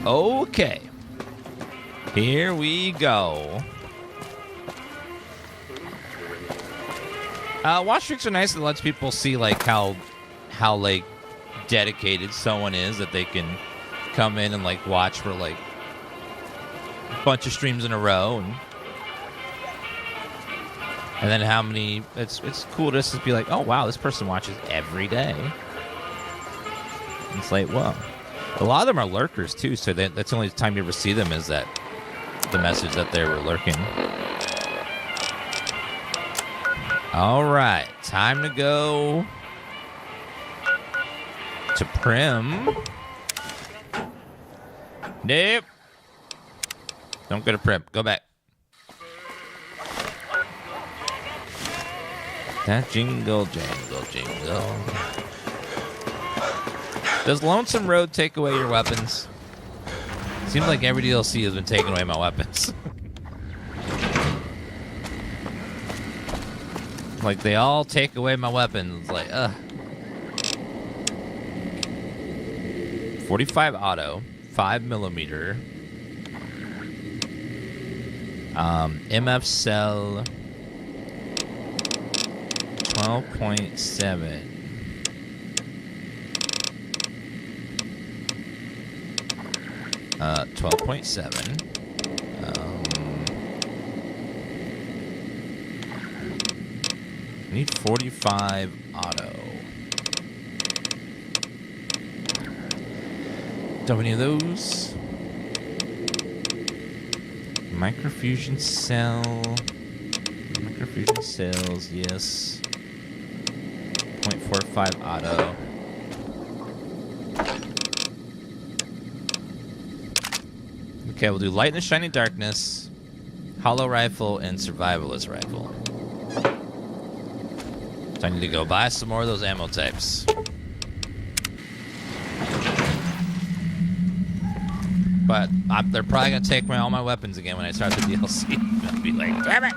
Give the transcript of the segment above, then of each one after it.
Okay. Here we go. Watch streaks are nice. It lets people see like how like dedicated someone is, that they can come in and like watch for like a bunch of streams in a row, and then how many. It's cool just to be like, oh wow, this person watches every day. It's like, whoa. A lot of them are lurkers too, so that's the only time you ever see them is that the message that they were lurking. All right, time to go to Prim. Nope. Don't go to Prim. Go back. That jingle, jangle, jingle. Does Lonesome Road take away your weapons? Seems like every DLC has been taking away my weapons. Like, they all take away my weapons. Like, 45 auto, 5mm. MF cell, 12.7. 12.7. I need 45 auto. Don't have any of those. Microfusion cell. Microfusion cells, yes. 0.45 auto. Okay, we'll do Light in the Shining Darkness, Hollow Rifle, and Survivalist Rifle. So I need to go buy some more of those ammo types. But they're probably going to take away all my weapons again when I start the DLC. I'll be like, damn it!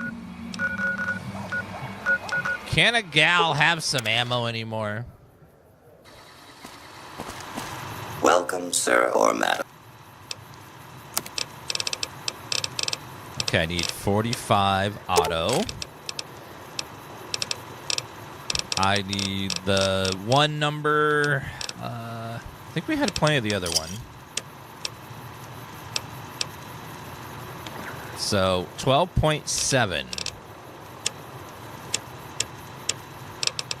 Can a gal have some ammo anymore? Welcome, sir or madam. Okay, I need 45 auto. I need the one number. I think we had plenty of the other one. So 12.7.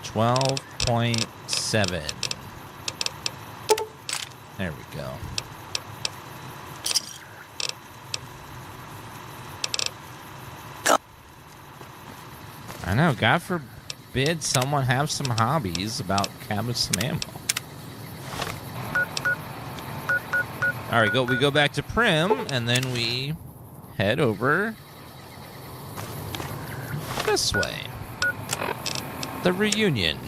12.7. There we go. I know, God forbid someone have some hobbies about having some ammo. All right, we go back to Prim, and then we head over this way. The reunion.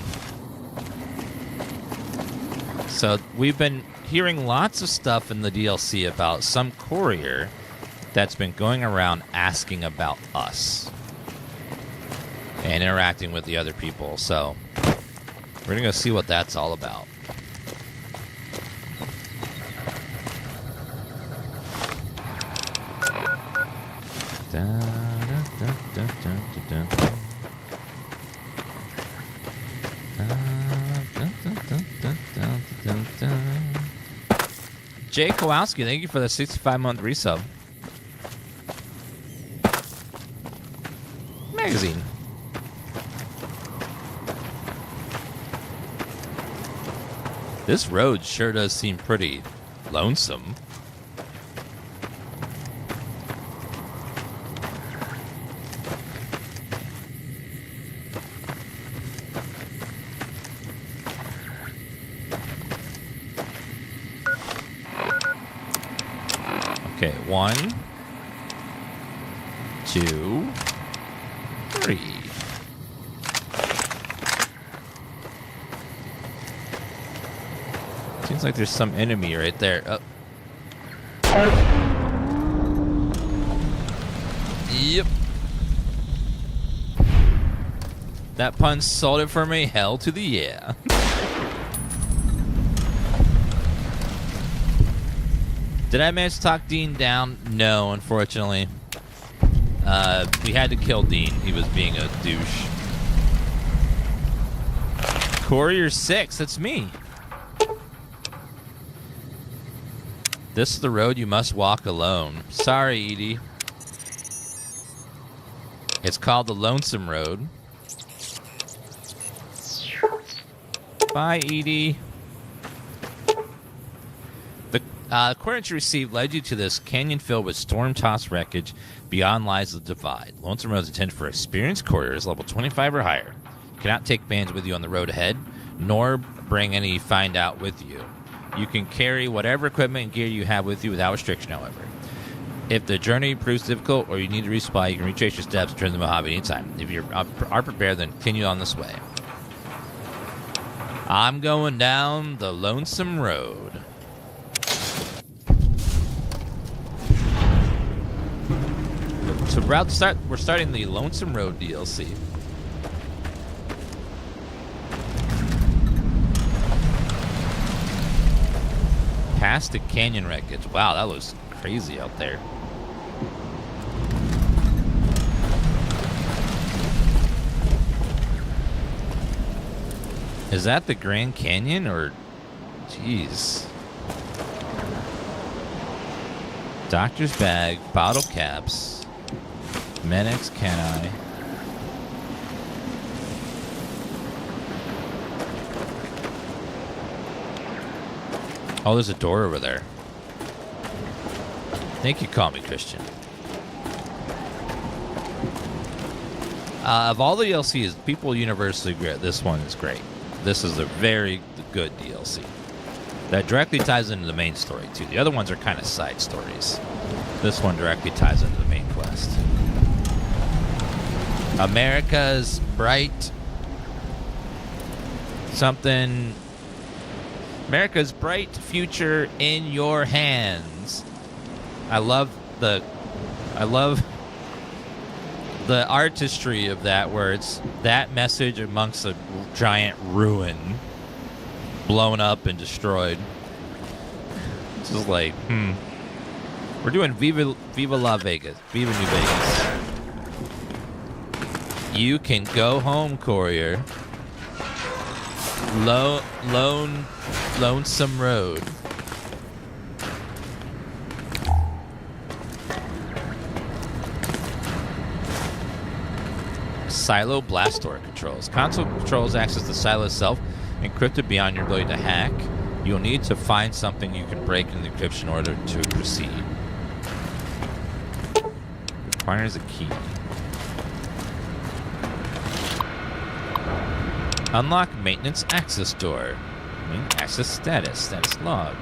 So we've been hearing lots of stuff in the DLC about some courier that's been going around asking about us and interacting with the other people. So we're going to go see what that's all about. Jay Kowalski, thank you for the 65-month resub. Magazine. This road sure does seem pretty lonesome. Okay, 1, 2, 3. Seems like there's some enemy right there. Oh. Yep. That pun sold it for me. Hell to the yeah. Did I manage to talk Dean down? No, unfortunately. We had to kill Dean. He was being a douche. Courier 6, that's me. This is the road you must walk alone. Sorry, Edie. It's called the Lonesome Road. Bye, Edie. The coordinates you received led you to this canyon filled with storm-tossed wreckage. Beyond lies the divide. Lonesome Road is intended for experienced couriers level 25 or higher. You cannot take bands with you on the road ahead, nor bring any find out with you. You can carry whatever equipment and gear you have with you without restriction, however. If the journey proves difficult or you need to resupply, you can retrace your steps and return to Mojave anytime. If you are prepared, then continue on this way. I'm going down the Lonesome Road. So we're starting the Lonesome Road DLC. Past the canyon wreckage. Wow, that looks crazy out there. Is that the Grand Canyon or... Jeez. Doctor's bag, bottle caps. Medics, can I? Oh, there's a door over there. I think you call me Christian. Of all the DLCs, people universally agree this one is great. This is a very good DLC. That directly ties into the main story, too. The other ones are kind of side stories. This one directly ties into the main quest. America's bright... something... America's bright future in your hands. I love the artistry of that, where it's that message amongst a giant ruin, blown up and destroyed. It's just like, we're doing Viva La Vegas, Viva New Vegas. You can go home, courier. Lonesome Road. Silo blast door controls. Console controls access the silo itself, encrypted beyond your ability to hack. You'll need to find something you can break in the encryption in order to proceed. Requires a key. Unlock maintenance access door. Access status. Status log.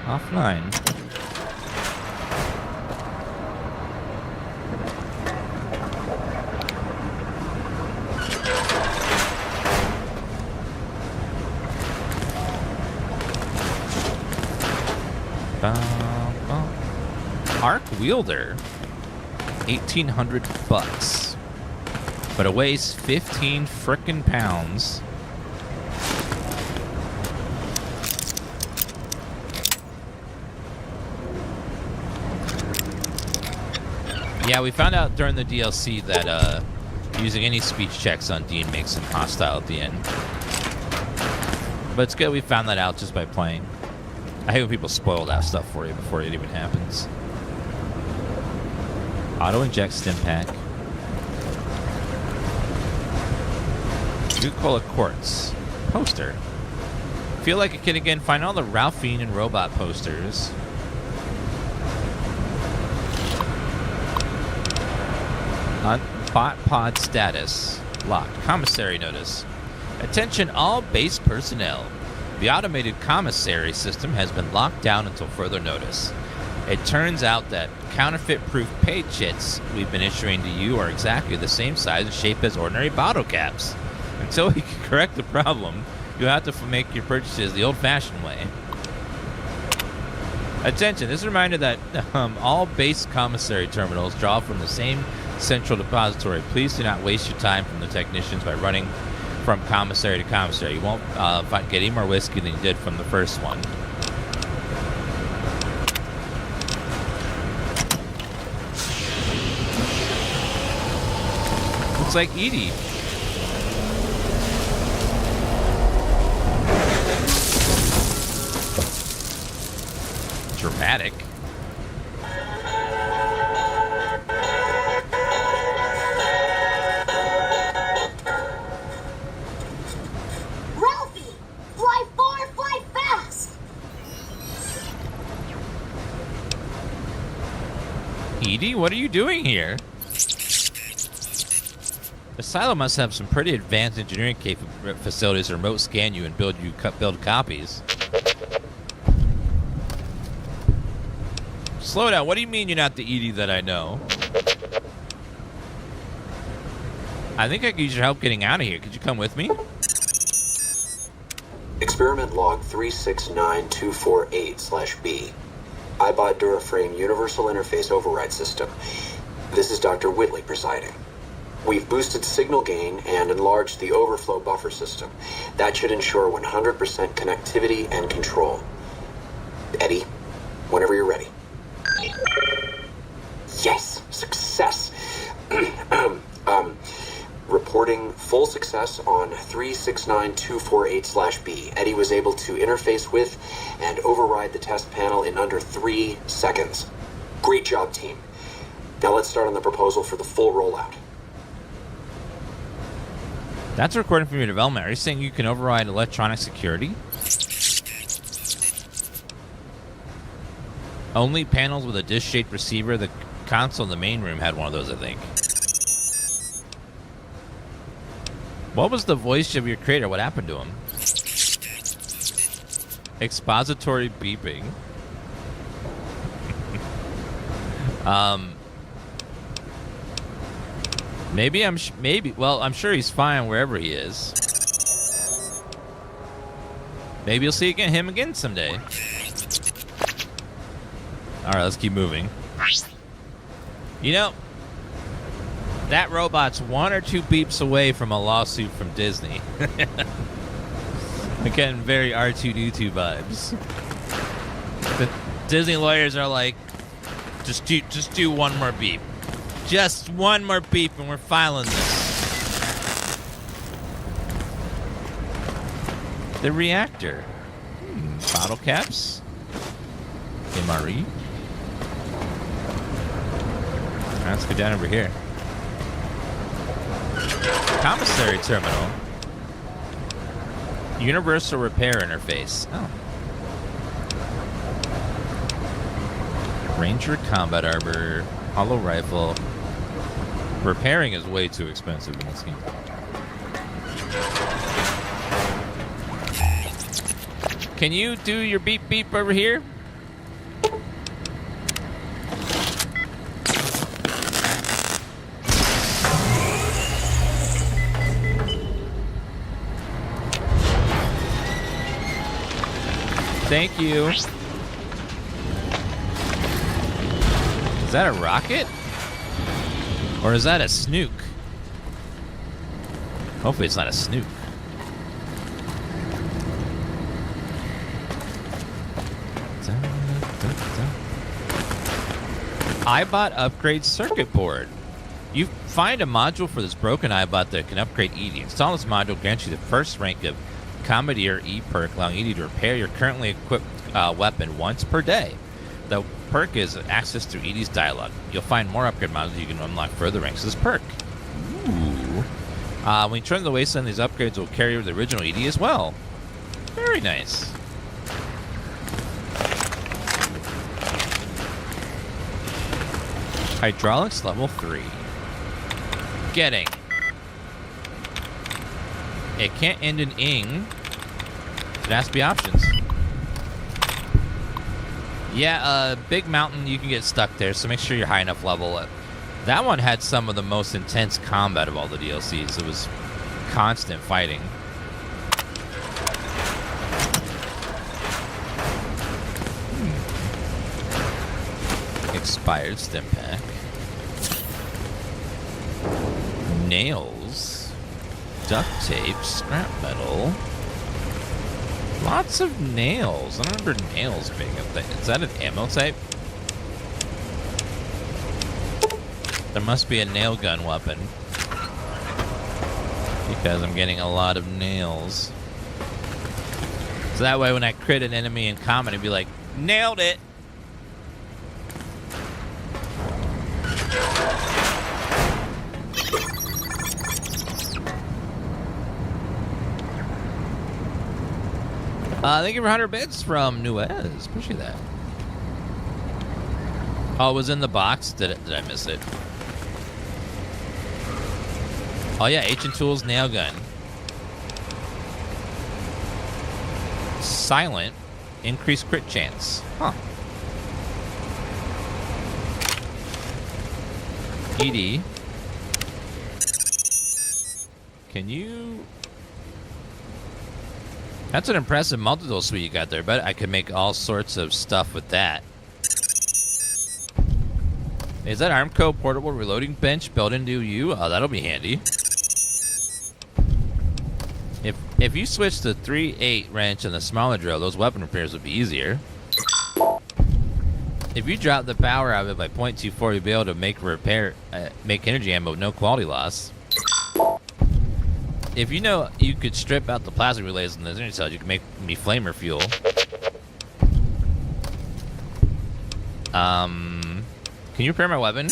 Offline. Arc wielder. $1,800. But it weighs 15 frickin' pounds. Yeah, we found out during the DLC that using any speech checks on Dean makes him hostile at the end. But it's good we found that out just by playing. I hate when people spoil that stuff for you before it even happens. Auto-inject stim pack. Nucola quartz. Poster. Feel like a kid again. Find all the Ralphine and robot posters. Bot pod status. Locked. Commissary notice. Attention all base personnel. The automated commissary system has been locked down until further notice. It turns out that counterfeit-proof paid chits we've been issuing to you are exactly the same size and shape as ordinary bottle caps. Until we can correct the problem, you'll have to make your purchases the old-fashioned way. Attention, this is a reminder that all base commissary terminals draw from the same central depository. Please do not waste your time from the technicians by running from commissary to commissary. You won't get any more whiskey than you did from the first one. Looks like Edie. Dramatic. Ralphie! Fly far, fly fast! Edie, what are you doing here? The silo must have some pretty advanced engineering facilities to remote scan you and build copies. Slow down. What do you mean you're not the Edie that I know? I think I could use your help getting out of here. Could you come with me? Experiment log 369248/B. Eyebot Duraframe Universal Interface Override System. This is Dr. Whitley presiding. We've boosted signal gain and enlarged the overflow buffer system. That should ensure 100% connectivity and control. Eddie, whenever you're ready. Yes, success. Reporting full success on 369248/B. Eddie was able to interface with and override the test panel in under 3 seconds. Great job, team. Now let's start on the proposal for the full rollout. That's a recording from your development. Are you saying you can override electronic security? Only panels with a disc-shaped receiver. The console in the main room had one of those, I think. What was the voice of your creator? What happened to him? Expository beeping. Well, I'm sure he's fine wherever he is. Maybe you'll see him again someday. All right, let's keep moving. You know, that robot's 1 or 2 beeps away from a lawsuit from Disney. Again, very R2-D2 vibes. The Disney lawyers are like, just do one more beep. Just one more beep and we're filing this. The reactor. Bottle caps. MRE. Let's go down over here. Commissary terminal. Universal repair interface. Oh. Ranger combat arbor. Hollow rifle. Repairing is way too expensive in this game. Can you do your beep beep over here? Thank you. Is that a rocket? Or is that a snook? Hopefully it's not a snook. Eyebot upgrade circuit board. You find a module for this broken Eyebot that can upgrade Edie. Install this module grants you the first rank of Commandeer E perk, allowing Edie to repair your currently equipped weapon once per day. The perk is access through Edie's dialogue. You'll find more upgrade modules you can unlock further ranks of this perk. Ooh. When you turn to the Wasteland, these upgrades will carry over the original Edie as well. Very nice. Hydraulics level 3. Getting. It can't end in ing. It has to be options. Yeah, big mountain, you can get stuck there, so make sure you're high enough level. That one had some of the most intense combat of all the DLCs. It was constant fighting. Expired stim pack. Nails. Duct tape. Scrap metal. Lots of nails. I don't remember nails being a thing. Is that an ammo type? There must be a nail gun weapon. Because I'm getting a lot of nails. So that way when I crit an enemy in combat, it'd be like, nailed it! Thank you for 100 bits from Nuez. Appreciate that. Oh, it was in the box? Did I miss it? Oh yeah, Ancient Tools nail gun. Silent. Increased crit chance. Huh. ED. Can you... That's an impressive multi-tool suite you got there, but I could make all sorts of stuff with that. Is that Armco portable reloading bench built into you? Oh, that'll be handy. If you switch the 3/8 wrench and the smaller drill, those weapon repairs would be easier. If you drop the power out of it by 0.24, you'll be able to make energy ammo with no quality loss. If you know you could strip out the plastic relays in the energy cells, you can make me flamer fuel. Can you repair my weapon?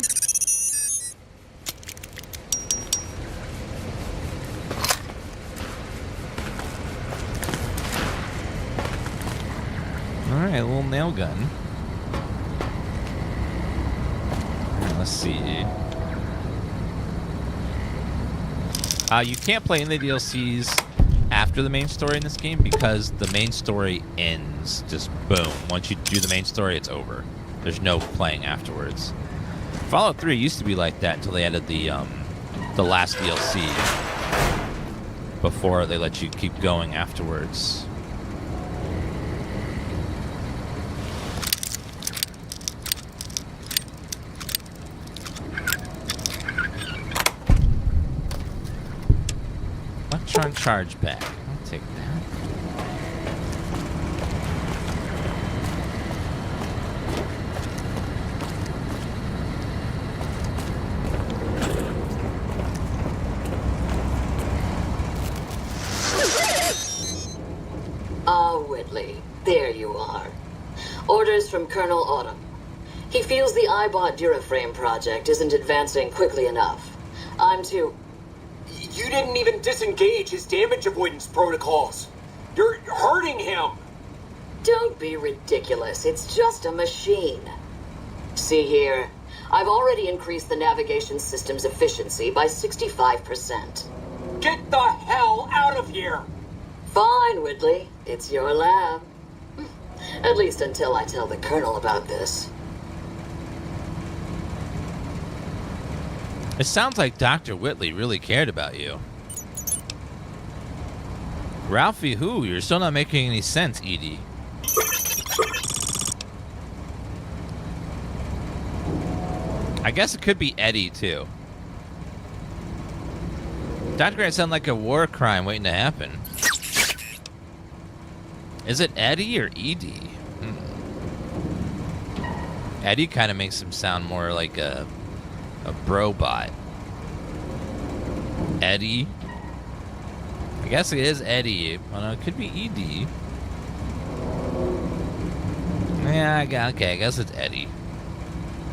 Alright, a little nail gun. Let's see. You can't play in the DLCs after the main story in this game because the main story ends. Just boom. Once you do the main story, it's over. There's no playing afterwards. Fallout 3 used to be like that until they added the last DLC. Before they let you keep going afterwards. Electron charge back. I'll take that. Whitley, there you are. Orders from Colonel Autumn. He feels the Eyebot Duraframe project isn't advancing quickly enough. I'm to... You didn't even disengage his damage avoidance protocols. You're hurting him. Don't be ridiculous. It's just a machine. See here. I've already increased the navigation system's efficiency by 65%. Get the hell out of here. Fine, Whitley. It's your lab. At least until I tell the Colonel about this. It sounds like Dr. Whitley really cared about you. Ralphie who? You're still not making any sense, Edie. I guess it could be Eddie, too. Dr. Grant sounded like a war crime waiting to happen. Is it Eddie or Edie? Eddie kind of makes him sound more like a bro-bot. Eddie? I guess it is Eddie. Well, no, it could be Edie. Yeah, okay, I guess it's Eddie.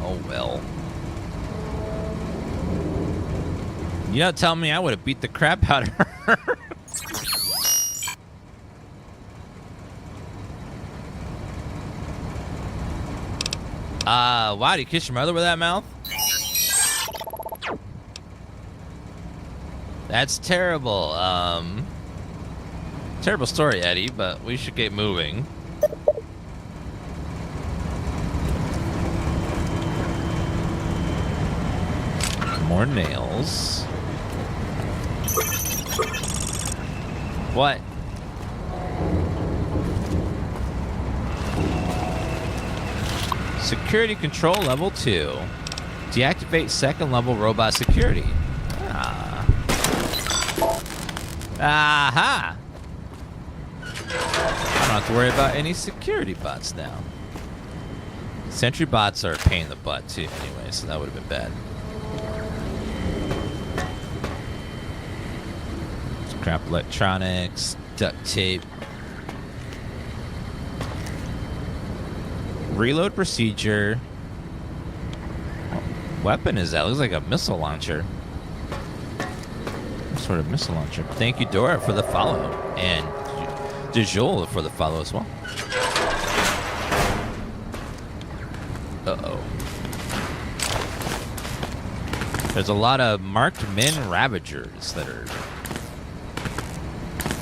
Oh, well. You don't tell me I would have beat the crap out of her. Wow, did you kiss your mother with that mouth? That's terrible. Terrible story, Eddie, but we should get moving. More nails. What? Security control level 2. Deactivate second level robot security. Aha! I don't have to worry about any security bots now. Sentry bots are a pain in the butt too anyway, so that would have been bad. Scrap electronics, duct tape. Reload procedure. What weapon is that? Looks like a missile launcher. What sort of missile launcher? Thank you, Dora, for the follow. And DeJoule for the follow as well. Uh-oh. There's a lot of marked men Ravagers that are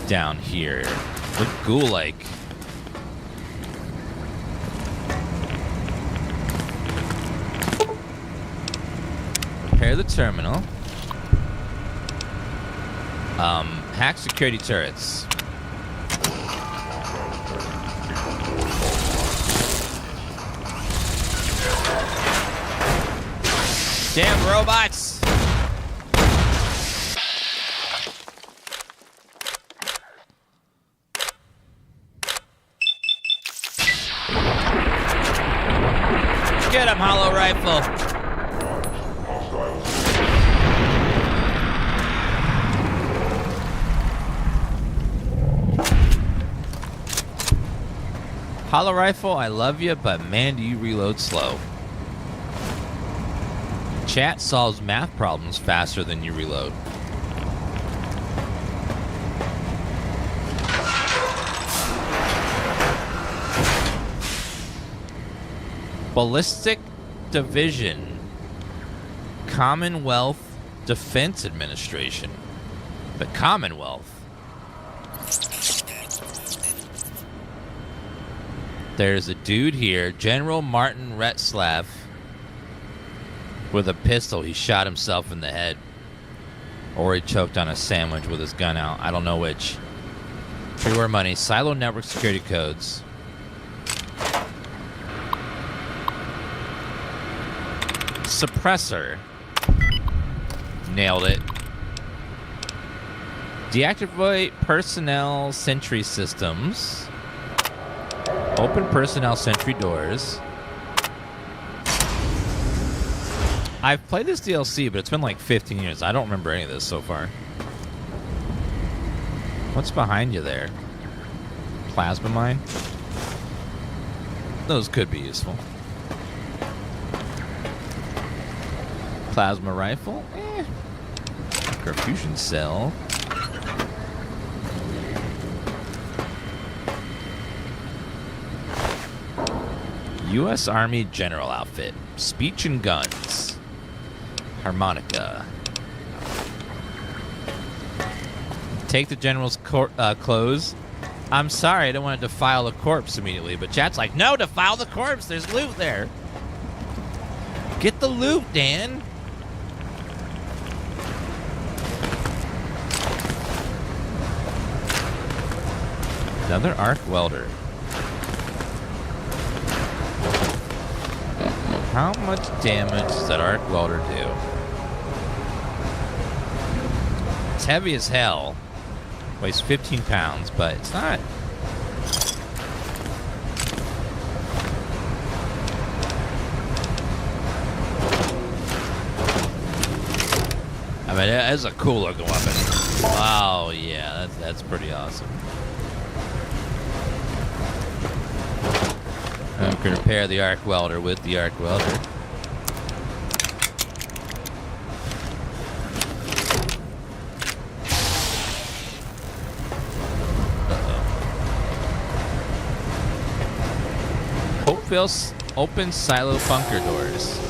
down here. Look ghoul-like. Repair the terminal. Hack security turrets. Damn robots! Get him, hollow rifle! Hollow rifle, I love you, but man, do you reload slow. Chat solves math problems faster than you reload. Ballistic Division. Commonwealth Defense Administration. The Commonwealth. There's a dude here, General Martin Retzlaff, with a pistol. He shot himself in the head. Or he choked on a sandwich with his gun out. I don't know which. Freeware money. Silo network security codes. Suppressor. Nailed it. Deactivate personnel sentry systems. Open personnel sentry doors. I've played this DLC, but it's been like 15 years. I don't remember any of this so far. What's behind you there? Plasma mine? Those could be useful. Plasma rifle? Microfusion cell. U.S. Army General Outfit. Speech and guns. Harmonica. Take the general's clothes. I'm sorry, I don't want to defile the corpse immediately, but chat's like, no, defile the corpse. There's loot there. Get the loot, Dan. Another arc welder. How much damage does that arc welder do? It's heavy as hell. Weighs 15 pounds, but it's not. I mean, it is a cool looking weapon. Oh, yeah, that's pretty awesome. I'm going to repair the arc welder with the arc welder. Hopeville open silo bunker doors.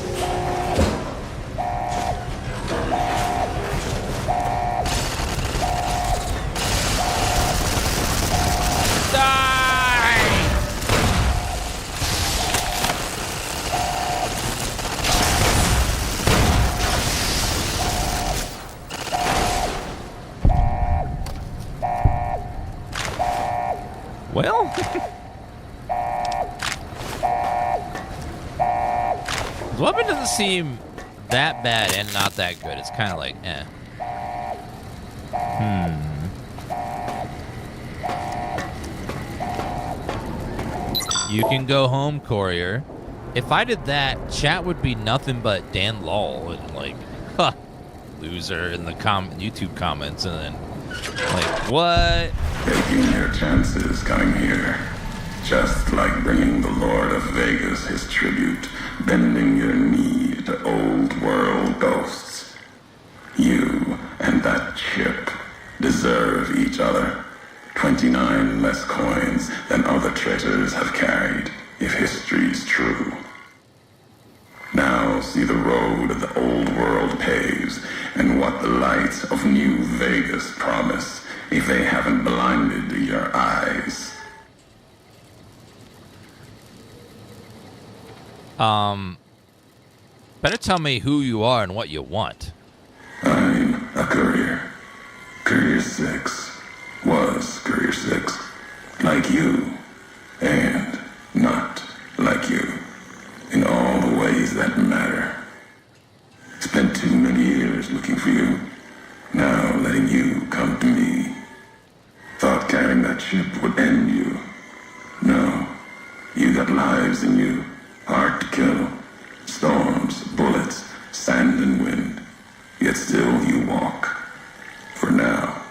Well, the weapon doesn't seem that bad and not that good. It's kind of like, eh. You can go home, courier. If I did that, chat would be nothing but Dan lol and like, huh, loser in the YouTube comments, and then like What? Taking your chances coming here. Just like bringing the Lord of Vegas his tribute, bending your knee to old world ghosts. You and that chip deserve each other. 29 less coins than other traitors have carried, if history's true. Now see the road the old world paves, and what the lights of New Vegas promise, if they haven't blinded your eyes. Better tell me who you are and what you want. I'm a courier. Courier 6 was Courier 6. Like you, and not like you. In all the ways that matter. Spent too many years looking for you. Now letting you come to me. Thought carrying that ship would end you. No. You got lives in you. Hard to kill. Storms, bullets, sand and wind. Yet still you walk. For now.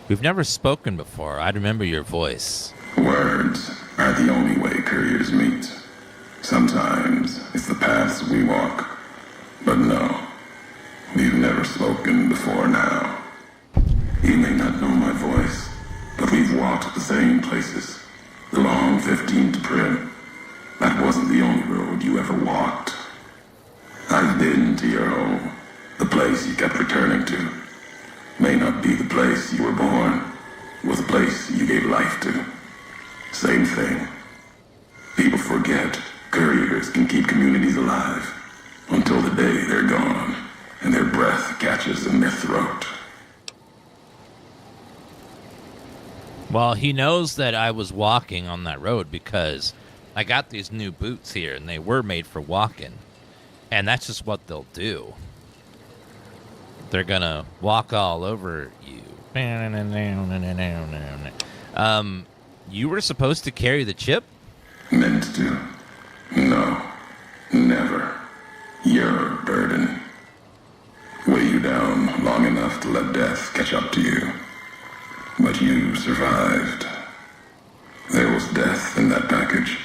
We've never spoken before. I remember your voice. Words are the only way couriers meet. Sometimes it's the paths we walk. But no, we've never spoken before now. You may not know my voice, but we've walked the same places. The long 15 to Prim. That wasn't the only road you ever walked. I've been to your home, the place you kept returning to. May not be the place you were born, was the place you gave life to. Same thing. People forget couriers can keep communities alive until the day they're gone and their breath catches in their throat. Well, he knows that I was walking on that road because I got these new boots here and they were made for walking. And that's just what they'll do. They're gonna walk all over you. You were supposed to carry the chip? Meant to. No. Never. Your burden. Weigh you down long enough to let death catch up to you. But you survived. There was death in that package.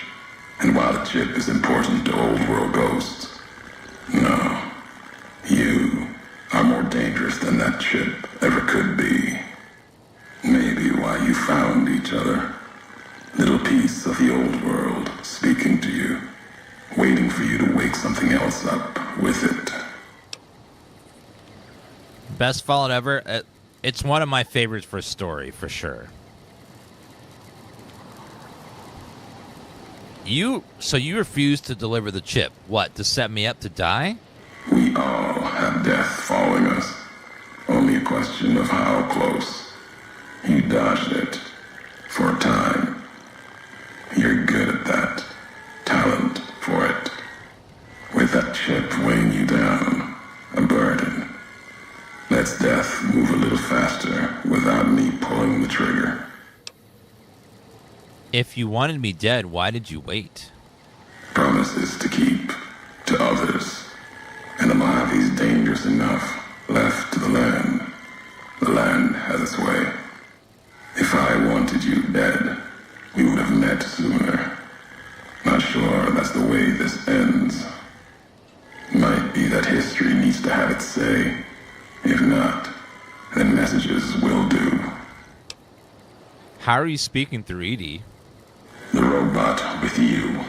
And while the chip is important to old world ghosts, no. You are more dangerous than that chip ever could be. Maybe why you found each other. Little piece of the old world speaking to you, waiting for you to wake something else up with it. Best fallout ever. It's one of my favorites for a story, for sure. So you refused to deliver the chip. What, to set me up to die? We all have death following us. Only a question of how close. You dodged it. For a time. You're good at that. Talent for it. With that chip weighing you down. A burden. Let's death move a little faster without me pulling the trigger. If you wanted me dead, why did you wait? Promises to keep. To others. And the Mojave's dangerous enough. Left to the land. The land has its way. If I wanted you dead, we would have met sooner. Not sure that's the way this ends. Might be that history needs to have its say. If not, then messages will do. How are you speaking through Edie? The robot with you.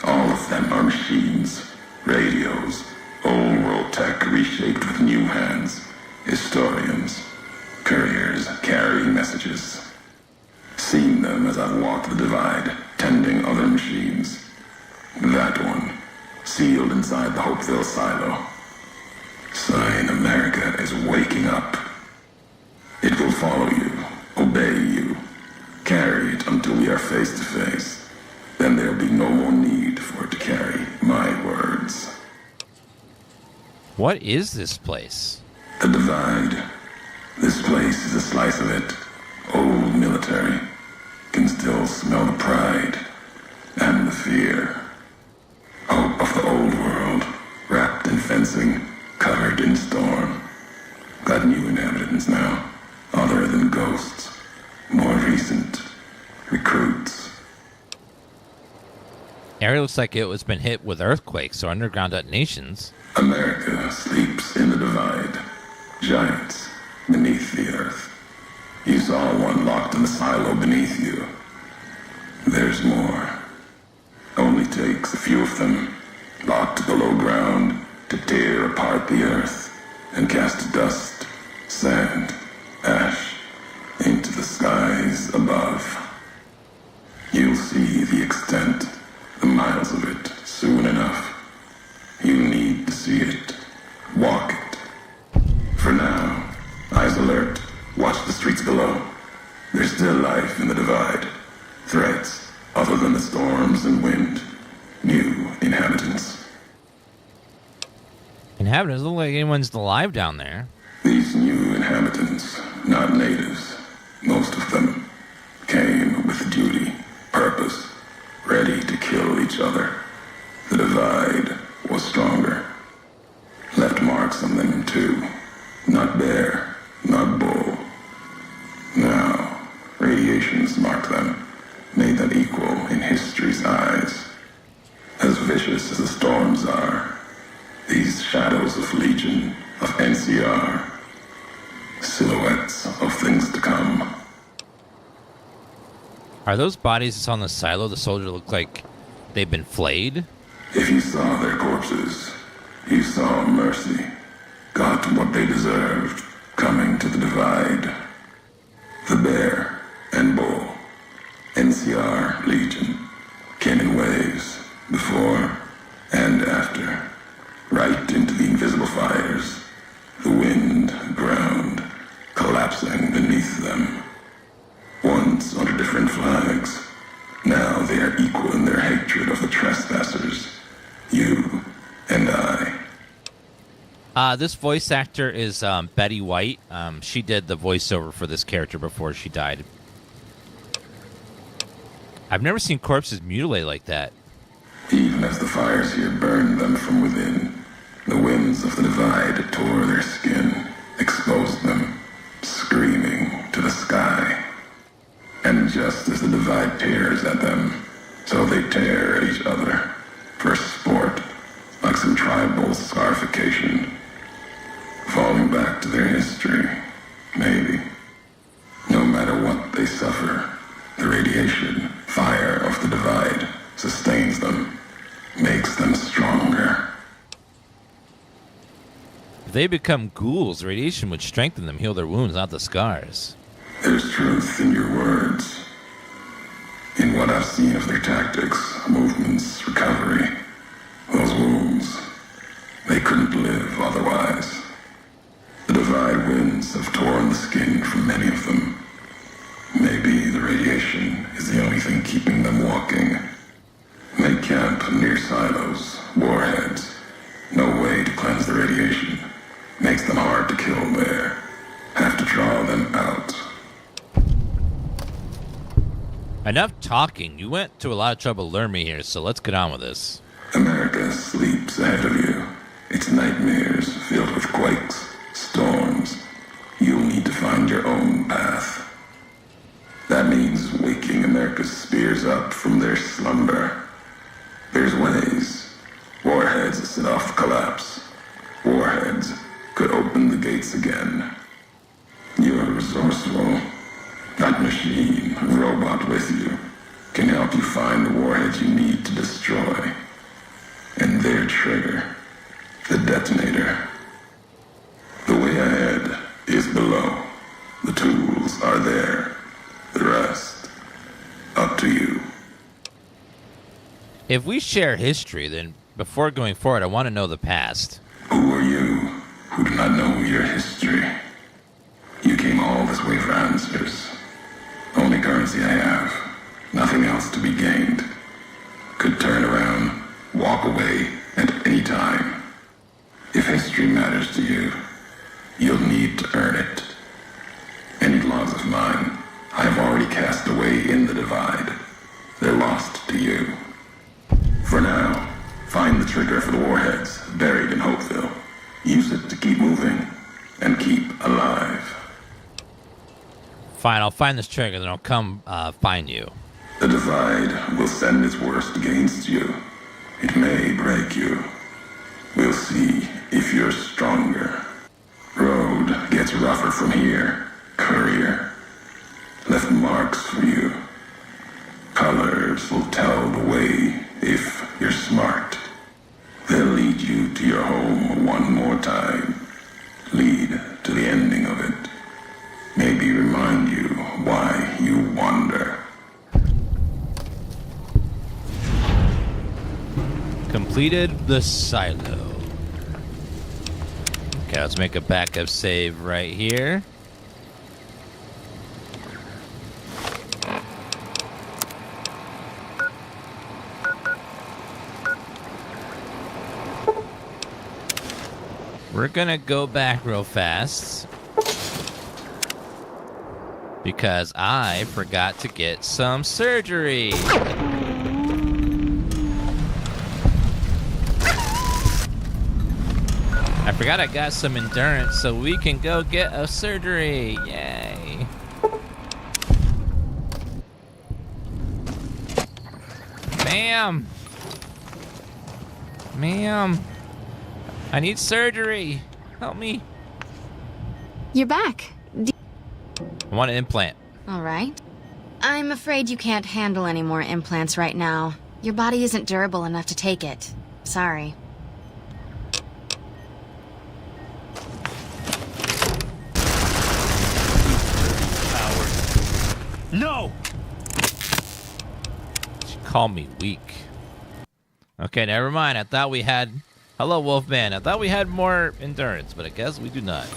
All of them are machines, radios, old world tech reshaped with new hands, historians, couriers carrying messages. Seen them as I walked the divide, tending other machines. That one, sealed inside the Hopeville silo. Sign America is waking up. It will follow you, obey you, carry it until we are face to face. Then there'll be no more need for it to carry my words. What is this place? The divide. This place is a slice of it. Old military. Can still smell the pride and the fear. Hope of the old world, wrapped in fencing, covered in storm. Got new inhabitants now. Area looks like it was been hit with earthquakes or underground detonations. America sleeps in the divide. Giants beneath the earth. You saw one locked in the silo beneath you. There's more. Only takes a few of them, locked below ground, to tear apart the earth and cast dust, sand, ash into the skies above. You'll see the extent, the miles of it, soon enough. You need to see it. Walk it. For now, eyes alert. Watch the streets below. There's still life in the divide. Threats, other than the storms and wind. New inhabitants. Inhabitants? Look like anyone's alive down there. These new inhabitants, not natives, most of them, came with duty, purpose, ready to kill each other. The divide was stronger. Left marks on them too. Not bear, not bull. Now, radiations mark them, made them equal in history's eyes. As vicious as the storms are, these shadows of Legion, of NCR, silhouettes of things to come. Are those bodies that's on the silo, the soldiers look like they've been flayed? If you saw their corpses, you saw mercy. Got what they deserved, coming to the divide. The bear and bull, NCR Legion, came in waves, before and after, right into the invisible fires. The wind, ground, collapsing beneath them. Once under different flags, now they are equal in their hatred of the trespassers. You and I. This voice actor is Betty White. She did the voiceover for this character before she died. I've never seen corpses mutilated like that. Even as the fires here burned them from within, the winds of the divide tore their skin, exposed them, screaming to the sky. And just as the divide tears at them, so they tear at each other, for sport, like some tribal scarification. Falling back to their history, maybe. No matter what they suffer, the radiation, fire of the divide sustains them, makes them stronger. If they become ghouls, radiation would strengthen them, heal their wounds, not the scars. There's truth in your words. In what I've seen of their tactics, movements, recovery. Those wounds, they couldn't live otherwise. The divide winds have torn the skin from many of them. Maybe the radiation is the only thing keeping them walking. They camp near silos, warheads. No way to cleanse the radiation. Makes them hard to kill there. Have to draw them out. Enough talking. You went to a lot of trouble to learn me here, so let's get on with this. America sleeps ahead of you. Its nightmares filled with quakes, storms. You'll need to find your own path. That means waking America's spears up from their slumber. There's ways. Warheads set off collapse. Warheads could open the gates again. You're resourceful. That machine, robot with you, can help you find the warheads you need to destroy. And their trigger, the detonator. The way ahead is below. The tools are there. The rest, up to you. If we share history, then before going forward, I want to know the past. Who are you who do not know your history? You came all this way for answers. Only currency I have. Nothing else to be gained. Could turn around, walk away at any time. If history matters to you, you'll need to earn it. Any logs of mine, I have already cast away in the divide. They're lost to you. For now, find the trigger for the warheads buried in Hopeville. Use it to keep moving and keep alive. Fine, I'll find this trigger, then I'll come find you. The divide will send its worst against you. It may break you. We'll see if you're stronger. Road gets rougher from here. Courier left marks for you. Colors will tell the way if you're smart. They'll lead you to your home one more time. Lead to the ending of it. Maybe remind you why you wander. Completed the silo. Okay, let's make a backup save right here. We're gonna go back real fast because I forgot to get some surgery. I forgot I got some endurance, so we can go get a surgery. Yay. Ma'am. Ma'am. I need surgery. Help me. You're back. I want an implant. All right. I'm afraid you can't handle any more implants right now. Your body isn't durable enough to take it. Sorry. No! She called me weak. Okay, never mind. I thought we had... Hello, Wolfman. I thought we had more endurance, but I guess we do not.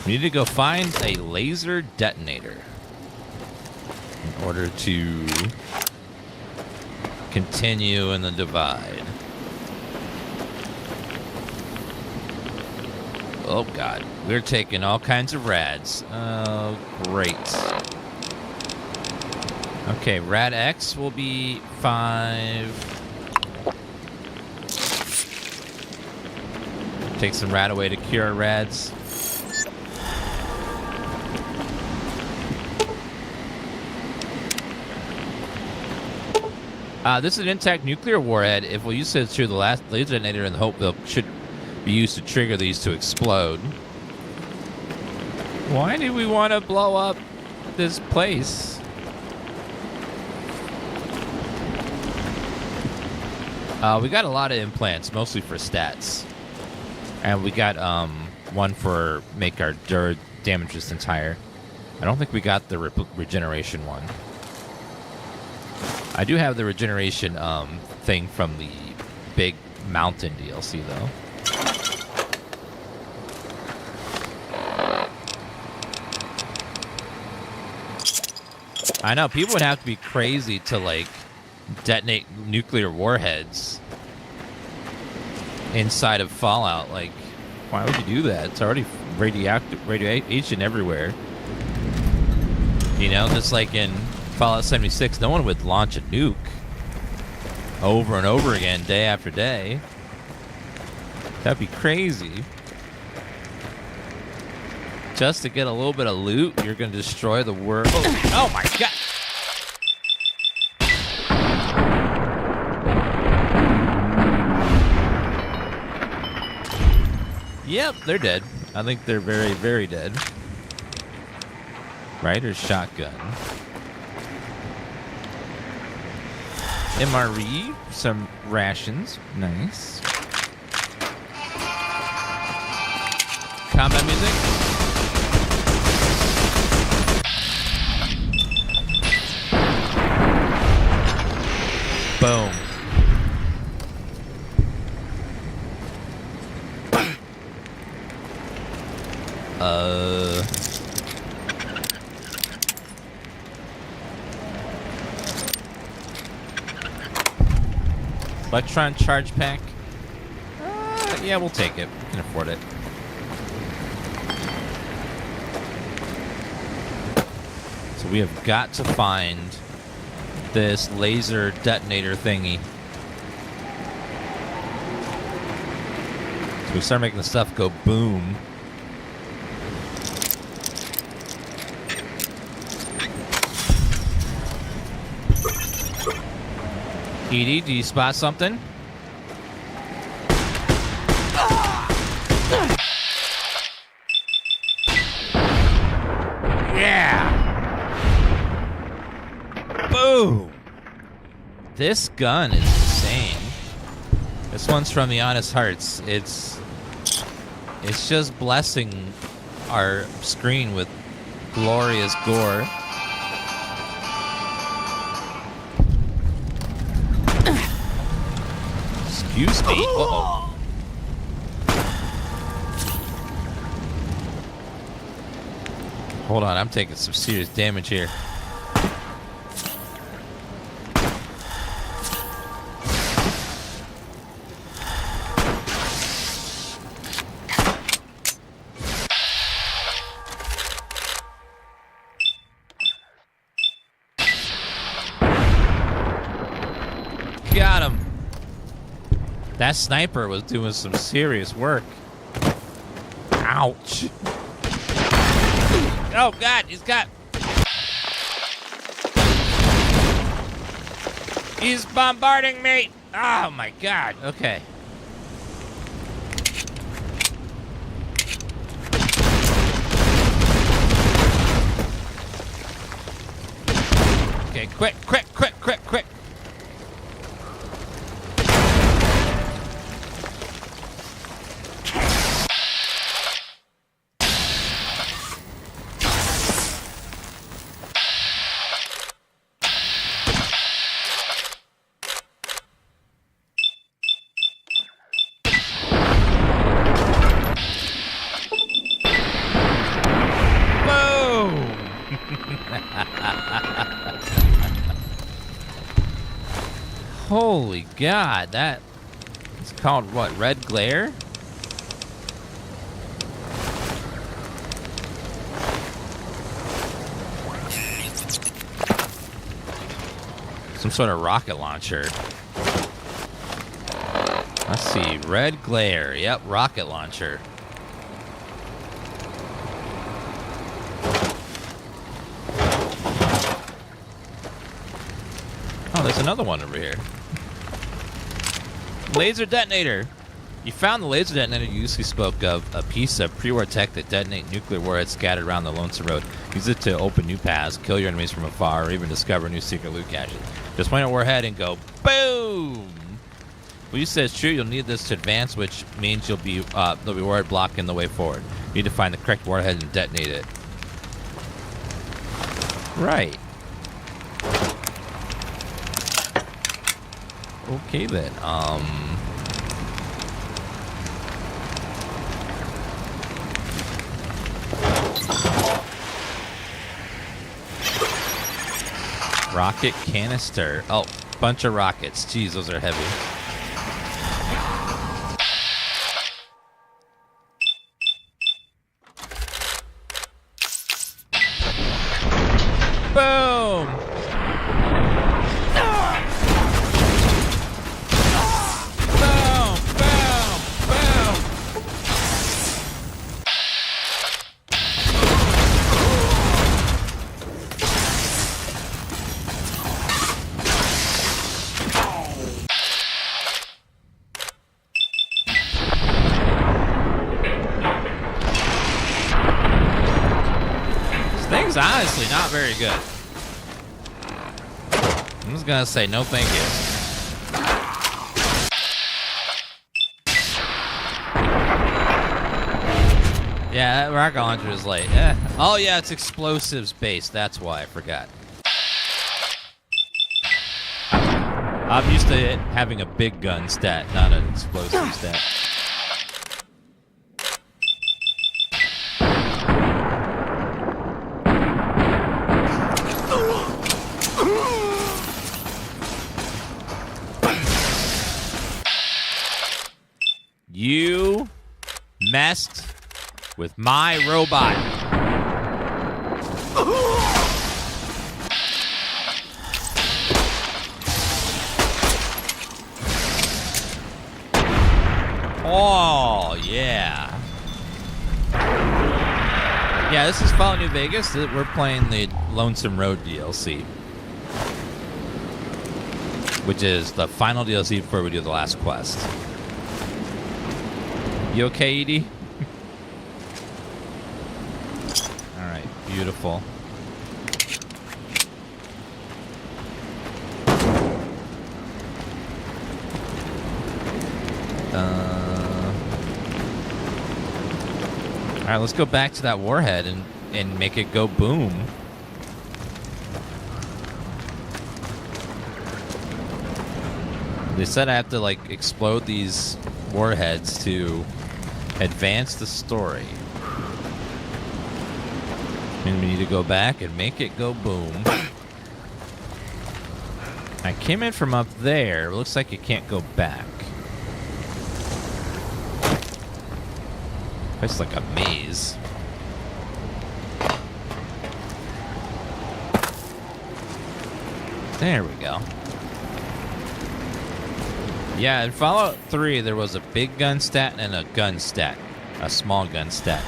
We need to go find a laser detonator in order to continue in the divide. Oh, God. We're taking all kinds of rads. Oh, great. Okay, rad X will be 5... Take some rad away to cure rads. This is an intact nuclear warhead. If we use it to the last laser detonator in the hope it should be used to trigger these to explode. Why do we want to blow up this place? We got a lot of implants, mostly for stats. And we got one for make our damage resistance higher. I don't think we got the regeneration one. I do have the regeneration thing from the big mountain DLC though. I know people would have to be crazy to like detonate nuclear warheads inside of Fallout. Like, why would you do that? It's already radiation everywhere. You know, just like in Fallout 76, no one would launch a nuke over and over again, day after day. That'd be crazy. Just to get a little bit of loot, you're gonna destroy the world. Oh my God! Yep, they're dead. I think they're very, very dead. Right, or shotgun. MRE, some rations. Nice. Combat music. Boom. Electron charge pack. Yeah, we'll take it. We can afford it. So we have got to find this laser detonator thingy. So we start making the stuff go boom. Edie, do you spot something? Yeah! Boom! This gun is insane. This one's from the Honest Hearts. It's just blessing our screen with glorious gore. Excuse me. Uh-oh. Hold on, I'm taking some serious damage here. Got him. That sniper was doing some serious work. Ouch. Oh, God, he's bombarding me. Oh, my God. Okay. Okay, quick. Holy God, that it's called what? Red glare? Some sort of rocket launcher. Let's see, red glare. Yep, rocket launcher. Oh, there's another one over here. Laser detonator. You found the laser detonator you usually spoke of, a piece of pre-war tech that detonate nuclear warheads scattered around the Lonesome Road. Use it to open new paths, kill your enemies from afar, or even discover new secret loot caches. Just point a warhead and go boom. Well, you said it's true. You'll need this to advance, which means there'll be warhead blocking the way forward. You need to find the correct warhead and detonate it. Right. Okay then. Rocket canister. Oh, bunch of rockets. Jeez, those are heavy. Boom! Thing's honestly not very good. I'm just gonna say no thank you. Yeah, that rocket launcher is late. Oh yeah, it's explosives based. That's why I forgot. I'm used to it having a big gun stat, not an explosive stat. You messed with my robot. Oh, yeah. Yeah, this is Fallout New Vegas. We're playing the Lonesome Road DLC. which is the final DLC before we do the last quest. You okay, Edie? All right, beautiful. All right, let's go back to that warhead and make it go boom. They said I have to like explode these warheads to advance the story. And we need to go back and make it go boom. I came in from up there. It looks like you can't go back. It's like a maze. There we go. Yeah, in Fallout 3, there was a big gun stat and a gun stat. A small gun stat.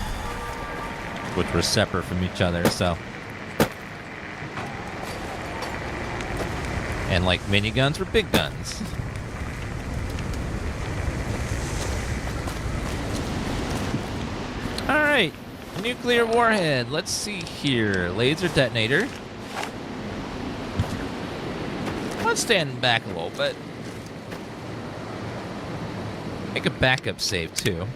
Which were separate from each other, so. And like miniguns were big guns. Alright, nuclear warhead. Let's see here. Laser detonator. Let's stand back a little bit. Make a backup save too.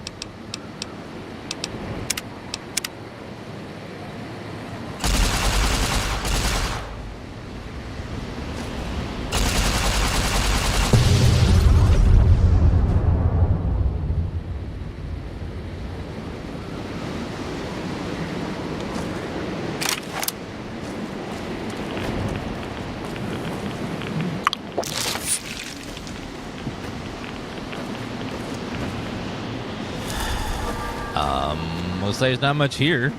Looks like there's not much here.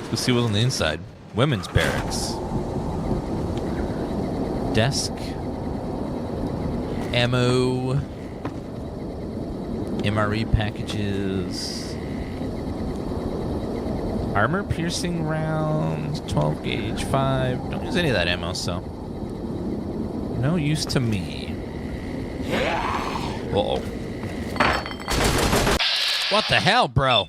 Let's see what's on the inside. Women's barracks. Desk. Ammo. MRE packages. Armor piercing rounds. 12 gauge, 5. Don't use any of that ammo, so. No use to me. Uh-oh. What the hell, bro?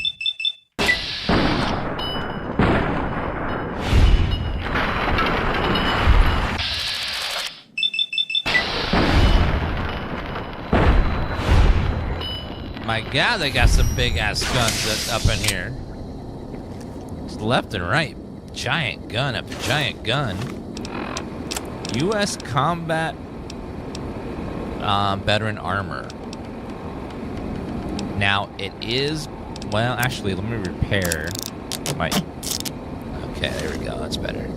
My God, they got some big ass guns up in here. It's left and right. Giant gun after giant gun. U.S. combat veteran armor. Now, it is... Well, actually, let me repair my... Okay, there we go. That's better.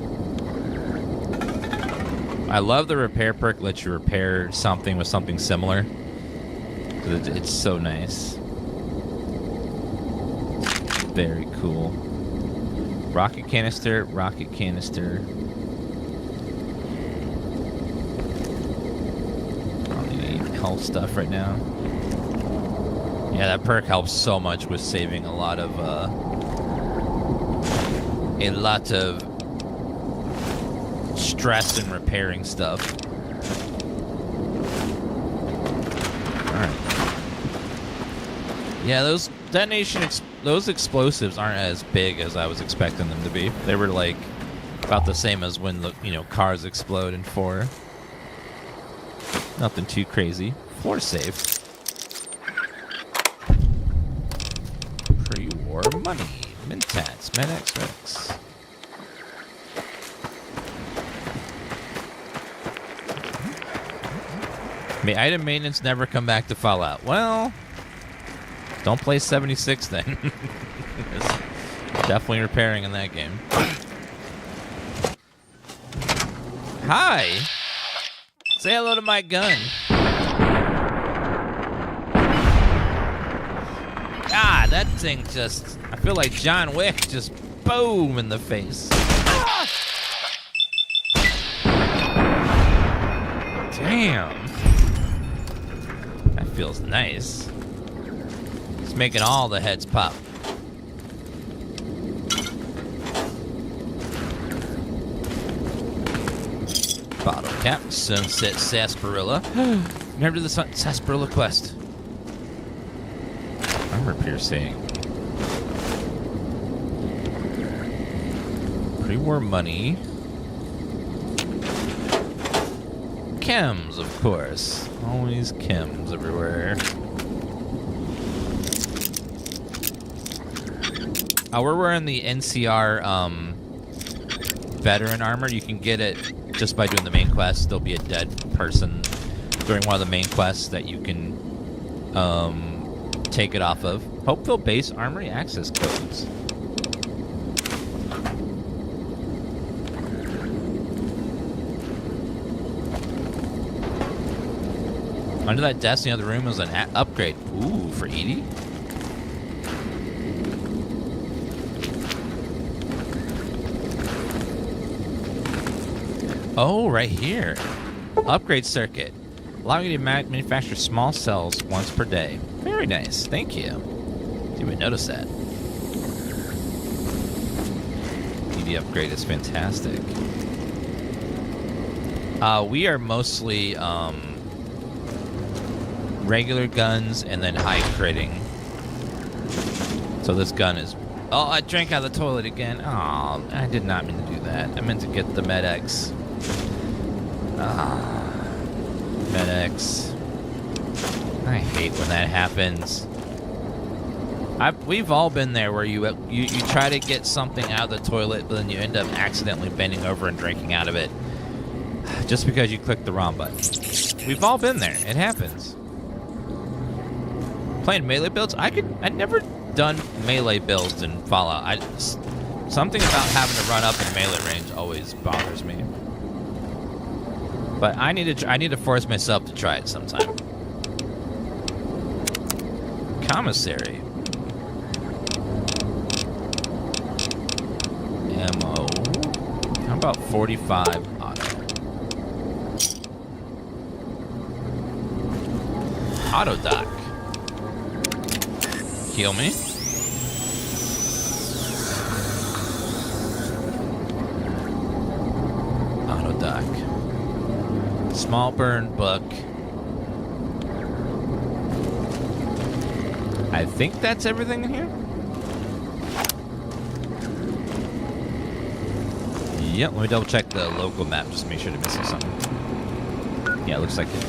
I love the repair perk. Lets you repair something with something similar. It's so nice. Very cool. Rocket canister, rocket canister. I don't need any health stuff right now. Yeah, that perk helps so much with saving a lot of stress and repairing stuff. Alright. Yeah, those those explosives aren't as big as I was expecting them to be. They were like about the same as when the cars explode in 4. Nothing too crazy. Floor safe. Pre-war money. Mintats. MedXX. May item maintenance never come back to Fallout? Well, don't play 76 then. Definitely repairing in that game. Hi! Say hello to my gun. God, that thing just... I feel like John Wick just boom in the face. Ah! Damn. That feels nice. It's making all the heads pop. Bottle cap. Sunset sarsaparilla. Remember the sarsaparilla quest. Armor piercing. Pre-war money. Chems, of course. Always chems everywhere. We're wearing the NCR veteran armor. You can get it just by doing the main quest. There'll be a dead person during one of the main quests that you can take it off of. Hopeville Base Armory access codes. Under that desk in the other room was an upgrade. Ooh, for Edie? Oh, right here. Upgrade circuit. Allowing you to manufacture small cells once per day. Very nice. Thank you. Didn't even notice that. ED upgrade is fantastic. We are mostly regular guns and then high critting. So this gun is... Oh, I drank out of the toilet again. Oh, I did not mean to do that. I meant to get the Med-X. Med-X. I hate when that happens. We've all been there where you try to get something out of the toilet, but then you end up accidentally bending over and drinking out of it. Just because you clicked the wrong button. We've all been there. It happens. Playing melee builds? I'd never done melee builds in Fallout. Something about having to run up in melee range always bothers me. But I need to force myself to try it sometime. Commissary. Ammo. How about 45 auto? Auto dock. Heal me. Auto dock. Small burn book. I think that's everything in here. Yep, let me double check the local map just to make sure to missing something. Yeah, it looks like it.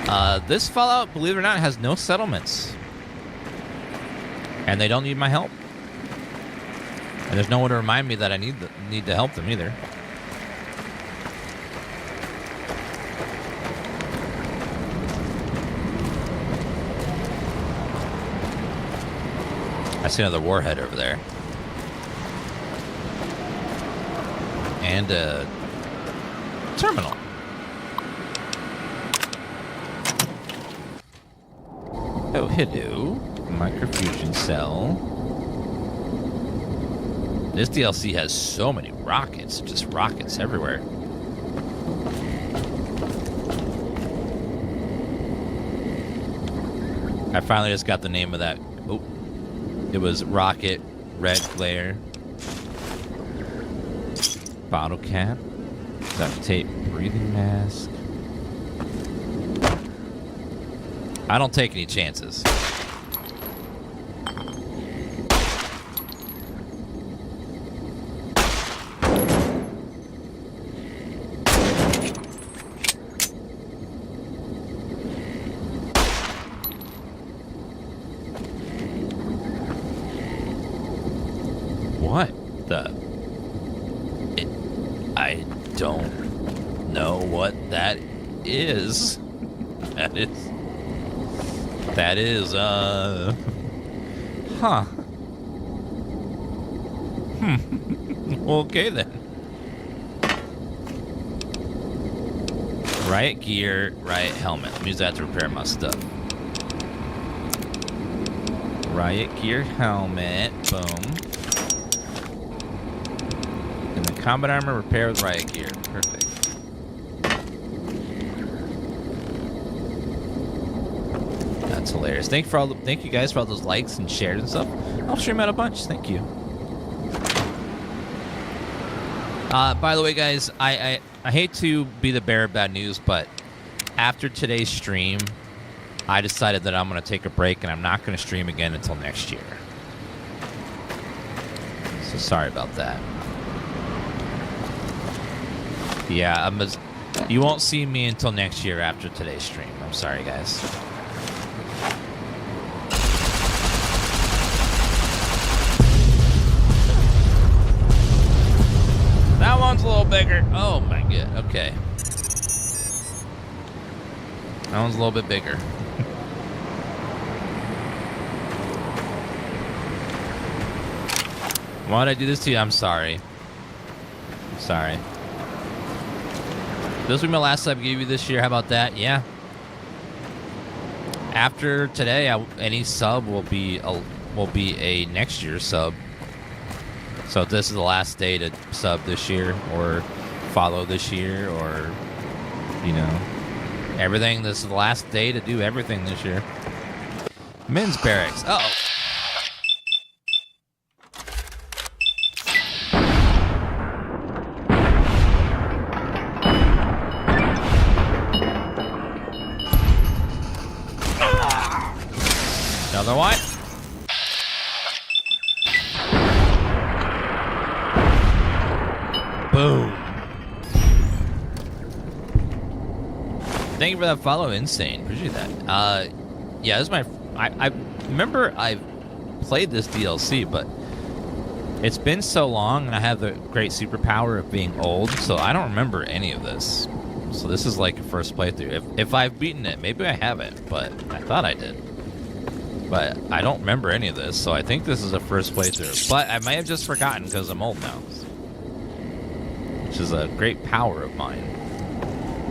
Yeah. This Fallout, believe it or not, has no settlements. And they don't need my help. And there's no one to remind me that I need to help them either. I see another warhead over there. And a terminal. Oh, hello. Microfusion cell. This DLC has so many rockets. Just rockets everywhere. I finally just got the name of that. Oh. It was rocket, red glare, bottle cap, duct tape, breathing mask. I don't take any chances. What the? I don't know what that is. That is, huh. Okay then. Riot gear, riot helmet. Let me use that to repair my stuff. Riot gear helmet, boom. And the combat armor repair with riot gear. Perfect. That's hilarious. Thank you guys for all those likes and shares and stuff. I'll stream out a bunch. Thank you. By the way, guys, I hate to be the bearer of bad news, but after today's stream, I decided that I'm going to take a break and I'm not going to stream again until next year. So sorry about that. Yeah, you won't see me until next year after today's stream. I'm sorry, guys. That one's a little bigger. Oh my god. Okay. That one's a little bit bigger. Why did I do this to you? I'm sorry. I'm sorry. This will be my last sub I gave you this year. How about that? Yeah. After today, any sub will be a next year sub. So if this is the last day to sub this year or follow this year or, you know, everything. This is the last day to do everything this year. Men's barracks. Uh-oh. Another one. Boom. Thank you for that follow, Insane. Appreciate that. Yeah, this is my... I remember I played this DLC, but it's been so long, and I have the great superpower of being old, so I don't remember any of this. So this is like a first playthrough. If I've beaten it, maybe I haven't, but I thought I did. But I don't remember any of this, so I think this is a first playthrough. But I may have just forgotten because I'm old now. Which is a great power of mine.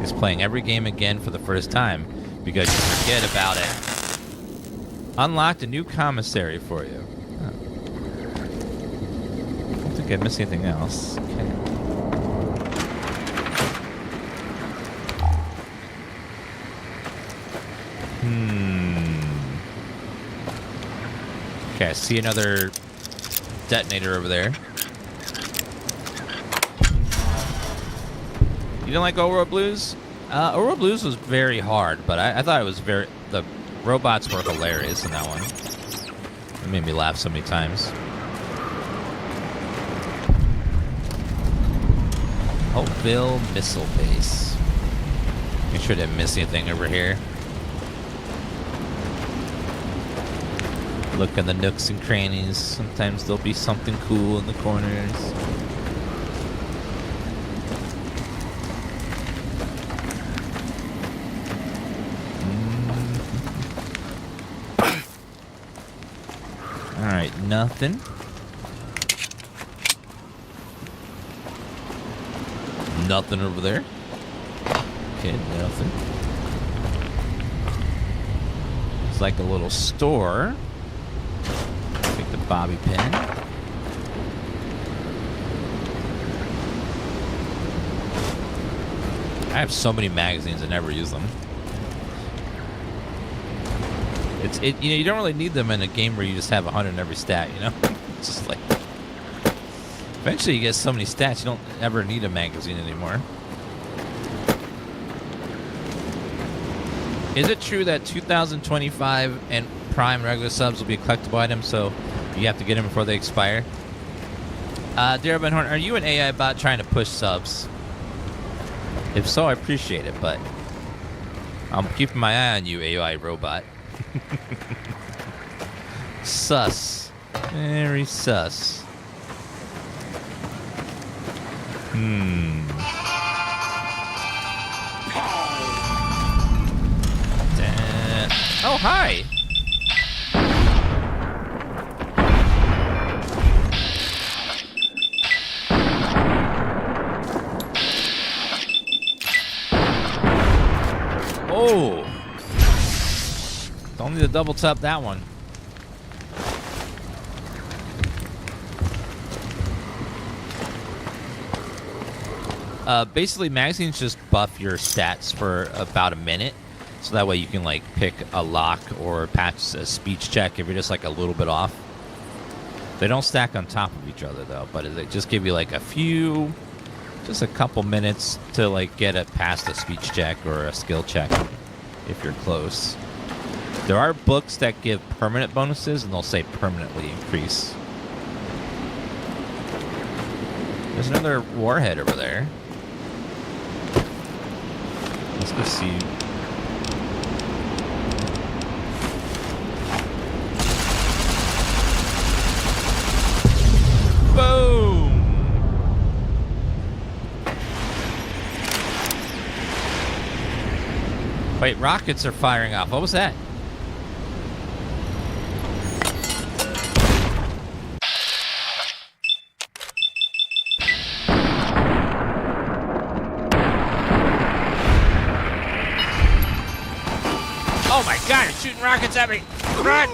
Is playing every game again for the first time because you forget about it. Unlocked a new commissary for you. Oh. I don't think I missed anything else. Okay. Okay, I see another detonator over there. You didn't like Oro Blues? Oro Blues was very hard, but I thought it was the robots were hilarious in that one. It made me laugh so many times. Hopeville Missile Base. Make sure I didn't miss anything over here. Look in the nooks and crannies. Sometimes there'll be something cool in the corners. Alright, nothing. Nothing over there. Okay, nothing. It's like a little store. Take the bobby pin. I have so many magazines, I never use them. You know, you don't really need them in a game where you just have 100 in every stat, you know? It's just like... Eventually you get so many stats, you don't ever need a magazine anymore. Is it true that 2025 and Prime regular subs will be a collectible item, so you have to get them before they expire? Dear Ben Horn, are you an AI bot trying to push subs? If so, I appreciate it, but I'm keeping my eye on you, AI robot. Sus. Very sus. Oh, hi. Oh. Don't need to double tap that one. Basically, magazines just buff your stats for about a minute. So that way you can, like, pick a lock or patch a speech check if you're just, like, a little bit off. They don't stack on top of each other, though. But they just give you, like, a few just a couple minutes to like get it past a speech check or a skill check if you're close. There are books that give permanent bonuses, and they'll say permanently increase. There's another warhead over there. Let's go see. Boom! Wait, rockets are firing off. What was that? Oh my god, it's shooting rockets at me! Run!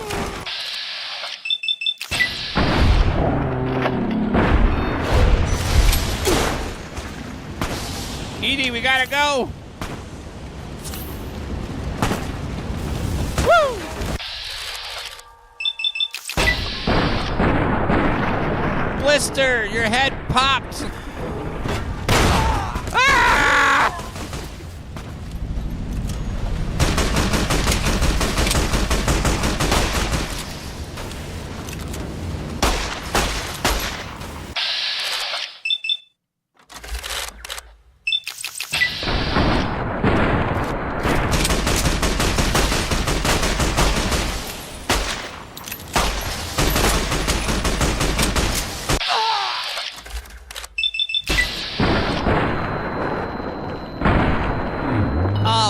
Edie, we gotta go! Woo! Blister, your head popped! Ah!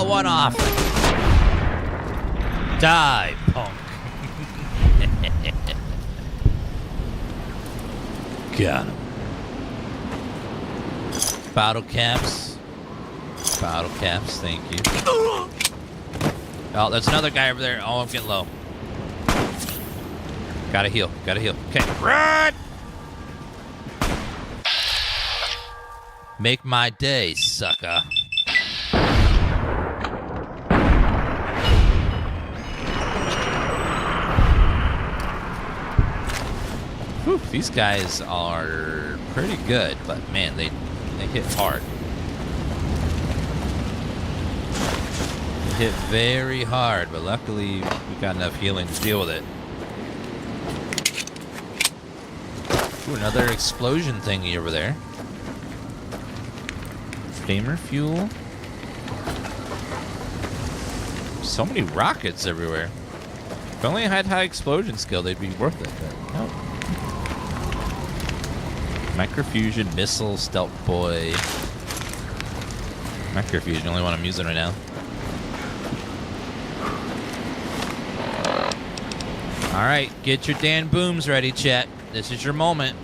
One off. Die, punk. Got him. Bottle caps. Bottle caps, thank you. Oh, there's another guy over there. Oh, I'm getting low. Gotta heal. Gotta heal. Okay, run! Make my day, sucker. Whew, these guys are pretty good, but man, they hit hard. They hit very hard, but luckily we got enough healing to deal with it. Ooh, another explosion thingy over there. Flamer fuel. So many rockets everywhere. If only I had high explosion skill, they'd be worth it, but no. Microfusion, missile, stealth boy. Microfusion, the only one I'm using right now. Alright, get your Dan booms ready, chat. This is your moment.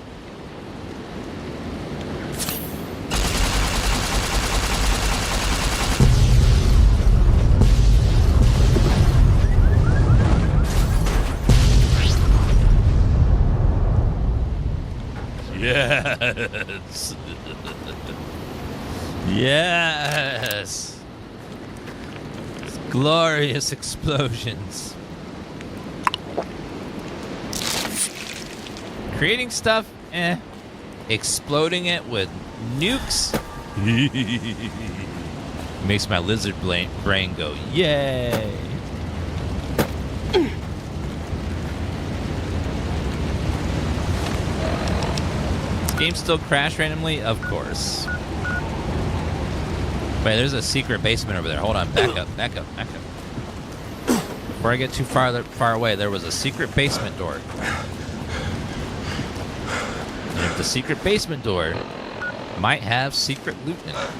Yes. Yes. Glorious explosions. Creating stuff, eh. Exploding it with nukes makes my lizard brain go, yay. Game still crash randomly? Of course. Wait, there's a secret basement over there. Hold on, back up, back up, back up. Before I get too far away, there was a secret basement door. And if the secret basement door might have secret loot in it.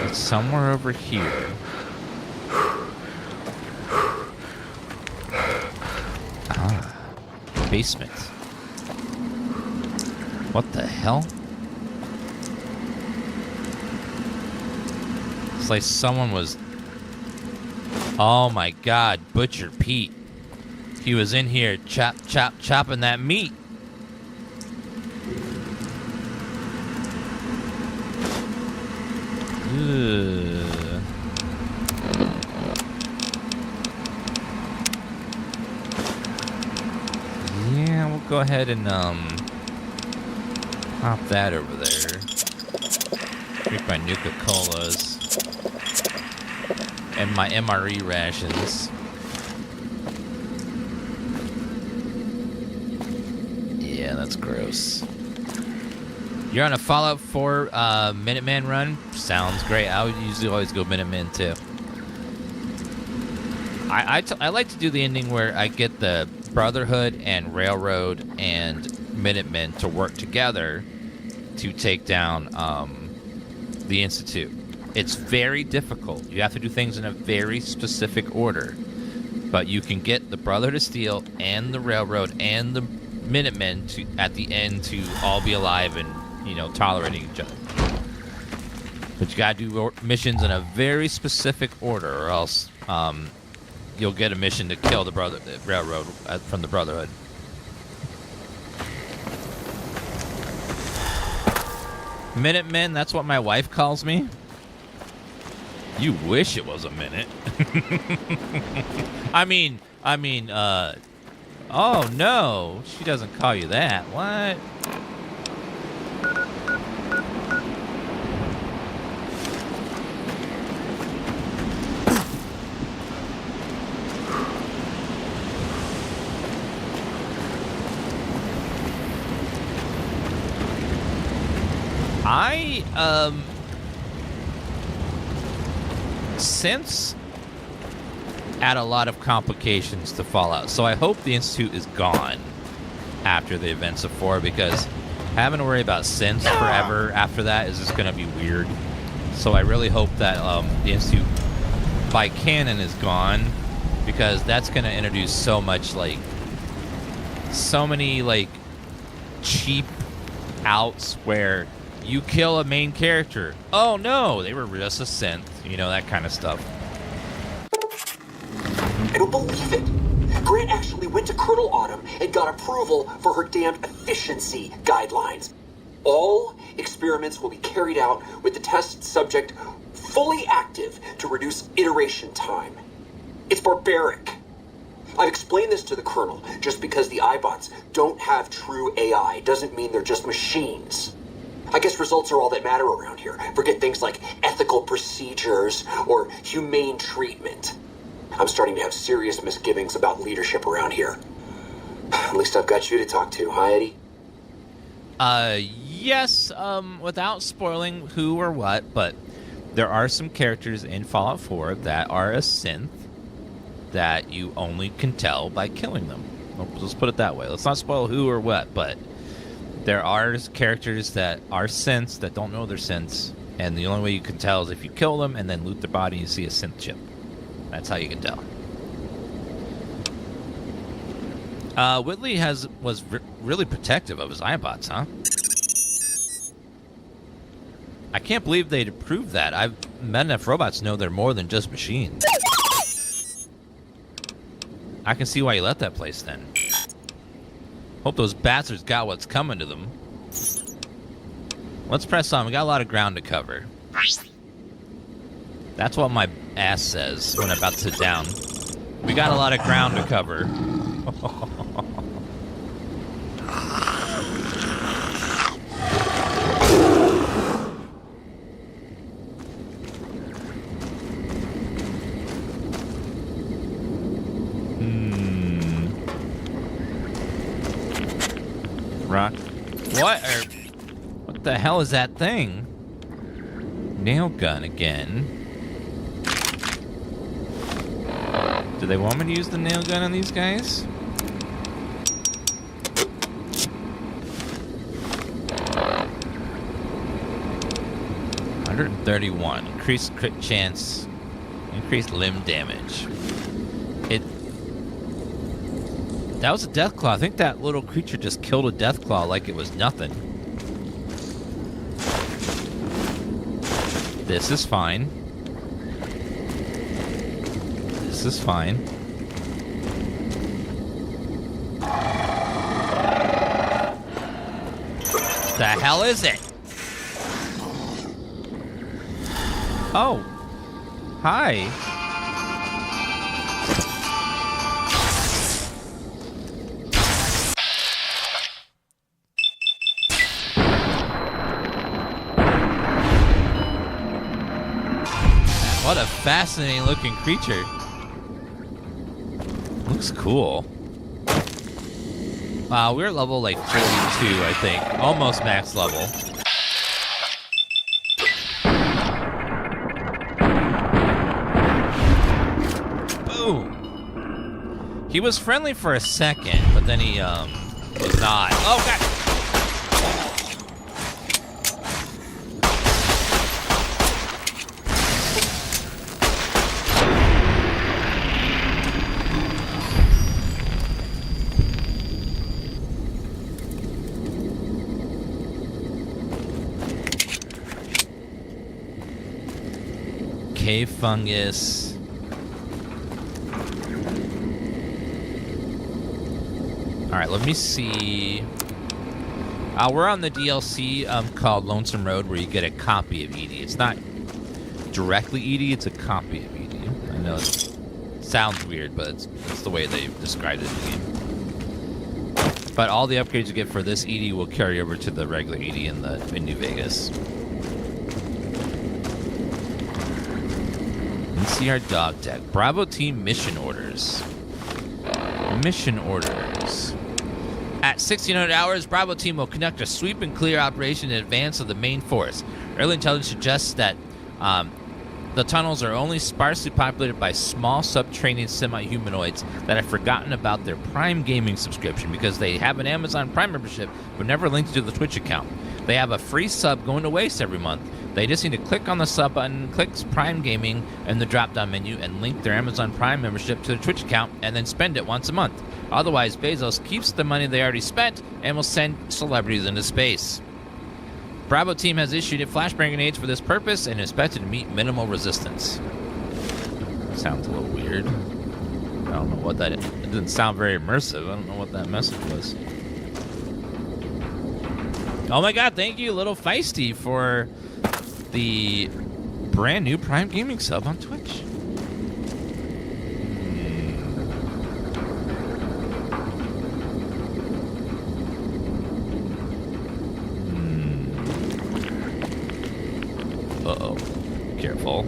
It's somewhere over here. Basement. What the hell? It's like someone was... Oh my god, Butcher Pete. He was in here chopping that meat. Ugh. Yeah, go ahead and pop that over there. Drink my Nuka-Colas. And my MRE rations. Yeah, that's gross. You're on a Fallout 4 Minuteman run? Sounds great. I would usually always go Minuteman too. I like to do the ending where I get the Brotherhood and Railroad and Minutemen to work together to take down the Institute. It's very difficult. You have to do things in a very specific order. But you can get the Brotherhood of Steel and the Railroad and the Minutemen to at the end to all be alive and, you know, tolerating each other. But you gotta do missions in a very specific order, or else you'll get a mission to kill the Railroad from the Brotherhood. Minutemen, that's what my wife calls me. You wish it was a minute. I mean, oh no, she doesn't call you that. What? Since add a lot of complications to Fallout, so I hope the Institute is gone after the events of 4, because having to worry about synths forever after that is just going to be weird. So I really hope that the Institute by canon is gone, because that's going to introduce so many cheap outs where you kill a main character. Oh no, they were just a synth. You know, that kind of stuff. I don't believe it. Grant actually went to Colonel Autumn and got approval for her damned efficiency guidelines. All experiments will be carried out with the test subject fully active to reduce iteration time. It's barbaric. I've explained this to the Colonel. Just because the Eyebots don't have true AI doesn't mean they're just machines. I guess results are all that matter around here. Forget things like ethical procedures or humane treatment. I'm starting to have serious misgivings about leadership around here. At least I've got you to talk to, huh, Eddie? Yes, without spoiling who or what, but there are some characters in Fallout 4 that are a synth that you only can tell by killing them. Let's put it that way. Let's not spoil who or what, but there are characters that are synths that don't know they're synths, and the only way you can tell is if you kill them and then loot their body and you see a synth chip. That's how you can tell. Whitley was really protective of his Eyebots, huh? I can't believe they'd approved that. I've met enough robots to know they're more than just machines. I can see why you left that place then. Hope those bastards got what's coming to them. Let's press on. We got a lot of ground to cover. That's what my ass says when I'm about to sit down. We got a lot of ground to cover. Rock. What the hell is that thing? Nail gun again. Do they want me to use the nail gun on these guys? $131. Increased crit chance. Increased limb damage. That was a Deathclaw. I think that little creature just killed a Deathclaw like it was nothing. This is fine. This is fine. The hell is it? Oh. Hi. fascinating looking creature. Looks cool. Wow, we're level like 42, I think. Almost max level. Boom. He was friendly for a second, but then he was not. Oh god. Cave fungus. Alright, let me see. We're on the DLC called Lonesome Road, where you get a copy of Edie. It's not directly Edie, it's a copy of Edie. I know it sounds weird, but it's the way they described it in the game. But all the upgrades you get for this Edie will carry over to the regular Edie in New Vegas. Let's see our dog tag. Bravo team mission orders. Mission orders. At 1600 hours, Bravo team will conduct a sweep and clear operation in advance of the main force. Early intelligence suggests that the tunnels are only sparsely populated by small subterranean semi-humanoids that have forgotten about their Prime Gaming subscription because they have an Amazon Prime membership but never linked to the Twitch account. They have a free sub going to waste every month. They just need to click on the sub button, click Prime Gaming in the drop-down menu, and link their Amazon Prime membership to the Twitch account, and then spend it once a month. Otherwise, Bezos keeps the money they already spent and will send celebrities into space. Bravo team has issued flashbang grenades for this purpose and is expected to meet minimal resistance. Sounds a little weird. I don't know what that is. It didn't sound very immersive. I don't know what that message was. Oh my god, thank you, Little Feisty, for the brand new Prime Gaming sub on Twitch. Uh-oh. Careful.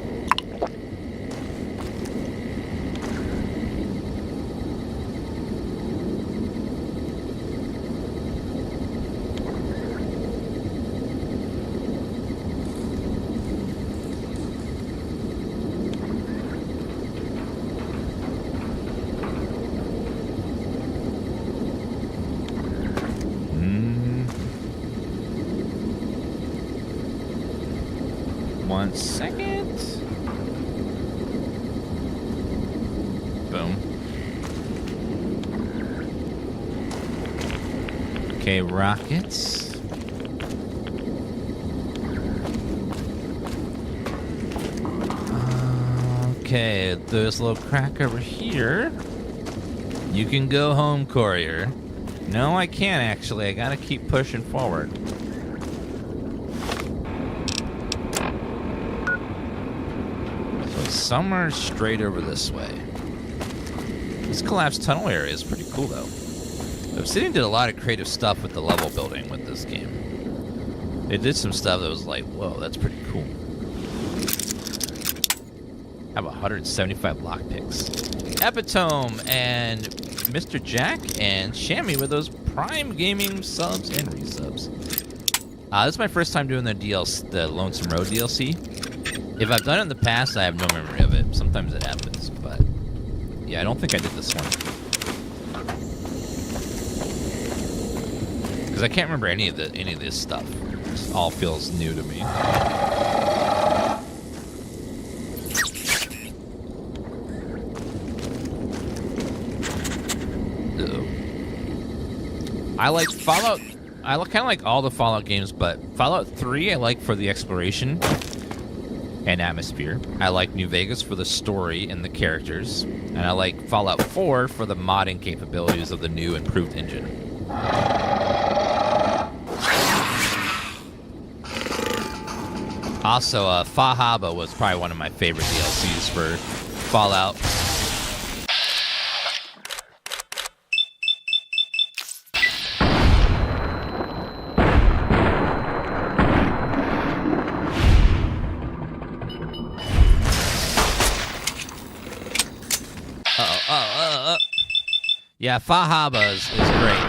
One second. Boom. Okay, rockets. Okay, there's a little crack over here. You can go home, courier. No, I can't actually. I gotta keep pushing forward. Somewhere straight over this way. This collapsed tunnel area is pretty cool, though. Obsidian did a lot of creative stuff with the level building with this game. They did some stuff that was like, whoa, that's pretty cool. I have 175 lockpicks. Epitome and Mr. Jack and Shammy with those Prime Gaming subs and resubs. This is my first time doing the DLC, the Lonesome Road DLC. If I've done it in the past, I have no memory of it. Sometimes it happens, but yeah, I don't think I did this one. Because I can't remember any of this stuff. It all feels new to me. I like Fallout. I kind of like all the Fallout games, but Fallout 3 I like for the exploration and atmosphere. I like New Vegas for the story and the characters. And I like Fallout 4 for the modding capabilities of the new improved engine. Also, Fahaba was probably one of my favorite DLCs for Fallout. Yeah, Fahaba is great.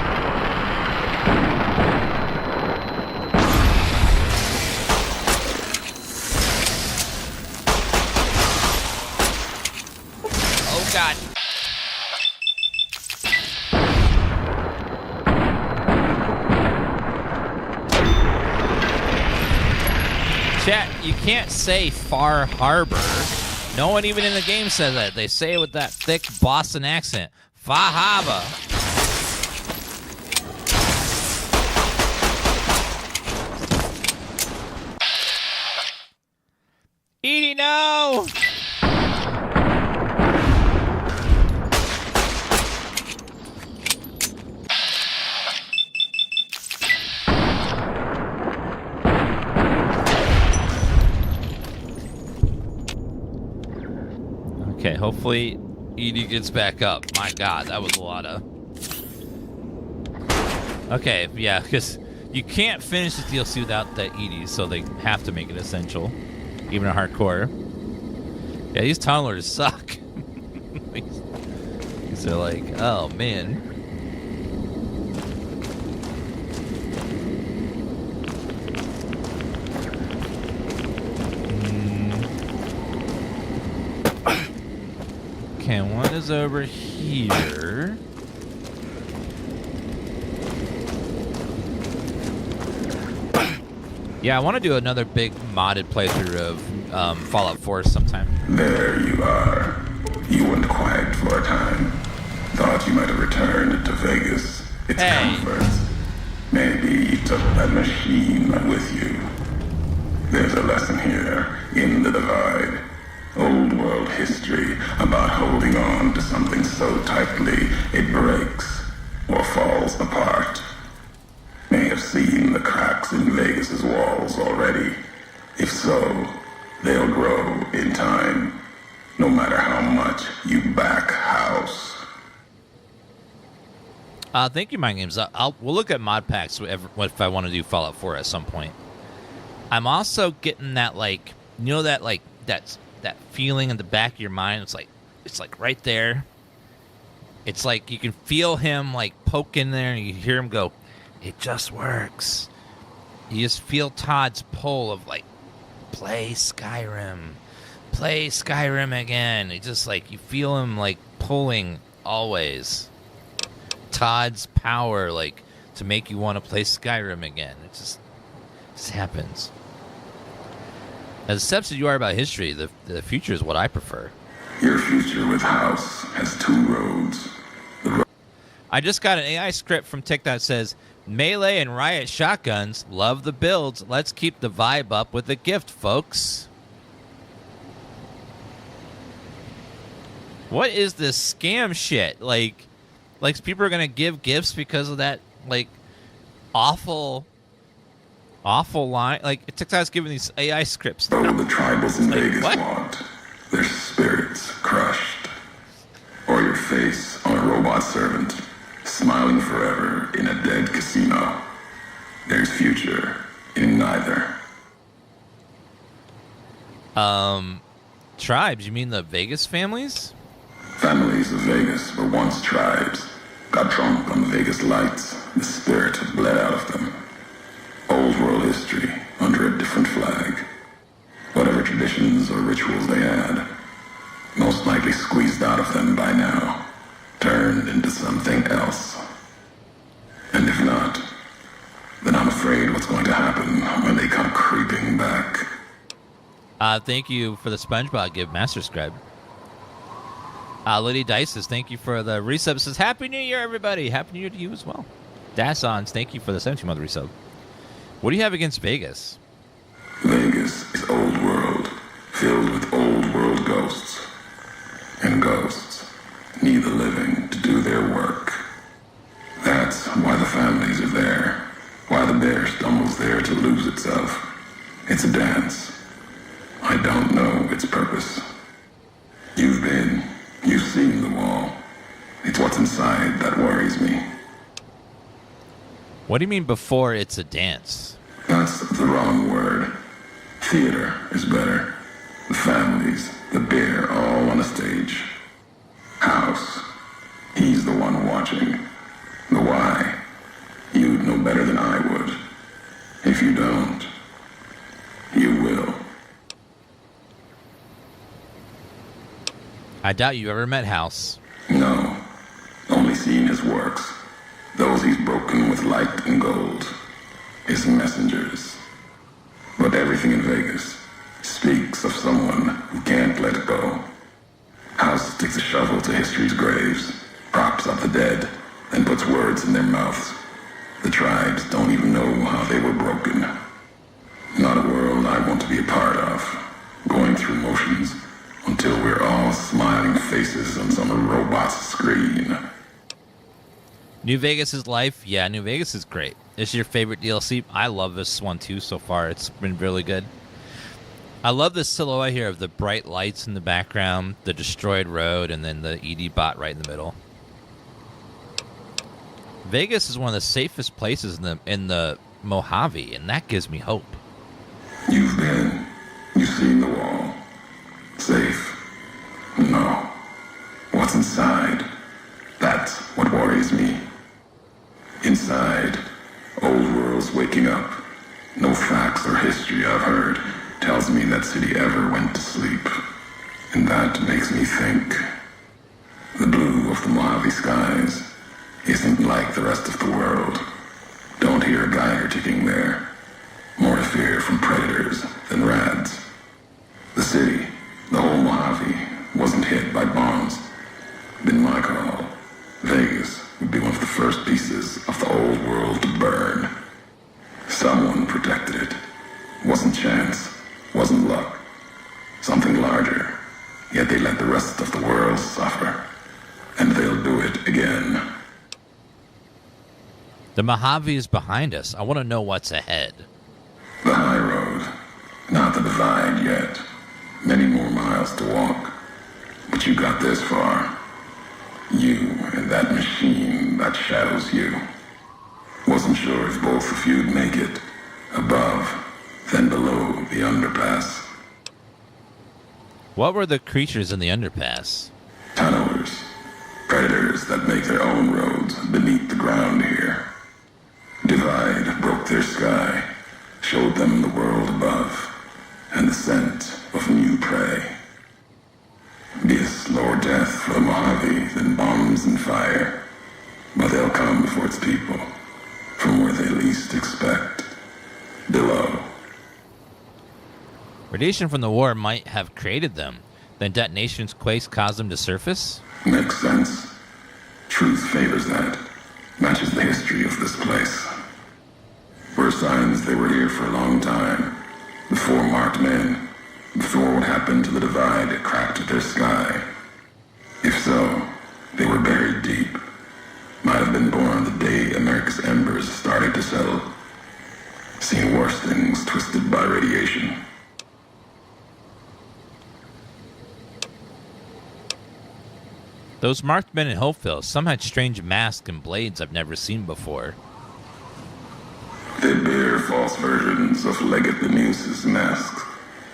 Oh, God. Chat, you can't say Far Harbor. No one even in the game says that. They say it with that thick Boston accent. Fahaba. Edie, no! Okay, hopefully Edie gets back up. My God, that was a lot of... Okay, yeah, because you can't finish the DLC without that Edie, so they have to make it essential. Even a hardcore. Yeah, these tunnelers suck. These are like, oh, man. Okay, one is over here. Yeah, I want to do another big modded playthrough of Fallout 4 sometime. There you are. You went quiet for a time. Thought you might have returned to Vegas. Its comforts. Maybe you took that machine with you. There's a lesson here in the Divide. Old world history about holding on to something so tightly it breaks or falls apart. May have seen the cracks in Vegas's walls already. If so, they'll grow in time, no matter how much you back house. Thank you, Mind Games. We'll look at mod packs if I want to do Fallout 4 at some point. I'm also getting that, like, you know, that, like, that feeling in the back of your mind. It's like right there. It's like you can feel him like poke in there, and you hear him go, "It just works." You just feel Todd's pull of like, play Skyrim again. It just like you feel him like pulling always. Todd's power, like, to make you want to play Skyrim again. It just happens. As obsessed as you are about history, the future is what I prefer. Your future with House has two roads. I just got an AI script from TikTok that says, Melee and Riot shotguns, love the builds. Let's keep the vibe up with the gift, folks. What is this scam shit? Like people are going to give gifts because of that, like, awful line. Like, TikTok's giving these AI scripts. Oh, the tribals in Vegas what? want their spirits crushed. Or your face on a robot servant, smiling forever in a dead casino. There's future in neither. Tribes? You mean the Vegas families? Families of Vegas were once tribes. Got drunk on the Vegas lights. The spirit bled out of them. Old world history under a different flag. Whatever traditions or rituals they had, most likely squeezed out of them by now, turned into something else. And if not, then I'm afraid what's going to happen when they come creeping back. Thank you for the SpongeBob give, Master Scribe. Liddy Dices, thank you for the resub. Says, Happy New Year, everybody. Happy New Year to you as well. Dasons, thank you for the 17-month resub. What do you have against Vegas? Vegas is old world, filled with old world ghosts. And ghosts need the living to do their work. That's why the families are there. Why the bear stumbles there to lose itself. It's a dance. I don't know its purpose. You've seen the wall. It's what's inside that worries me. What do you mean before it's a dance? That's the wrong word. Theater is better. The families, the bear, all on a stage. How I doubt you ever met House. No, only seen his works. Those he's broken with light and gold. His messengers. But everything in Vegas speaks of someone who can't let go. House sticks a shovel to history's graves, props up the dead, and puts words in their mouths. The tribes don't even know how they were broken. Not a world I want to be a part of. Going through motions until we're all smiling faces on some robot's screen. New Vegas is life. Yeah, New Vegas is great. Is your favorite DLC? I love this one too so far. It's been really good. I love the silhouette here of the bright lights in the background, the destroyed road, and then the Eyebot right in the middle. Vegas is one of the safest places in the Mojave, and that gives me hope. You've been. You've seen the wall. Safe. No. What's inside? That's what worries me. Inside, old world's waking up. No facts or history I've heard tells me that city ever went to sleep. And that makes me think. The blue of the Mojave skies isn't like the rest of the world. Don't hear a Geiger ticking there. More to fear from predators than rads. The city, the whole Mojave, wasn't hit by bombs. Been my call. Vegas would be one of the first pieces of the old world to burn. Someone protected it. Wasn't chance. Wasn't luck. Something larger. Yet they let the rest of the world suffer. And they'll do it again. The Mojave is behind us. I want to know what's ahead. The high road. Not the divide yet. Many more miles to walk. But you got this far. You and that machine that shadows you. Wasn't sure if both of you'd make it. Above, then below the underpass. What were the creatures in the underpass? Tunnelers. Predators that make their own roads beneath the ground here. Divide broke their sky, showed them the world above, and the scent of new prey. Be a slower death for the Mojave than bombs and fire, but they'll come before its people, from where they least expect, below. Radiation from the war might have created them. Then detonation's quakes caused them to surface? Makes sense. Truth favors that. Matches the history of this place. Were signs they were here for a long time. Before marked men. Before what happened to the divide that cracked their sky. If so, they were buried deep. Might have been born the day America's embers started to settle. Seen worse things twisted by radiation. Those marked men in Hopeville, some had strange masks and blades I've never seen before. They bear false versions of Legate Benuse's masks.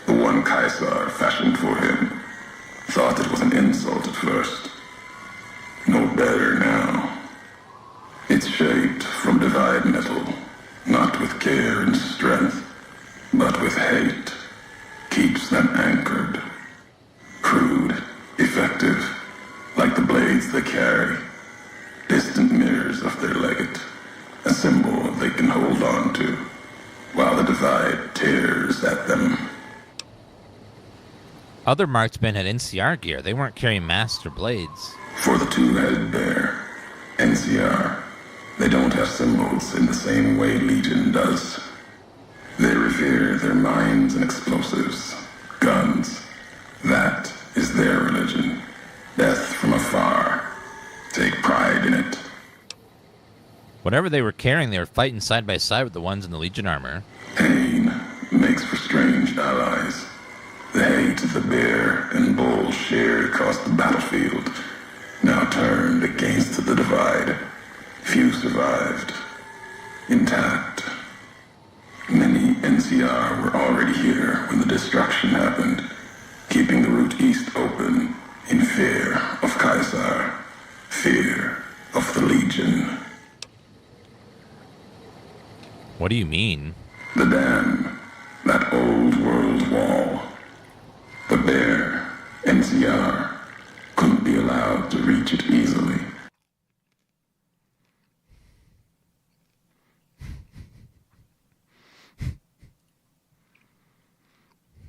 The one Caesar fashioned for him. Thought it was an insult at first. No better now. It's shaped from divide metal, not with care and strength, but with hate. Keeps them anchored. Crude, effective, like the blades they carry. Distant mirrors of their legate, a symbol they can hold on to, while the divide tears at them. Other marked men had NCR gear. They weren't carrying masks or blades. For the two-headed bear, NCR, they don't have symbols in the same way Legion does. They revere their mines and explosives, guns. That is their religion. Death from afar. Take pride in it. Whatever they were carrying, they were fighting side by side with the ones in the Legion armor. Pain makes for strange allies. The hate the bear and bull shared across the battlefield, now turned against the divide. Few survived. Intact. Many NCR were already here when the destruction happened, keeping the route east open in fear of Caesar, fear of the Legion. What do you mean? The dam, that old world wall. The bear, NCR,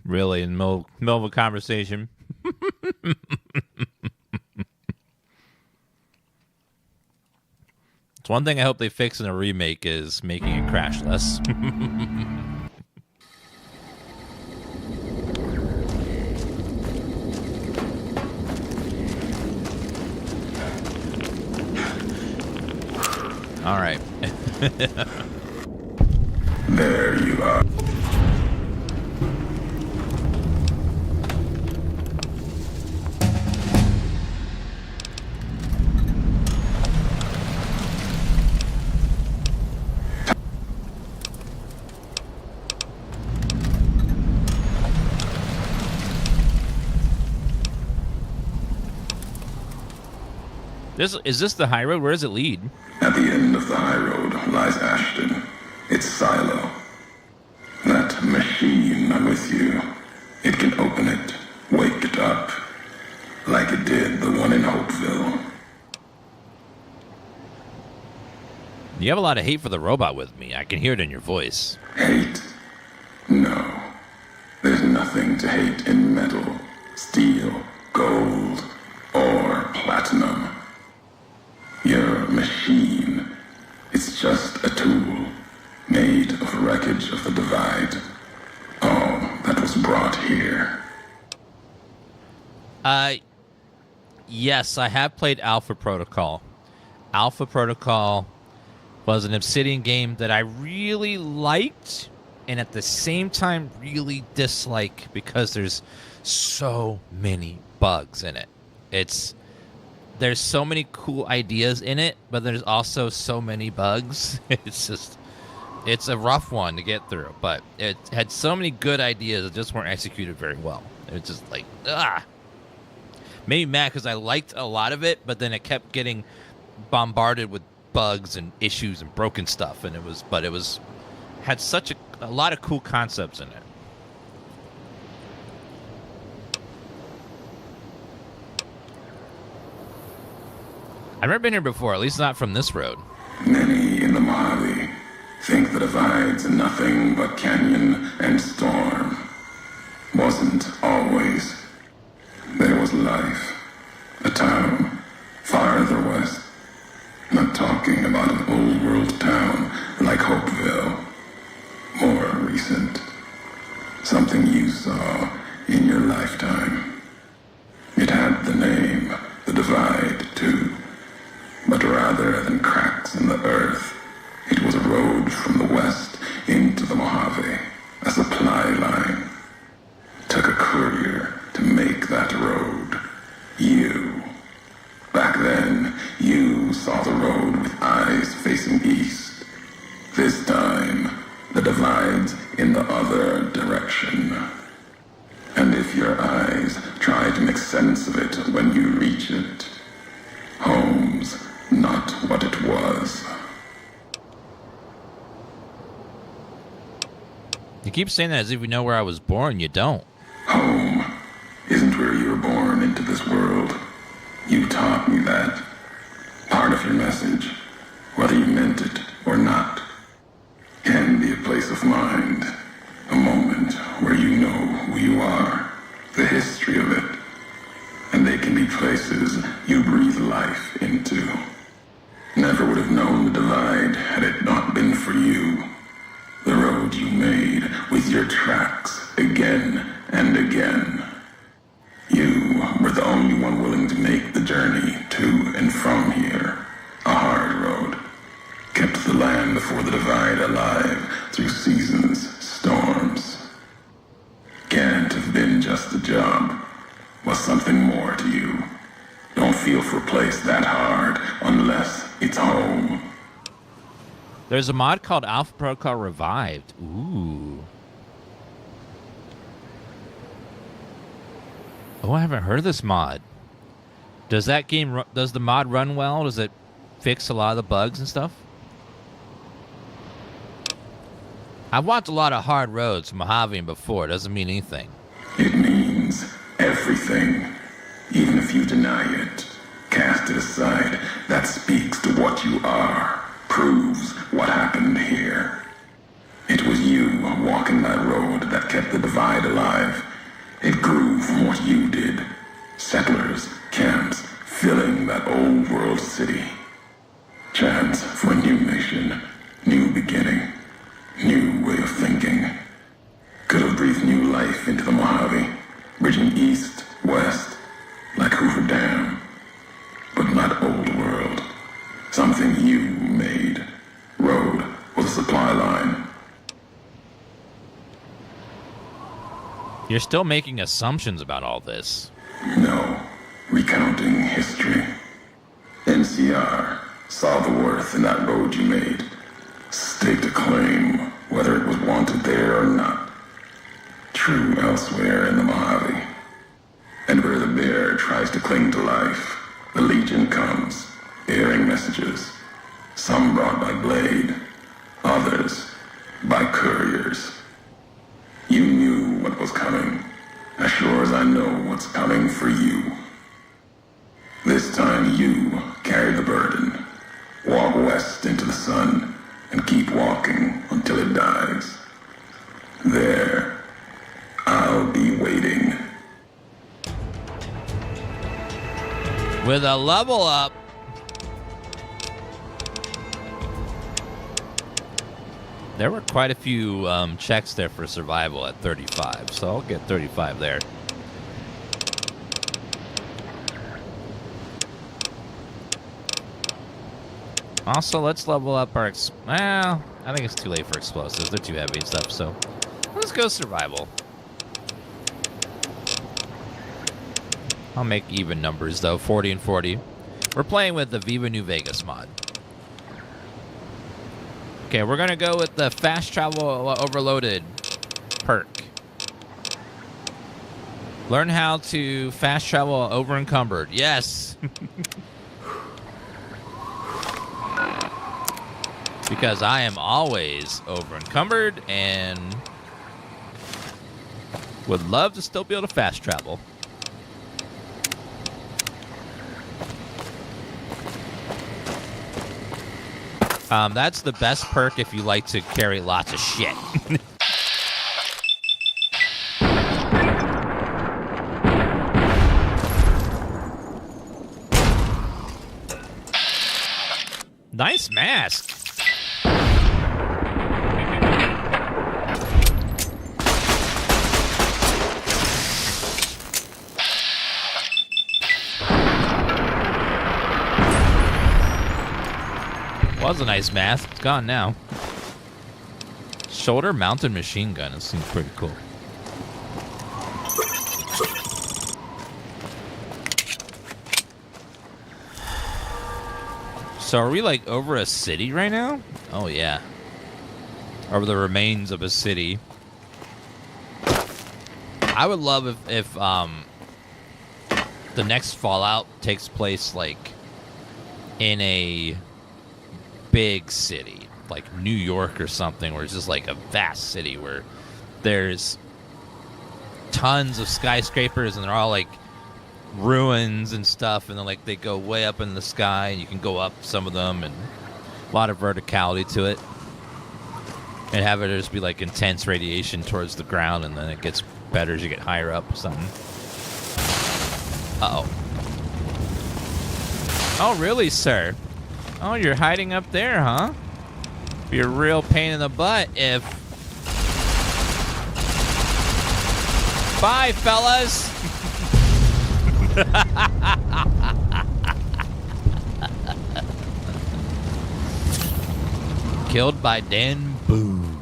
Really, in the middle of a conversation. It's one thing I hope they fix in a remake is making it crash less. All right. There you are. Is this the high road? Where does it lead? At the end of the high road lies Ashton. Its silo. That machine with you. It can open it, wake it up, like it did the one in Hopeville. You have a lot of hate for the robot with me. I can hear it in your voice. Hate? No. There's nothing to hate in metal, steel, gold, or platinum. You're a machine. It's just a tool, made of wreckage of the Divide. All that was brought here. Yes, I have played Alpha Protocol. Alpha Protocol was an Obsidian game that I really liked, and at the same time really dislike because there's so many bugs in it. There's so many cool ideas in it, but there's also so many bugs. It's a rough one to get through, but it had so many good ideas that just weren't executed very well. It's just like, maybe mad because I liked a lot of it, but then it kept getting bombarded with bugs and issues and broken stuff, and it had such a lot of cool concepts in it. I've never been here before, at least not from this road. Many in the Mojave think the Divide's nothing but canyon and storm. Wasn't always. There was life. A town farther west. Not talking about an old world town like Hopeville. More recent. Something you saw in your lifetime. It had the name, the Divide, too. But rather than cracks in the earth, it was a road from the west into the Mojave, a supply line. Took a courier to make that road. You. Back then, you saw the road with eyes facing east. This time, the Divide's in the other direction. And if your eyes try to make sense of it when you reach it, home's not what it was. You keep saying that as if you know where I was born. You don't. Home isn't where you were born into this world. You taught me that. Part of your message, whether you meant it or not, can be a place of mind. A moment where you know who you are, the history of it. And they can be places you breathe life into. Never would have known the Divide had it not been for you. The road you made with your tracks again and again. You were the only one willing to make the journey to and from here. A hard road. Kept the land before the Divide alive through seasons, storms. Can't have been just a job. Was something more to you. Don't feel for a place that hard unless it's home. There's a mod called Alpha Protocol Revived. Ooh. Oh, I haven't heard of this mod. Does the mod run well? Does it fix a lot of the bugs and stuff? I've watched a lot of hard roads from Mojave before. It doesn't mean anything. It means everything. Even if you deny it, cast it aside, that speaks to what you are, proves what happened here. It was you walking that road that kept the divide alive. It grew from what you did. Settlers, camps, filling that old world city. Chance for a new nation, new beginning, new way of thinking. Could have breathed new life into the Mojave, bridging east, west, like Hoover Dam. But not old world. Something you made. Road was a supply line. You're still making assumptions about all this. No, recounting history. NCR saw the worth in that road you made. Staked a claim, whether it was wanted there or not. True elsewhere in the Mojave. And where the bear tries to cling to life, the Legion comes, bearing messages. Some brought by blade, others by couriers. You knew what was coming, as sure as I know what's coming for you. This time you carry the burden. Walk west into the sun and keep walking until it dies. There, I'll be waiting. With a level up. There were quite a few checks there for survival at 35, so I'll get 35 there. Also, let's level up our... well, I think it's too late for explosives. They're too heavy and stuff, so let's go survival. I'll make even numbers, though, 40 and 40. We're playing with the Viva New Vegas mod. Okay, we're going to go with the fast travel overloaded perk. Learn how to fast travel over encumbered. Yes. Because I am always over encumbered and would love to still be able to fast travel. That's the best perk if you like to carry lots of shit. Nice mask. Was a nice mask. It's gone now. Shoulder mounted machine gun. It seems pretty cool. So are we like over a city right now? Oh yeah. Over the remains of a city. I would love if the next Fallout takes place like in a big city, like New York or something, where it's just like a vast city where there's tons of skyscrapers and they're all like ruins and stuff, and then like they go way up in the sky and you can go up some of them, and a lot of verticality to it, and have it just be like intense radiation towards the ground, and then it gets better as you get higher up or something. Uh-oh. Oh really, sir? Oh, you're hiding up there, huh? Be a real pain in the butt if... Bye, fellas! Killed by Dan Boone.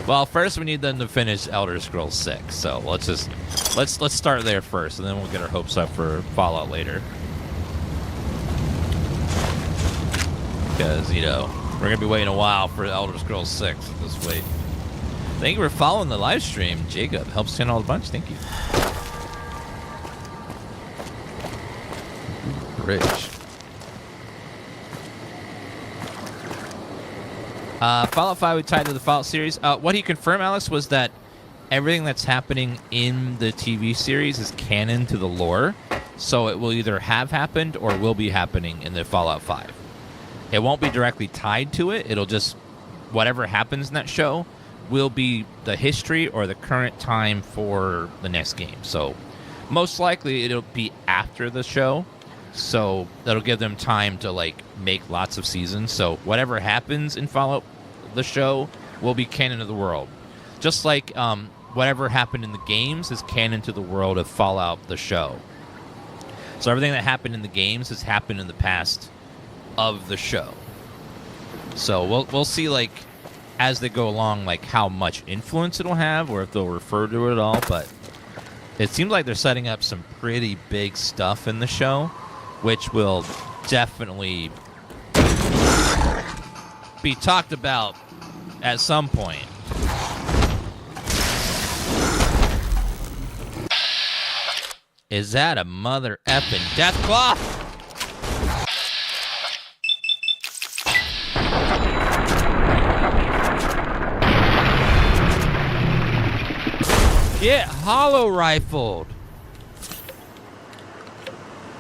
Well, first we need them to finish Elder Scrolls 6, so let's start there first, and then we'll get our hopes up for Fallout later. Because, you know, we're going to be waiting a while for Elder Scrolls 6. Let's wait. Thank you for following the live stream, Jacob. Helps channel a bunch. Thank you. Bridge. Fallout 5 we tied to the Fallout series. What he confirmed, Alex, was that everything that's happening in the TV series is canon to the lore. So it will either have happened or will be happening in the Fallout 5. It won't be directly tied to it. It'll just, whatever happens in that show will be the history or the current time for the next game. So most likely it'll be after the show. So that'll give them time to like make lots of seasons. So whatever happens in Fallout, the show, will be canon to the world. Just like whatever happened in the games is canon to the world of Fallout, the show. So everything that happened in the games has happened in the past of the show. So we'll see, like, as they go along, like, how much influence it'll have, or if they'll refer to it at all. But it seems like they're setting up some pretty big stuff in the show, which will definitely be talked about at some point. Is that a mother effing Deathclaw? Get hollow rifled.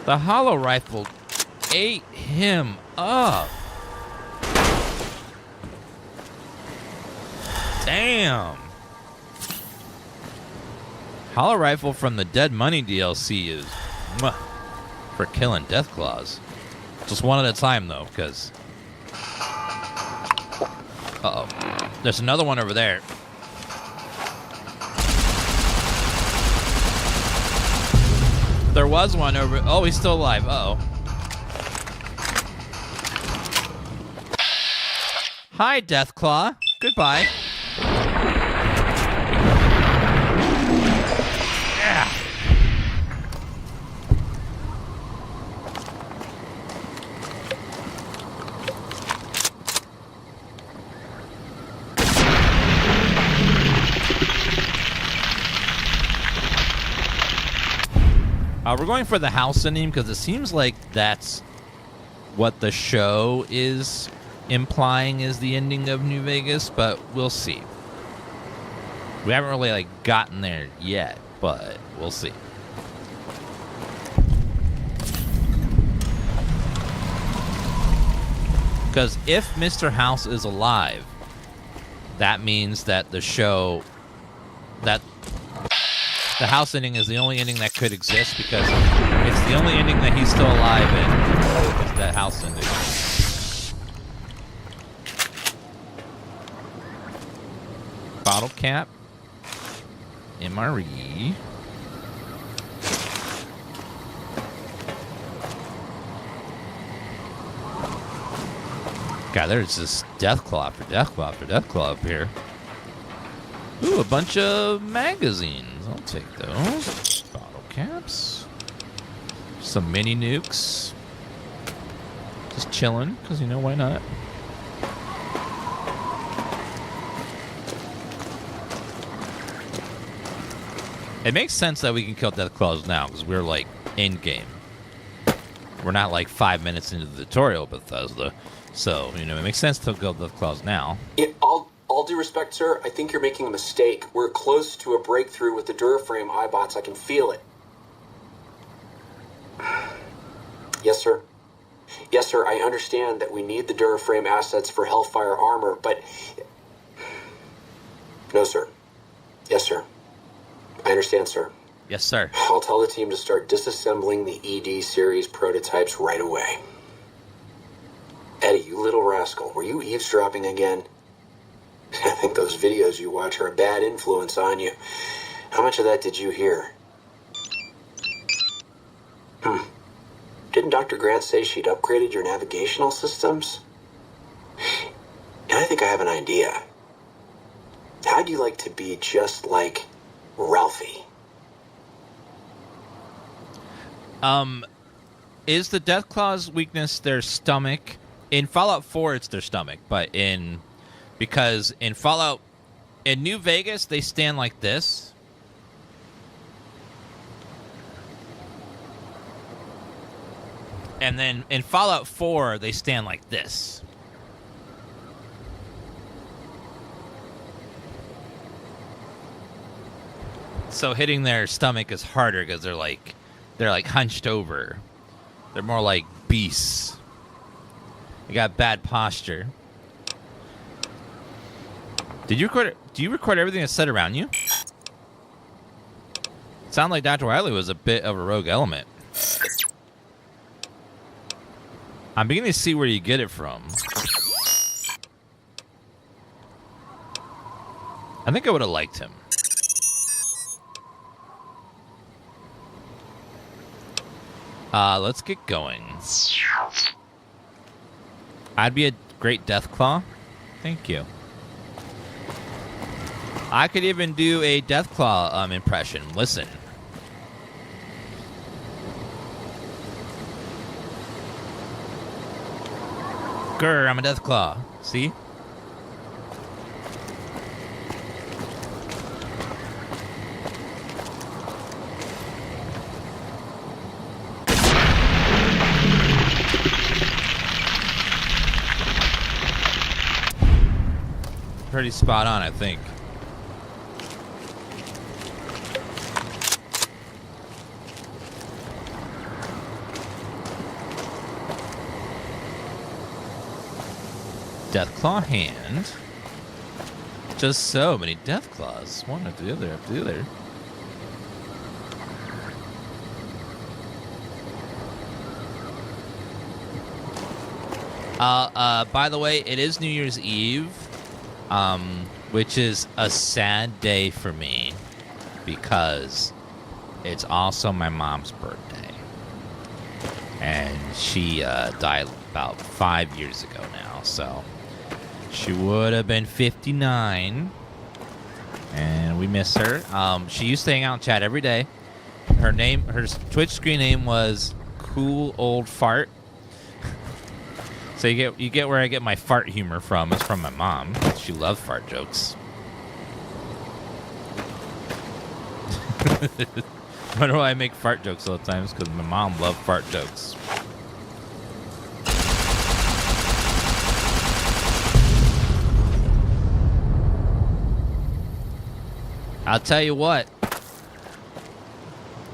The hollow rifle ate him up. Damn. Hollow rifle from the Dead Money DLC is for killing Deathclaws. Just one at a time, though, because... Uh-oh. There's another one over there. There was one over... Oh, he's still alive. Uh-oh. Hi, Deathclaw. Goodbye. Yeah. We're going for the house ending because it seems like that's what the show is implying is the ending of New Vegas, but we'll see. We haven't really like gotten there yet, but we'll see. Because if Mr. House is alive, that means that the show, that the house ending is the only ending that could exist, because it's the only ending that he's still alive in, is that house ending. Bottle cap. MRE. God, there's this Deathclaw after Deathclaw after Deathclaw up here. Ooh, a bunch of magazines. I'll take those. Bottle caps. Some mini nukes. Just chilling, because, you know, why not? It makes sense that we can kill Deathclaws now, because we're, like, in-game. We're not, like, 5 minutes into the tutorial, Bethesda. So, you know, it makes sense to kill Deathclaws now. All due respect, sir, I think you're making a mistake. We're close to a breakthrough with the Duraframe Eyebots. I can feel it. Yes, sir. Yes, sir, I understand that we need the Duraframe assets for Hellfire armor, but... No, sir. Yes, sir. I understand, sir. Yes, sir. I'll tell the team to start disassembling the ED series prototypes right away. Eddie, you little rascal, were you eavesdropping again? I think those videos you watch are a bad influence on you. How much of that did you hear? Didn't Dr. Grant say she'd upgraded your navigational systems? And I think I have an idea. How'd you like to be just like Ralphie? Is the Deathclaw's weakness their stomach? In Fallout 4, it's their stomach, but because in Fallout, in New Vegas, they stand like this. And then in Fallout 4, they stand like this. So hitting their stomach is harder because they're like hunched over. They're more like beasts. I got bad posture. Did you record? Do you record everything that's said around you? Sound like Dr. Wiley was a bit of a rogue element. I'm beginning to see where you get it from. I think I would have liked him. Let's get going. I'd be a great Deathclaw. Thank you. I could even do a Deathclaw impression. Listen. Grr, I'm a Deathclaw. See? Pretty spot on, I think. Deathclaw hand. Just so many Deathclaws. One after the other after the other. By the way, it is New Year's Eve, which is a sad day for me because it's also my mom's birthday. And she died about 5 years ago now, so she would have been 59, and we miss her. She used to hang out and chat every day. Her Twitch screen name was Cool Old Fart. So you get where I get my fart humor from. It's from my mom. She loved fart jokes. Wonder why I make fart jokes all the time? It's because my mom loved fart jokes. I'll tell you what.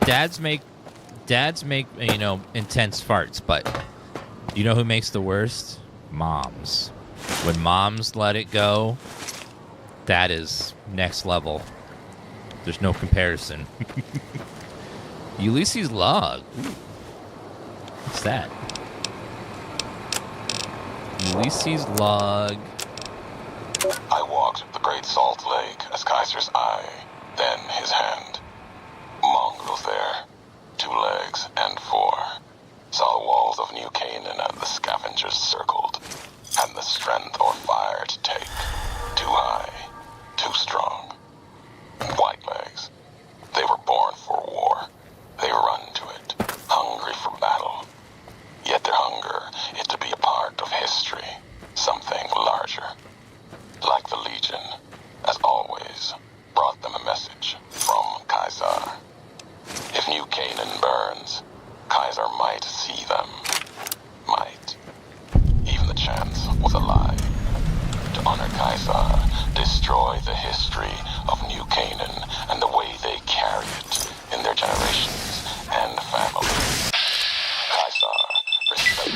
Dads make intense farts, but you know who makes the worst? Moms. When moms let it go, that is next level. There's no comparison. Ulysses log. Ooh. What's that? Ulysses log. I walked the Great Salt Lake as Kaiser's eye, then his hand. Mongrels there, 2 legs and 4. Saw the walls of New Canaan and the scavengers circled. Had the strength or fire to take. Too high, too strong. White legs. They were born for war. They run to it, hungry for battle. Yet their hunger is to be a part of history, something larger. Like the Legion, as always, brought them a message from Kaiser. If New Canaan burns, Kaiser might see them. Might. Even the chance was a lie. To honor Kaiser, destroy the history of New Canaan and the way they carry it in their generations and families. Kaiser, respect.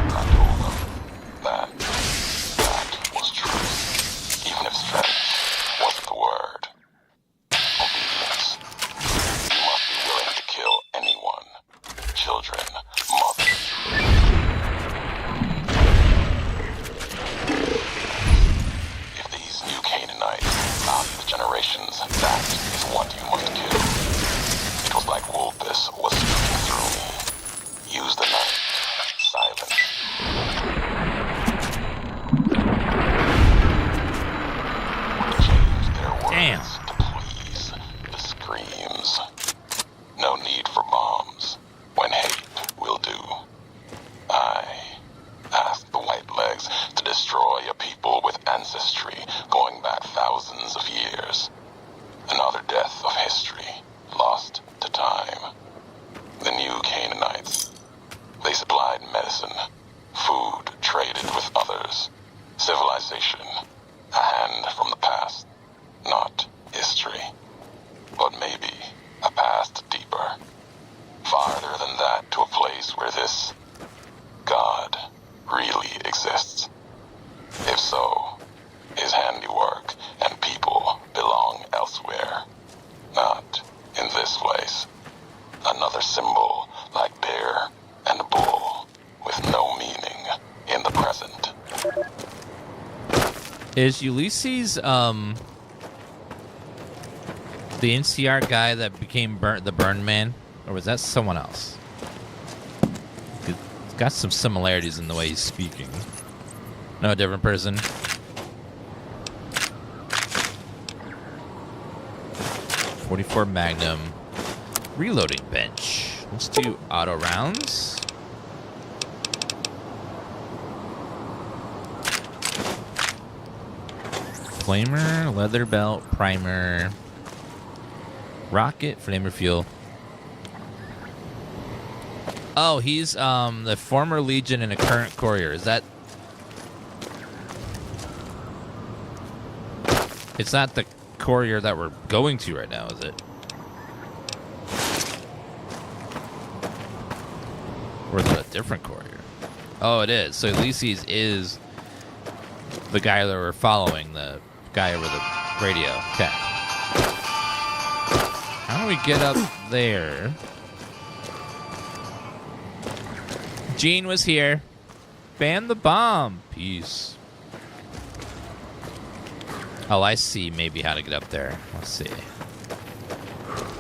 I told them that was true. Even if strength wasn't the word. Obedience. You must be willing to kill anyone. Children, mothers. If these New Canaanites value the generations, that is what you must kill. It was like Wolpus was speaking through me. Use the night. Silence. Change their words to please the screams. No need for bombs when hate will do. I asked the White Legs to destroy a people with ancestry going back thousands of years. Another death of history, lost to time. The New Canaanites. They supplied medicine, food traded with others, civilization, a hand from the past, not history, but maybe a past deeper, farther than that to a place place where this God really exists? If so, his handiwork and people belong elsewhere, not in this place. Another symbol like bear and bull with no meaning in the present. Is Ulysses, the NCR guy that became the Burn Man? Or was that someone else? It's got some similarities in the way he's speaking. No, a different person. .44 Magnum. Reloading bench. Let's do auto rounds. Flamer, leather belt, primer, rocket, flamer fuel. Oh, he's the former Legion and a current courier. Is that? It's not the courier that we're going to right now, is it? Or is it a different courier? Oh, it is. So Ulysses is the guy that we're following, the guy over the radio. Okay. How do we get up there? Gene was here. Ban the bomb. Peace. Oh, I see maybe how to get up there. Let's see.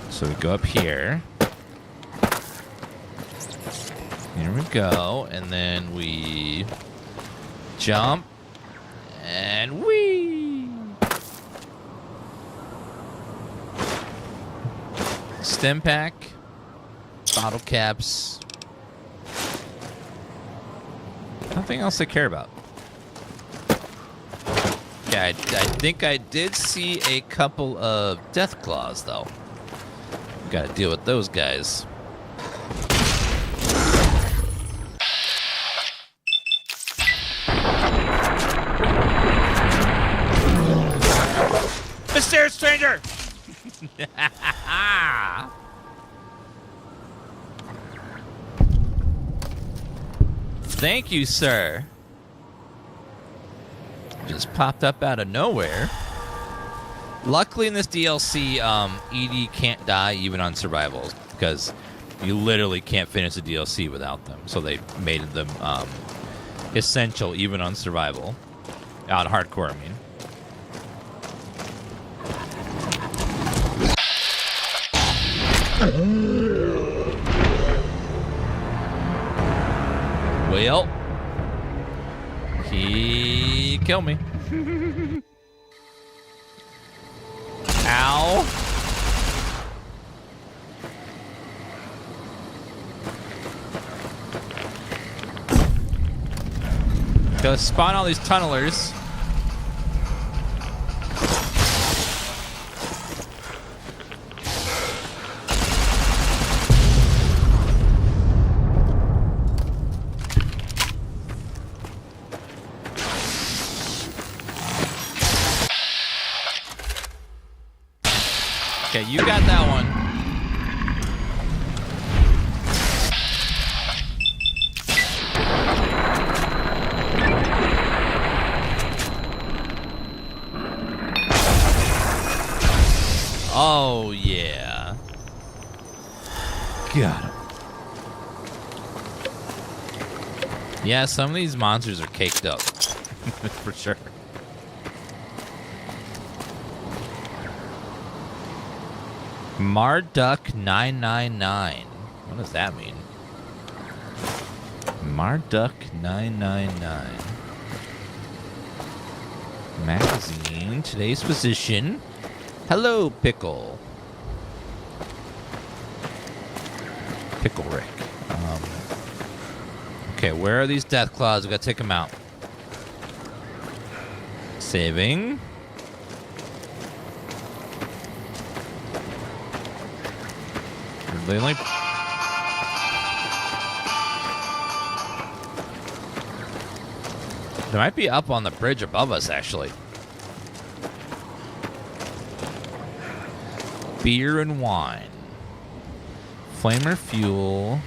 So we go up here. Here we go. And then we jump. And whee! Stem pack. Bottle caps. Nothing else I care about. Yeah, I think I did see a couple of death claws, though. Gotta deal with those guys. Mysterious stranger! Thank you, sir. Just popped up out of nowhere. Luckily in this DLC, ED can't die even on survivals because you literally can't finish the DLC without them. So they made them essential even on survival. On hardcore, I mean. Well, he killed me. Ow. Go spawn all these tunnelers. Okay, you got that one. Oh, yeah. Got him. Yeah, some of these monsters are caked up. For sure. Marduk 999. What does that mean? Marduk 999. Magazine. Today's position. Hello, Pickle. Pickle Rick. Okay, where are these death claws? We gotta take them out. Saving. They only... They might be up on the bridge above us, actually. Beer and wine. Flamer fuel.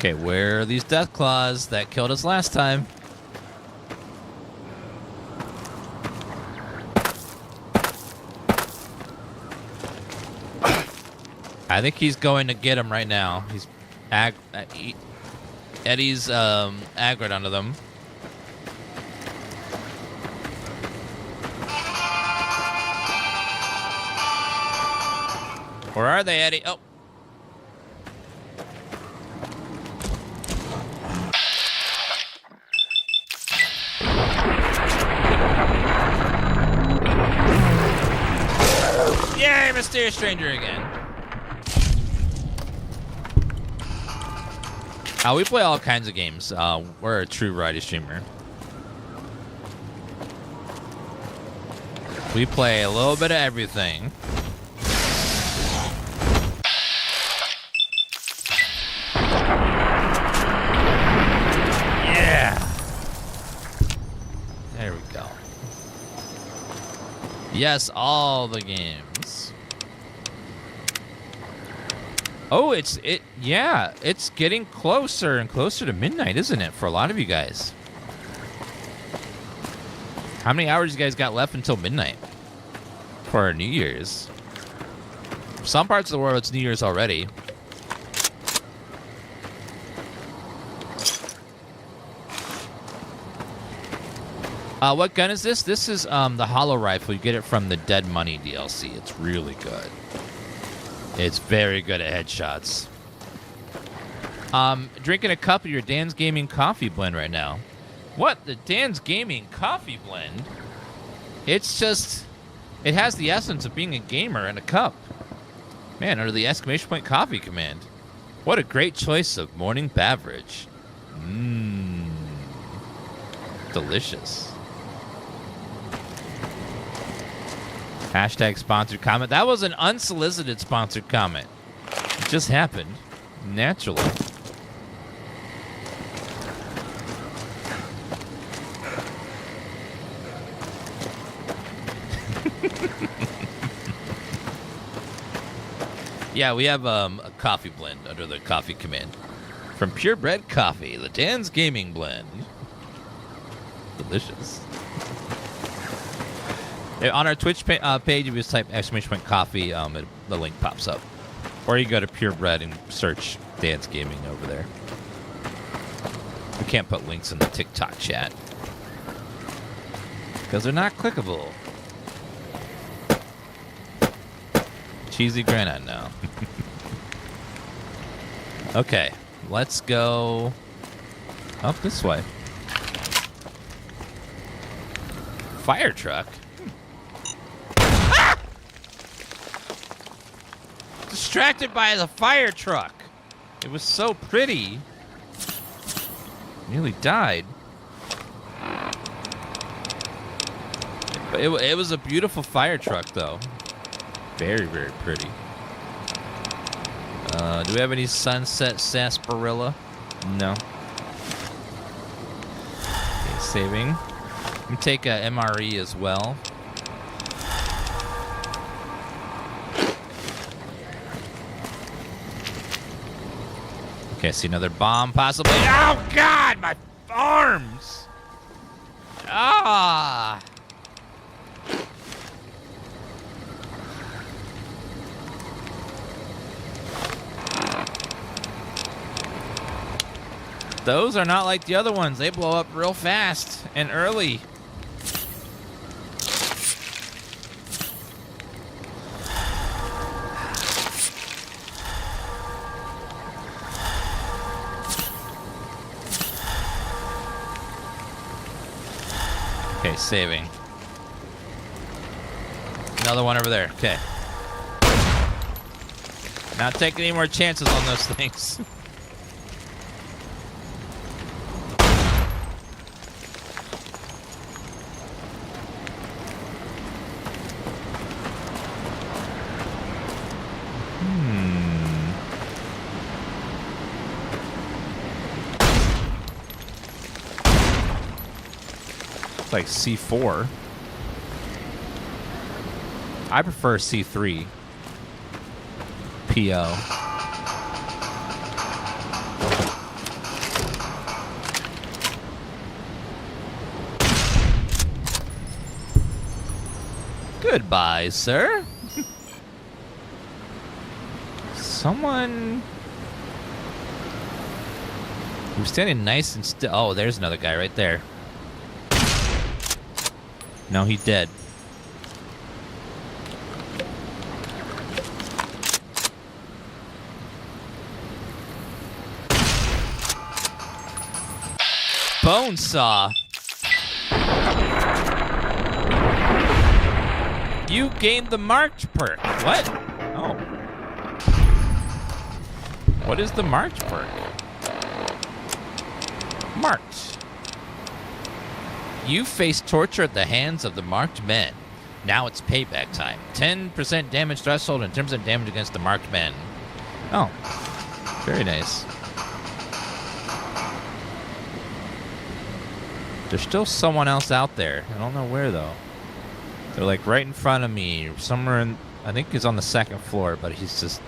Okay, where are these death claws that killed us last time? I think he's going to get him right now. He's Eddie's aggroed onto them. Where are they, Eddie? Oh. Yay, Mysterious Stranger again. We play all kinds of games. We're a true variety streamer. We play a little bit of everything. Yeah. There we go. Yes, all the games. Oh, it's getting closer and closer to midnight, isn't it, for a lot of you guys? How many hours you guys got left until midnight for New Year's? Some parts of the world, it's New Year's already. What gun is this? This is the hollow rifle. You get it from the Dead Money DLC. It's really good. It's very good at headshots. Drinking a cup of your DansGaming coffee blend right now. What? The DansGaming coffee blend? It's just... It has the essence of being a gamer in a cup. Man, under the exclamation point coffee command. What a great choice of morning beverage. Mmm. Delicious. Hashtag sponsored comment. That was an unsolicited sponsored comment. It just happened. Naturally. Yeah, we have a coffee blend under the coffee command. From Purebred Coffee, the DansGaming blend. Delicious. On our Twitch page, if you just type exclamation point coffee, the link pops up. Or you go to Purebred and search DansGaming over there. We can't put links in the TikTok chat. Because they're not clickable. Cheesy granite now. Okay, let's go up this way. Fire truck? Ah! Distracted by the fire truck. It was so pretty. Nearly died. But it was a beautiful fire truck, though. Very, very pretty. Do we have any sunset sarsaparilla? No. Okay, saving. We take a MRE as well. Okay, I see another bomb possibly. Oh, God! My arms! Ah! Those are not like the other ones. They blow up real fast and early. Okay, saving. Another one over there. Okay. Not taking any more chances on those things. Like C4. I prefer C3. PO. Goodbye, sir. Someone... He was standing nice and still. Oh, there's another guy right there. No, he's dead. Bone saw. You gained the marked perk. What? Oh. What is the marked perk? Marked. You face torture at the hands of the marked men. Now it's payback time. 10% damage threshold and 10% damage against the marked men. Oh. Very nice. There's still someone else out there. I don't know where, though. They're, like, right in front of me. Somewhere in... I think he's on the second floor, but he's just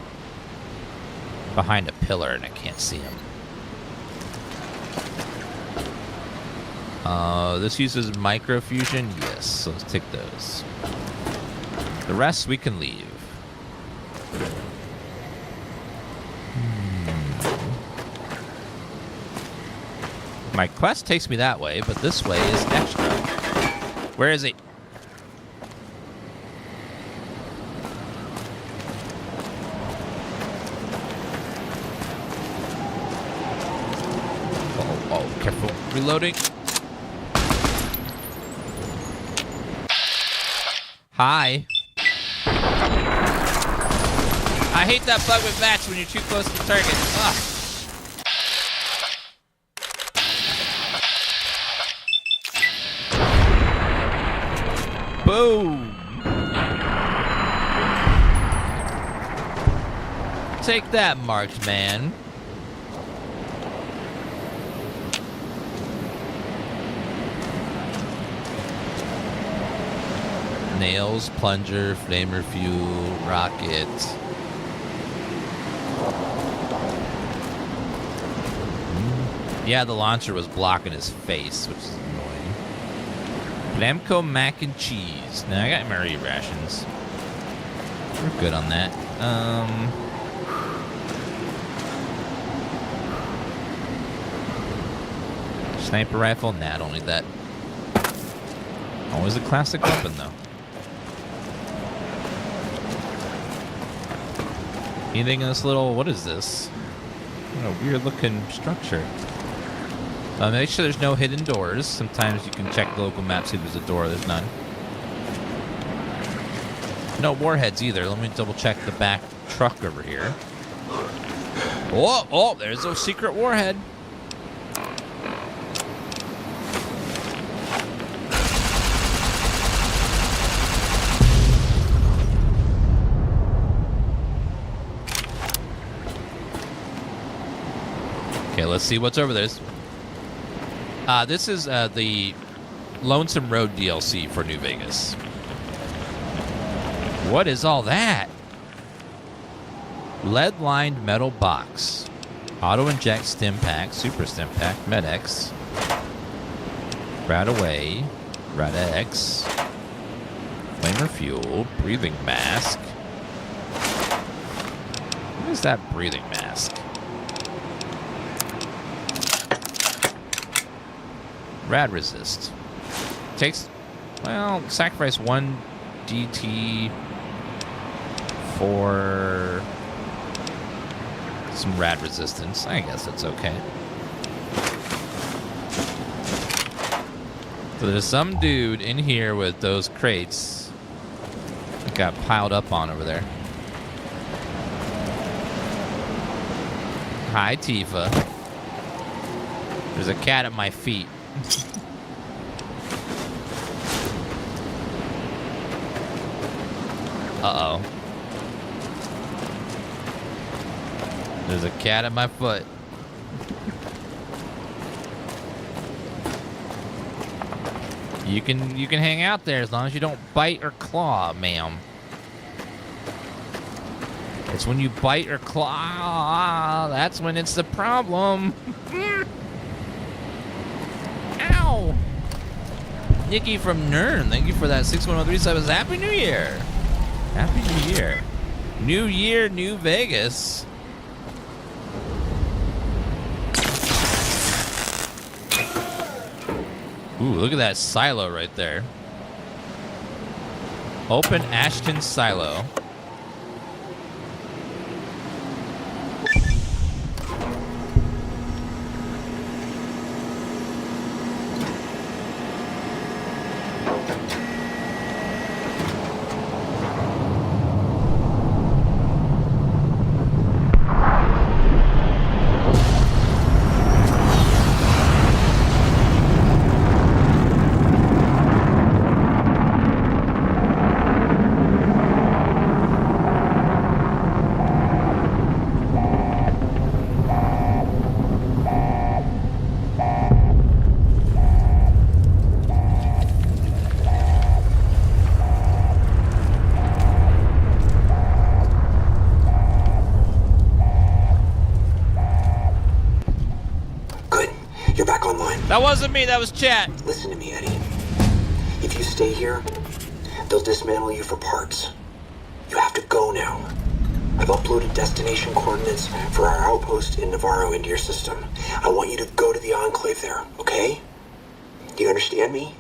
behind a pillar, and I can't see him. This uses microfusion. Yes, so let's take those. The rest we can leave. My quest takes me that way, but this way is extra. Where is he? Oh, careful. Reloading. Hi. I hate that bug with match when you're too close to the target. Ugh. Boom. Take that, marked man. Nails, plunger, flamer fuel, rocket. Yeah, the launcher was blocking his face, which is annoying. Blamco mac and cheese. Now I got Murray rations. We're good on that. Sniper rifle? Nah, I don't need that. Always a classic weapon, though. Anything in this little... What is this? What a weird-looking structure. Make sure there's no hidden doors. Sometimes you can check the local map, see if there's a door. There's none. No warheads either. Let me double-check the back truck over here. Oh, there's a secret warhead. Okay, let's see what's over there. This is the Lonesome Road DLC for New Vegas. What is all that? Lead-lined metal box. Auto-inject stim pack, super stim pack, Med-X. Rad away. Rad-X. Flamer fuel. Breathing mask. What is that breathing mask? Rad resist. Takes, well, sacrifice 1 DT for some rad resistance. I guess that's okay. So there's some dude in here with those crates that got piled up on over there. Hi, Tifa. There's a cat at my feet. Uh-oh. There's a cat at my foot. You can hang out there as long as you don't bite or claw, ma'am. It's when you bite or claw, that's when it's the problem. Ow! Nikki from Nern, thank you for that 61037. Happy New Year. Happy New Year. New Year, New Vegas. Ooh, look at that silo right there. Open Ashton silo. That wasn't me, that was chat. Listen to me, Eddie. If you stay here, they'll dismantle you for parts. You have to go now. I've uploaded destination coordinates for our outpost in Navarro into your system. I want you to go to the Enclave there, okay? Do you understand me?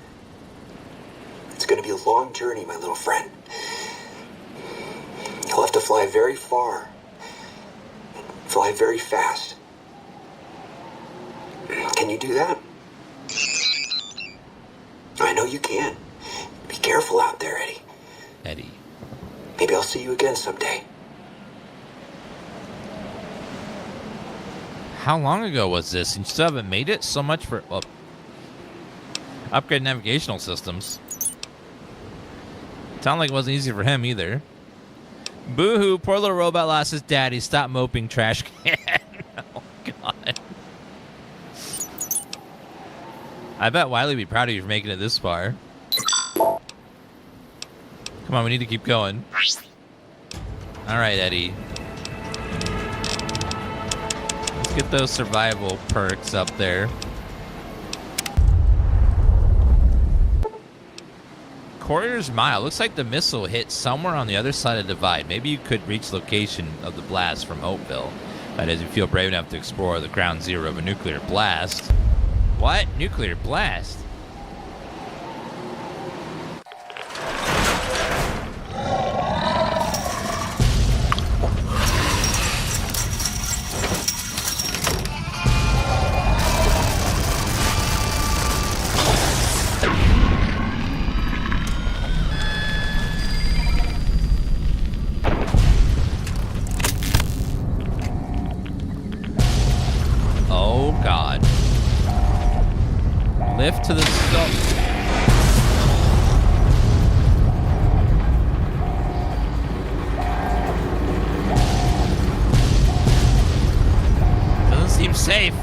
It's gonna be a long journey, my little friend. You'll have to fly very far. Fly very fast. Can you do that? I know you can. Be careful out there, Eddie. Eddie. Maybe I'll see you again someday. How long ago was this? You still haven't made it? So much for upgrade navigational systems. Sound like it wasn't easy for him either. Boo-hoo, poor little robot lost his daddy. Stop moping, trash can. Oh, God. I bet Wiley would be proud of you for making it this far. Come on, we need to keep going. All right, Eddie. Let's get those survival perks up there. Courier's Mile. Looks like the missile hit somewhere on the other side of the divide. Maybe you could reach location of the blast from Hopeville. That is, if you feel brave enough to explore the ground zero of a nuclear blast. What? Nuclear blast? Oh, God. Lift to the stop. Doesn't seem safe.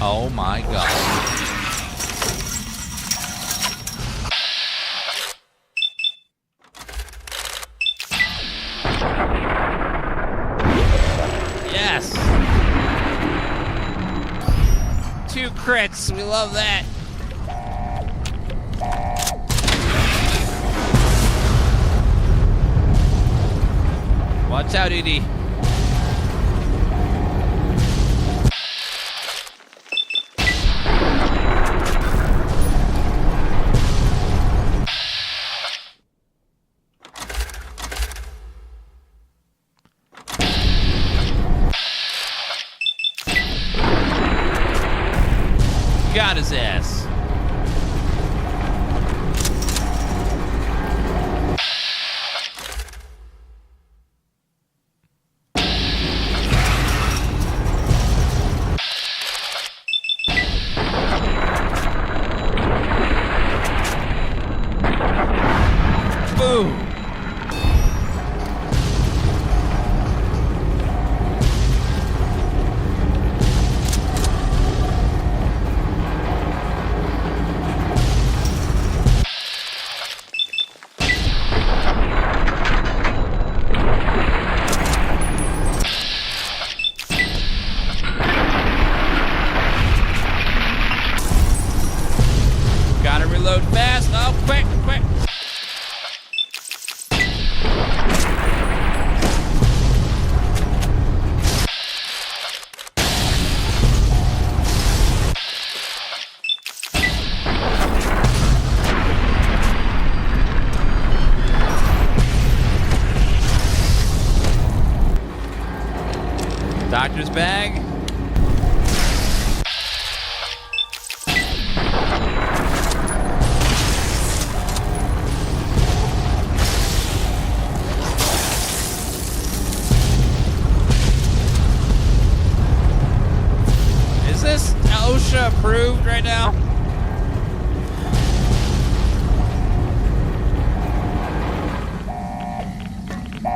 Oh my God. Yes. 2 crits. We love that. Watch out, Edie. Got his ass. Boom. collector's bag. Is this OSHA approved right now?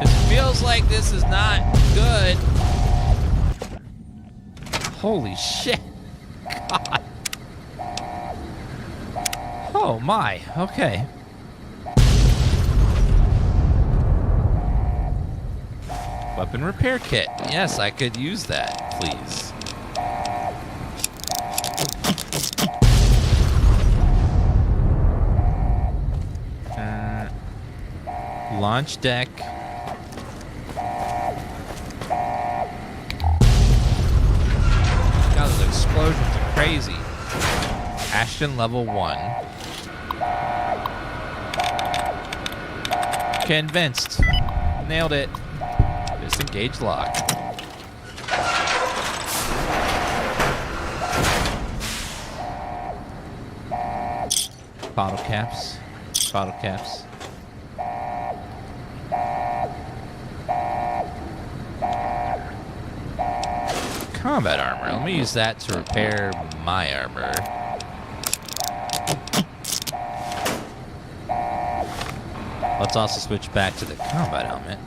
It feels like this is not good. Holy shit. God. Oh my, okay. Weapon repair kit. Yes, I could use that, please. Launch deck. God, those explosions are crazy. Ashton level 1. Convinced. Nailed it. Disengage lock. Bottle caps. Bottle caps. Combat armor. Let me use that to repair my armor. Let's also switch back to the combat helmet.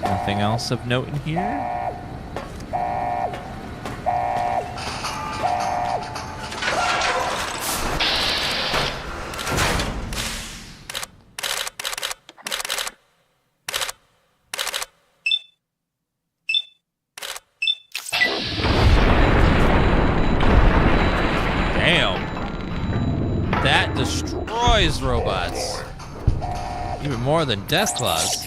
Nothing else of note in here? Destroys robots. Even more than Death Claws.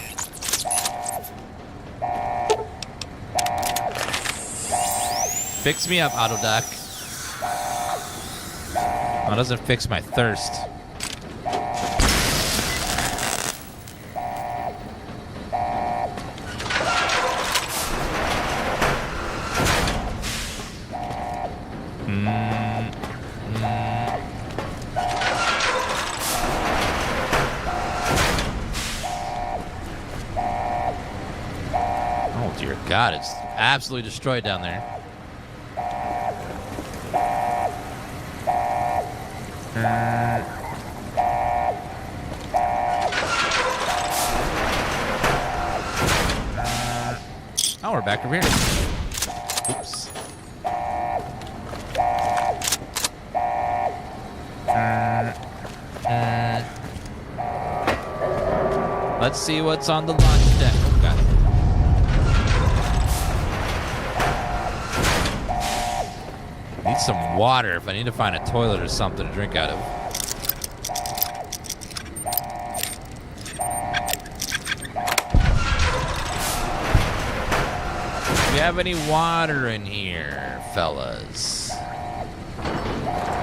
Fix me up, Autodoc. Oh, it doesn't fix my thirst. God, it's absolutely destroyed down there. Oh, we're back over here. Oops. Let's see what's on the launch deck. Oh, God. Need some water if I need to find a toilet or something to drink out of. Do we have any water in here, fellas?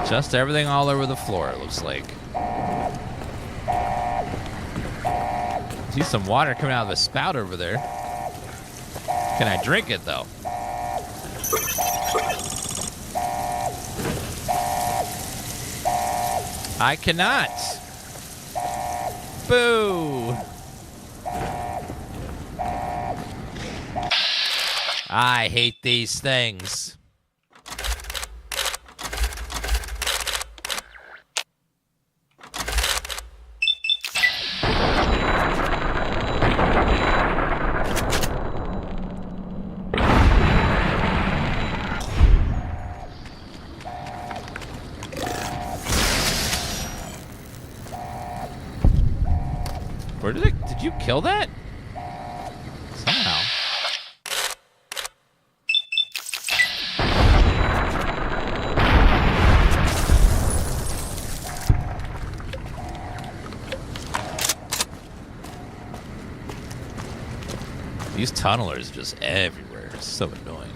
Just everything all over the floor, it looks like. See some water coming out of the spout over there. Can I drink it, though? I cannot. Boo. I hate these things. Where did it? Did you kill that? Somehow. These tunnelers just everywhere. It's so annoying.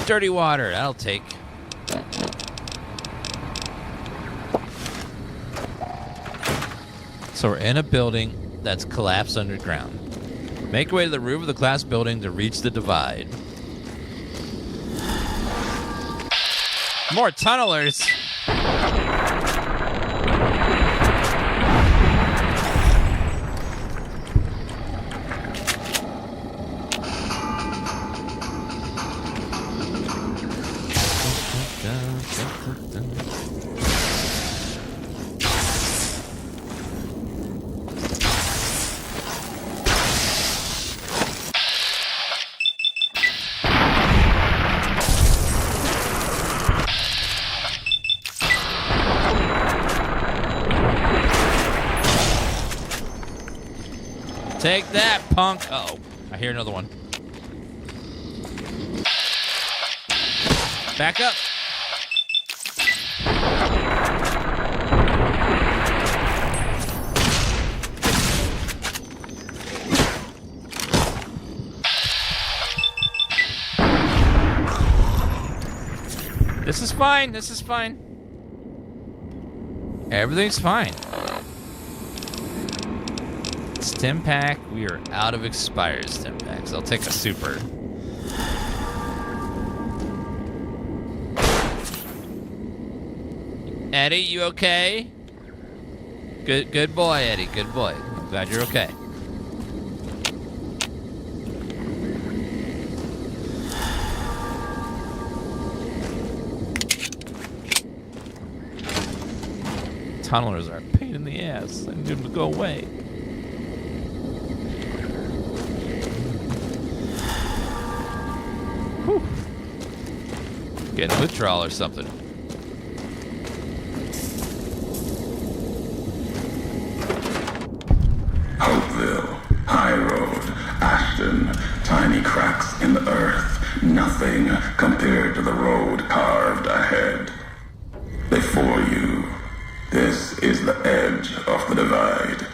Dirty water, that'll take. So we're in a building that's collapsed underground. Make your way to the roof of the glass building to reach the divide. More tunnelers. Take that, punk. Uh-oh. I hear another one. Back up. This is fine. This is fine. Everything's fine. Stim pack. We are out of expired stim packs. I'll take a super. Eddie, you okay? Good boy, Eddie. Good boy. I'm glad you're okay. Tunnelers are a pain in the ass. I need them to go away. Whew. Getting withdrawal or something. Hopeville, High Road, Ashton, tiny cracks in the earth, nothing compared to the road carved ahead. Before you, this is the edge of the divide.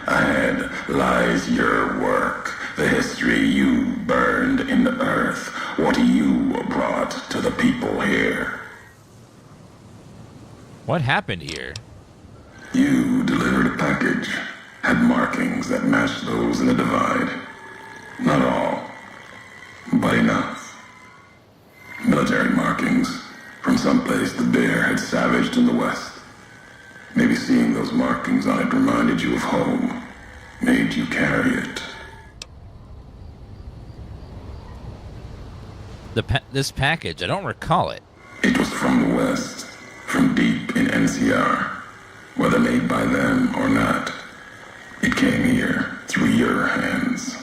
Ahead lies your work, the history you burned in the earth, what you brought to the people here. What happened here? You delivered a package. Had markings that matched those in the divide. Not all, but enough. Military markings from someplace the bear had savaged in the west. Maybe seeing those markings on it reminded you of home, made you carry it. This package, I don't recall it. It was from the west, from deep in NCR, whether made by them or not. It came here through your hands.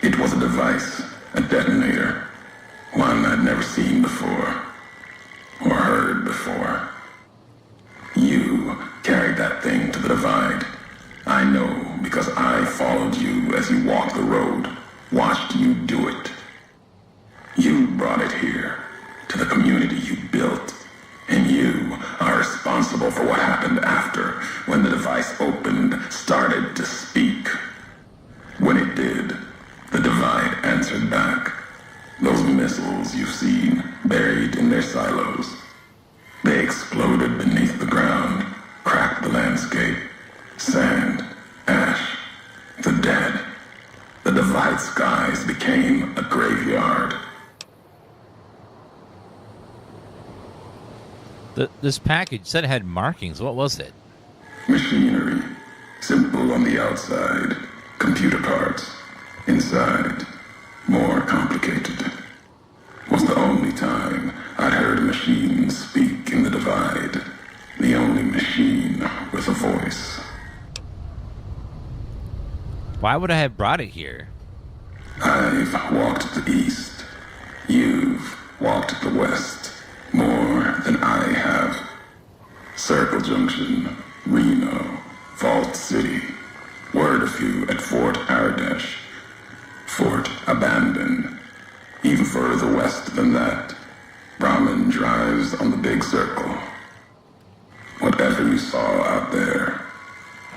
It was a device, a detonator, one I'd never seen before, or heard before. You carried that thing to the divide. I know because I followed you as you walked the road, watched you do it. You brought it here, to the community you built. And you are responsible for what happened after, when the device opened, started to speak. When it did, the divide answered back. Those missiles you've seen, buried in their silos. They exploded beneath the ground, cracked the landscape. Sand, ash, the dead. The divide skies became a graveyard. This package said it had markings. What was it? Machinery. Simple on the outside. Computer parts. Inside. More complicated. Was the only time I'd heard a machine speak in the divide. The only machine with a voice. Why would I have brought it here? I've walked the east. You've walked the west. More than I have. Circle Junction, Reno, Vault City. Word a few at Fort Aradesh. Fort abandoned. Even further west than that, Brahmin drives on the big circle. Whatever you saw out there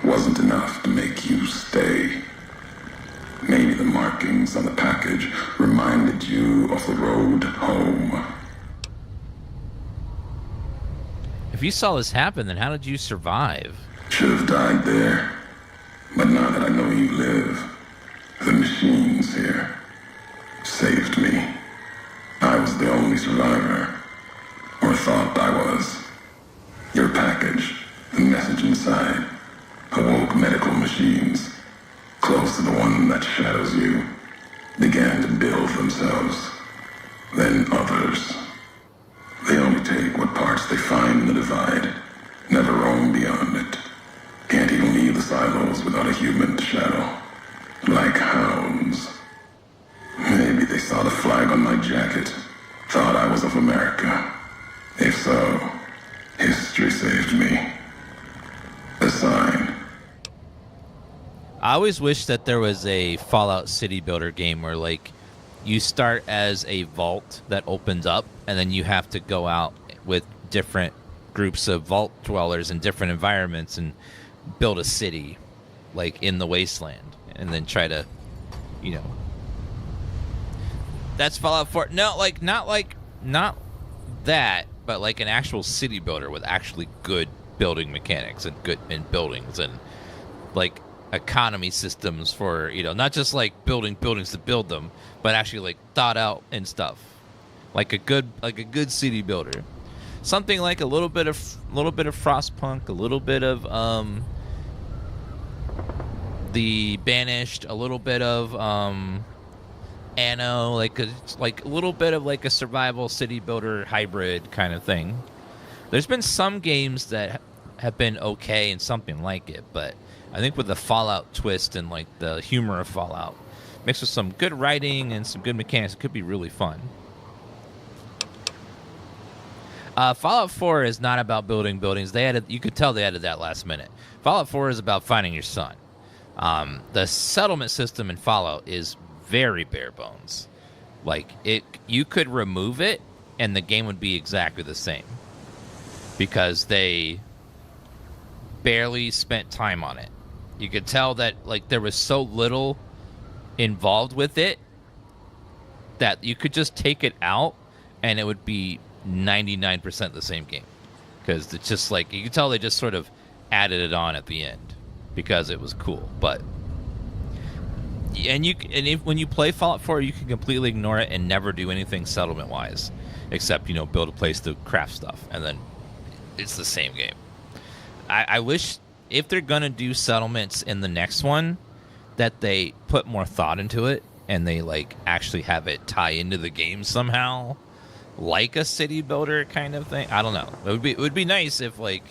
wasn't enough to make you stay. Maybe the markings on the package reminded you of the road home. If you saw this happen, then how did you survive? Should have died there. But now that I know you live, the machines here saved me. I was the only survivor. Or thought I was. Your package, the message inside, awoke medical machines, close to the one that shadows you, began to build themselves. Then others. They only take what parts they find in the divide, never roam beyond it. Can't even leave the silos without a human to shadow. Like hounds. Maybe they saw the flag on my jacket, thought I was of America. If so, history saved me. A sign. I always wish that there was a Fallout City Builder game where, like, you start as a vault that opens up, and then you have to go out with different groups of vault dwellers in different environments and build a city, like, in the wasteland, and then try to, you know... That's Fallout 4. No, not that, but like an actual city builder with actually good building mechanics and good in buildings and like economy systems for, you know, not just like building buildings to build them, but actually like thought out and stuff. Like a good city builder. Something like a little bit of Frostpunk, a little bit of the Banished, a little bit of Anno, like a little bit of like a survival city builder hybrid kind of thing. There's been some games that have been okay and something like it, but I think with the Fallout twist and like the humor of Fallout, mixed with some good writing and some good mechanics, it could be really fun. Fallout 4 is not about building buildings. You could tell they added that last minute. Fallout 4 is about finding your son. The settlement system in Fallout is very bare bones. Like, you could remove it and the game would be exactly the same, because they barely spent time on it. You could tell that like there was so little involved with it that you could just take it out and it would be 99% the same game, because it's just like you could tell they just sort of added it on at the end because it was cool. But when you play Fallout 4, you can completely ignore it and never do anything settlement wise, except, you know, build a place to craft stuff, and then it's the same game. I wish, if they're gonna do settlements in the next one, that they put more thought into it and they like actually have it tie into the game somehow, like a city builder kind of thing. I don't know. It would be nice if like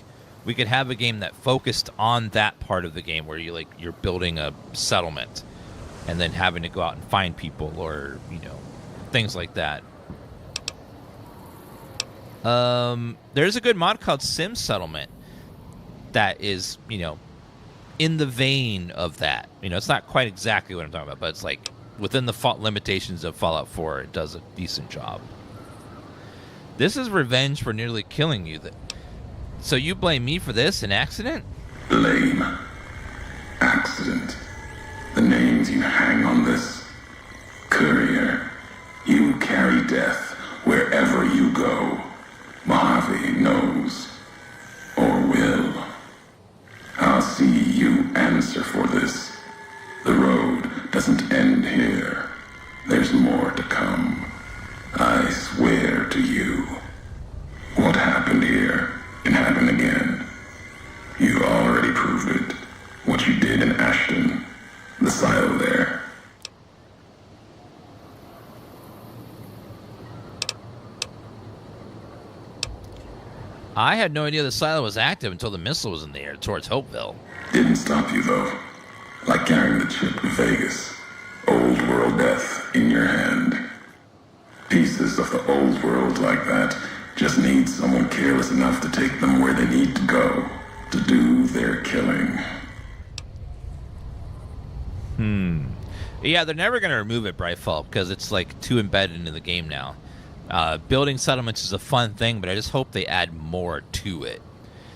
we could have a game that focused on that part of the game where you're building a settlement and then having to go out and find people, or, you know, things like that. There's a good mod called Sim Settlement that is, you know, in the vein of that. You know, it's not quite exactly what I'm talking about, but it's like within the limitations of Fallout 4, it does a decent job. This is revenge for nearly killing you. So you blame me for this, an accident? Blame. Accident. The names you hang on this. Courier. You carry death wherever you go. Mojave knows. Or will. I'll see you answer for this. The road doesn't end here. There's more to come. I swear to you. What happened here can happen again. You already proved it. What you did in Ashton. The silo there. I had no idea the silo was active until the missile was in the air towards Hopeville. Didn't stop you, though. Like carrying the chip to Vegas. Old world death in your hand. Pieces of the old world like that just need someone careless enough to take them where they need to go to do their killing. Yeah, they're never going to remove it, Brightfall, because it's like too embedded into the game now. Building settlements is a fun thing, but I just hope they add more to it.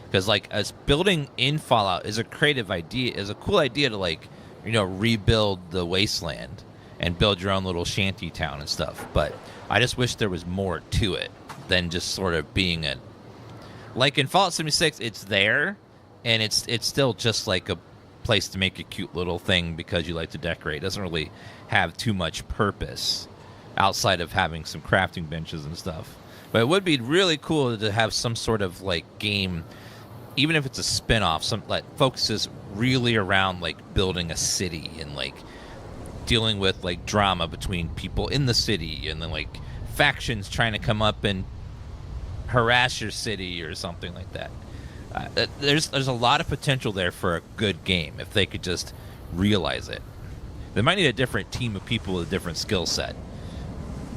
Because like, as building in Fallout is a creative idea, is a cool idea to, like, you know, rebuild the wasteland and build your own little shanty town and stuff. But I just wish there was more to it than just sort of being a... Like in Fallout 76, it's there, and it's still just like a place to make a cute little thing because you like to decorate. It doesn't really have too much purpose outside of having some crafting benches and stuff. But it would be really cool to have some sort of like game, even if it's a spin-off, some like focuses really around like building a city and like dealing with like drama between people in the city and then like factions trying to come up and harass your city or something like that. There's a lot of potential there for a good game if they could just realize it. They might need a different team of people with a different skill set,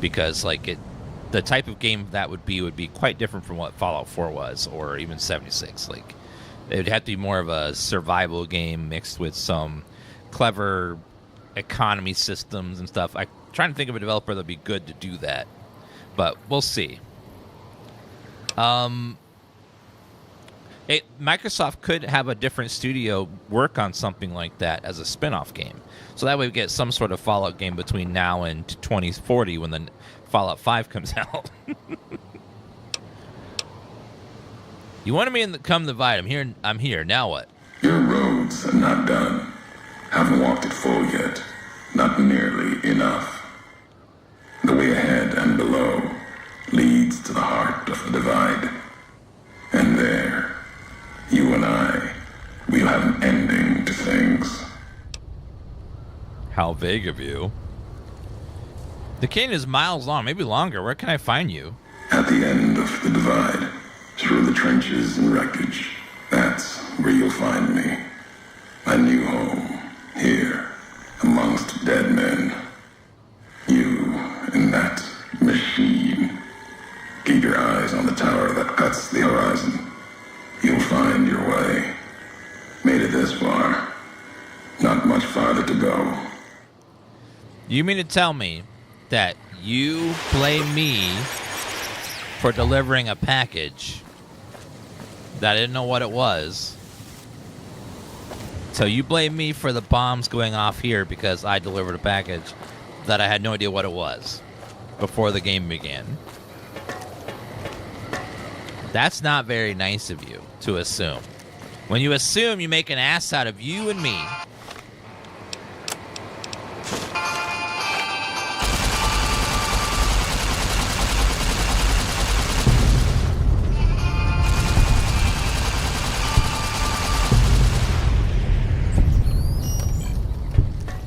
because like the type of game that would be quite different from what Fallout 4 was, or even 76. Like it would have to be more of a survival game mixed with some clever economy systems and stuff. I'm trying to think of a developer that'd be good to do that, but we'll see. Microsoft could have a different studio work on something like that as a spin-off game. So that way we get some sort of Fallout game between now and 2040 when the Fallout 5 comes out. You wanted me to come to Vying. I'm here. Now what? Your roads are not done. Haven't walked it full yet. Not nearly enough. The way ahead and below leads to the heart of the divide. And there, you and I, we'll have an ending to things. How vague of you. The canyon is miles long, maybe longer. Where can I find you? At the end of the divide, through the trenches and wreckage, that's where you'll find me. My new home, here, amongst dead men. You and that machine. Keep your eyes on the tower that cuts the horizon. You'll find your way. Made it this far. Not much farther to go. You mean to tell me that you blame me for delivering a package that I didn't know what it was? So you blame me for the bombs going off here because I delivered a package that I had no idea what it was before the game began. That's not very nice of you to assume. When you assume, you make an ass out of you and me.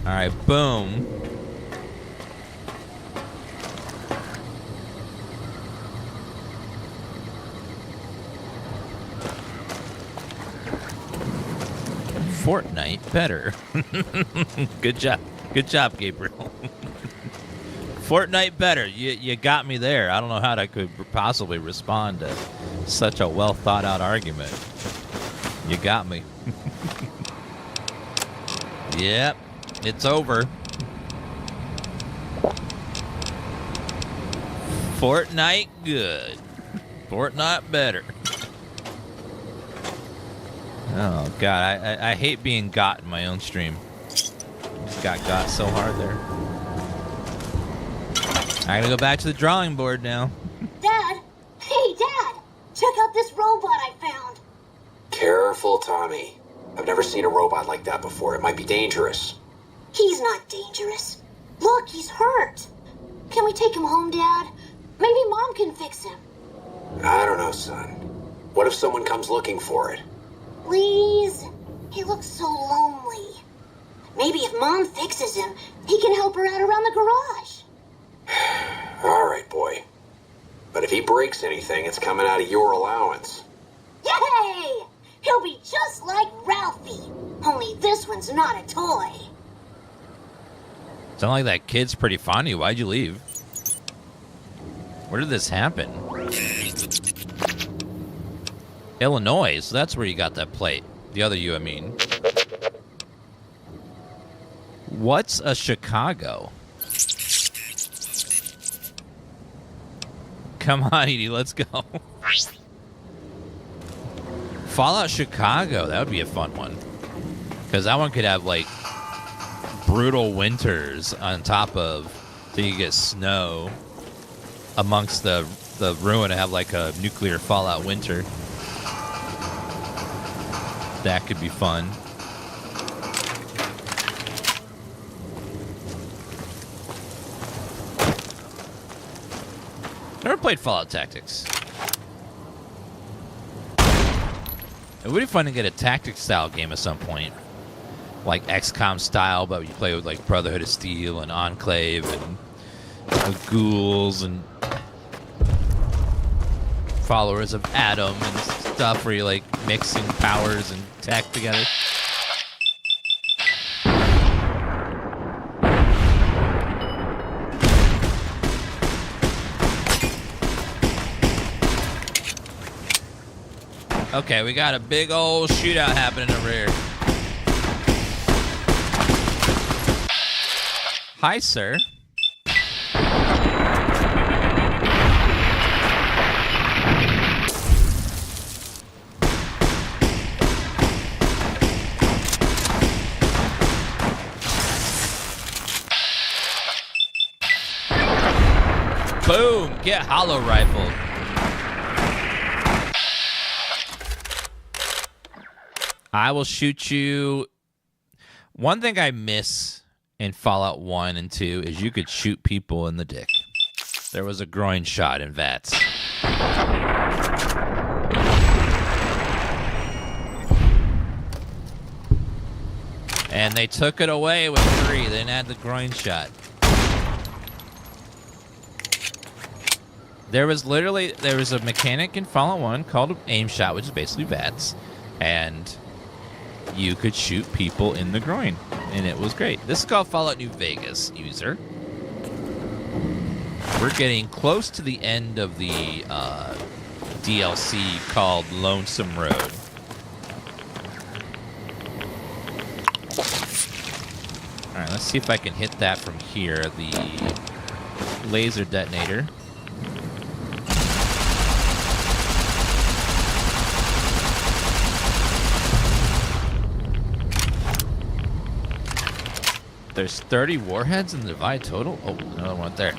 All right, boom. Fortnite better. Good job. Good job, Gabriel. Fortnite better. You got me there. I don't know how I could possibly respond to such a well thought out argument. You got me. Yep. It's over. Fortnite good. Fortnite better. Oh, God. I hate being got in my own stream. Just got so hard there. I gotta go back to the drawing board now. Dad! Hey, Dad! Check out this robot I found. Careful, Tommy. I've never seen a robot like that before. It might be dangerous. He's not dangerous. Look, he's hurt. Can we take him home, Dad? Maybe Mom can fix him. I don't know, son. What if someone comes looking for it? Please? He looks so lonely. Maybe if Mom fixes him, he can help her out around the garage. All right, boy. But if he breaks anything, it's coming out of your allowance. Yay! He'll be just like Ralphie. Only this one's not a toy. Sound like that kid's pretty fond of you. Why'd you leave? Where did this happen? Illinois, so that's where you got that plate. The other you, I mean. What's a Chicago? Come on, Edie, let's go. Fallout Chicago, that would be a fun one. Because that one could have, like, brutal winters on top of, so you get snow amongst the ruin and have, like, a nuclear fallout winter. That could be fun. Never played Fallout Tactics. It would be fun to get a tactics style game at some point. Like XCOM style, but you play with like Brotherhood of Steel and Enclave and ghouls and followers of Adam and stuff where you're like mixing powers and tech together. Okay, we got a big old shootout happening over here. Hi, sir. Boom! Get hollow rifled. I will shoot you. One thing I miss in Fallout 1 and 2 is you could shoot people in the dick. There was a groin shot in VATS. And they took it away with 3. They didn't add the groin shot. There was a mechanic in Fallout 1 called aim shot, which is basically VATS. And you could shoot people in the groin, and it was great. This is called Fallout New Vegas, user. We're getting close to the end of the DLC called Lonesome Road. All right, let's see if I can hit that from here, the laser detonator. There's 30 warheads in the divide total? Oh, another one there.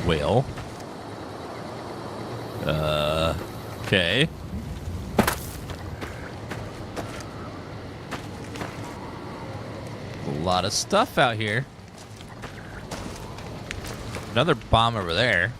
Well. Okay. A lot of stuff out here. Another bomb over there.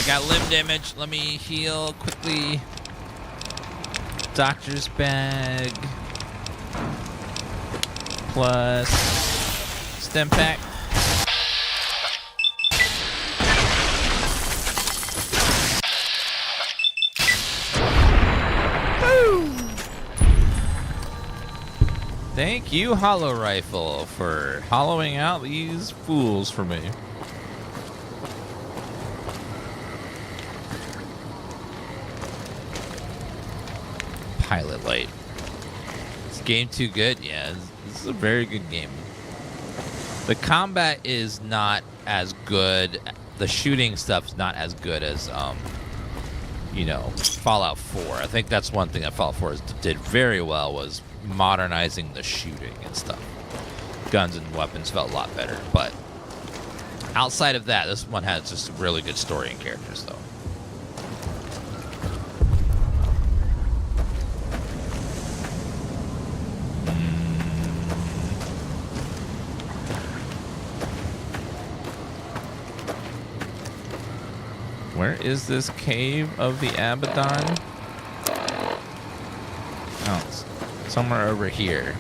Got limb damage. Let me heal quickly. Doctor's bag. Plus stem pack. Woo! Thank you, Hollow Rifle, for hollowing out these fools for me. Pilot light. Is this game too good? Yeah, this is a very good game. The combat is not as good. The shooting stuff's not as good as, you know, Fallout 4. I think that's one thing that Fallout 4 did very well, was modernizing the shooting and stuff. Guns and weapons felt a lot better, but outside of that, this one has just really good story and characters, though. Where is this cave of the Abaddon? Oh, it's somewhere over here.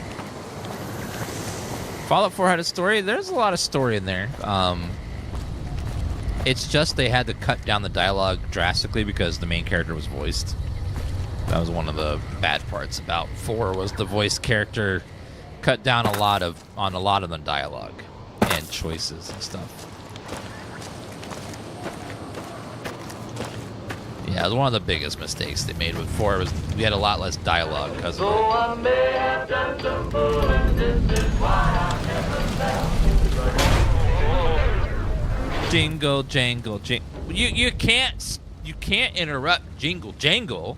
Fallout 4 had a story. There's a lot of story in there. It's just they had to cut down the dialogue drastically because the main character was voiced. That was one of the bad parts about 4 was the voice character cut down on a lot of the dialogue and choices and stuff. Yeah, it was one of the biggest mistakes they made with 4. Was we had a lot less dialogue because of it. I may have done some fooling, this is why I never fell. Jingle, jangle, jingle. You can't interrupt jingle, jangle.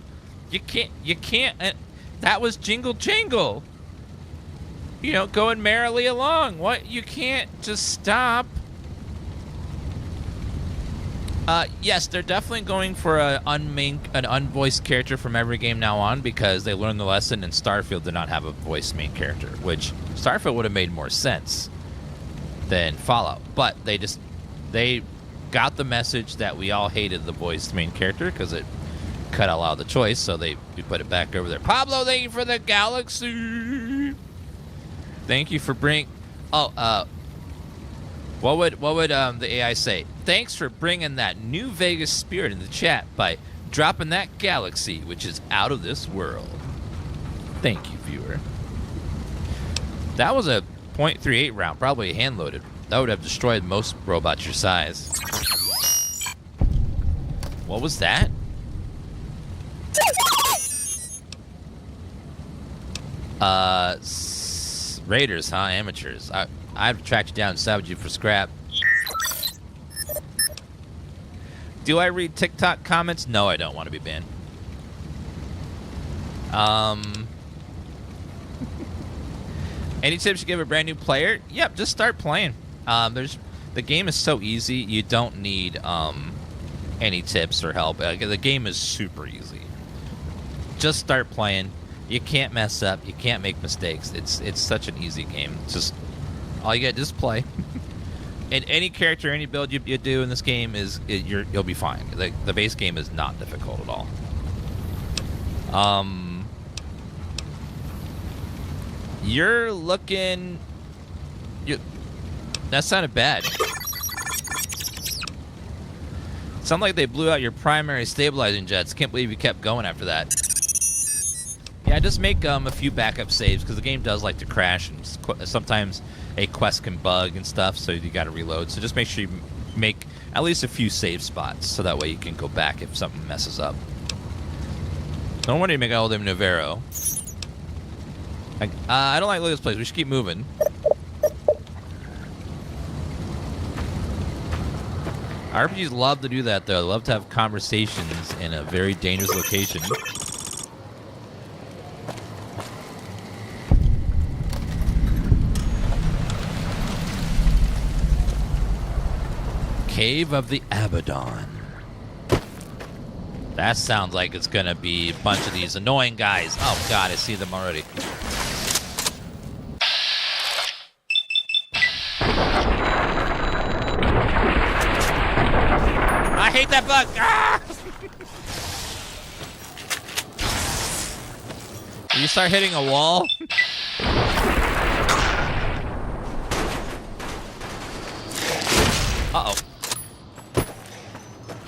You can't. That was jingle, jangle. You know, going merrily along. What? You can't just stop. Yes, they're definitely going for an unvoiced character from every game now on because they learned the lesson and Starfield did not have a voiced main character, which Starfield would have made more sense than Fallout. But they got the message that we all hated the voiced main character because it cut out the choice, so we put it back over there. Pablo, thank you for the galaxy. Thank you for bringing. Oh, what would the AI say? Thanks for bringing that New Vegas spirit in the chat by dropping that galaxy, which is out of this world. Thank you, viewer. That was a .38 round, probably hand-loaded. That would have destroyed most robots your size. What was that? Raiders, huh? Amateurs. I've tracked you down and salvaged you for scrap. Do I read TikTok comments? No, I don't want to be banned. Any tips you give a brand new player? Yep, just start playing. The game is so easy. You don't need any tips or help. The game is super easy. Just start playing. You can't mess up. You can't make mistakes. It's such an easy game. It's just all you got to do is play. And any character, any build you do in this game you'll be fine. The base game is not difficult at all. You're looking. That sounded bad. Sounded like they blew out your primary stabilizing jets. Can't believe you kept going after that. Yeah, just make a few backup saves because the game does like to crash and sometimes a quest can bug and stuff, so you got to reload. So just make sure you make at least a few save spots so that way you can go back if something messes up. Don't worry, make all them Navarro. I don't like looking at this place. We should keep moving. RPGs love to do that, though. They love to have conversations in a very dangerous location. Cave of the Abaddon. That sounds like it's gonna be a bunch of these annoying guys. Oh god, I see them already. I hate that bug! Ah! You start hitting a wall? Uh-oh.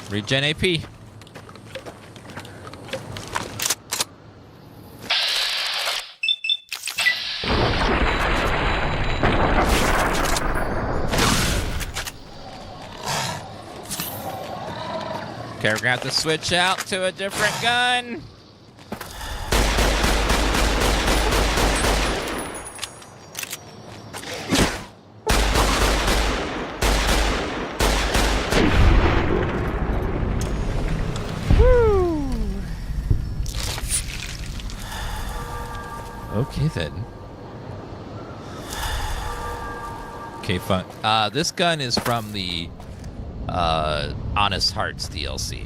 Regen AP. Okay, we're gonna have to switch out to a different gun. Okay then. Okay, fun. This gun is from the Honest Hearts DLC.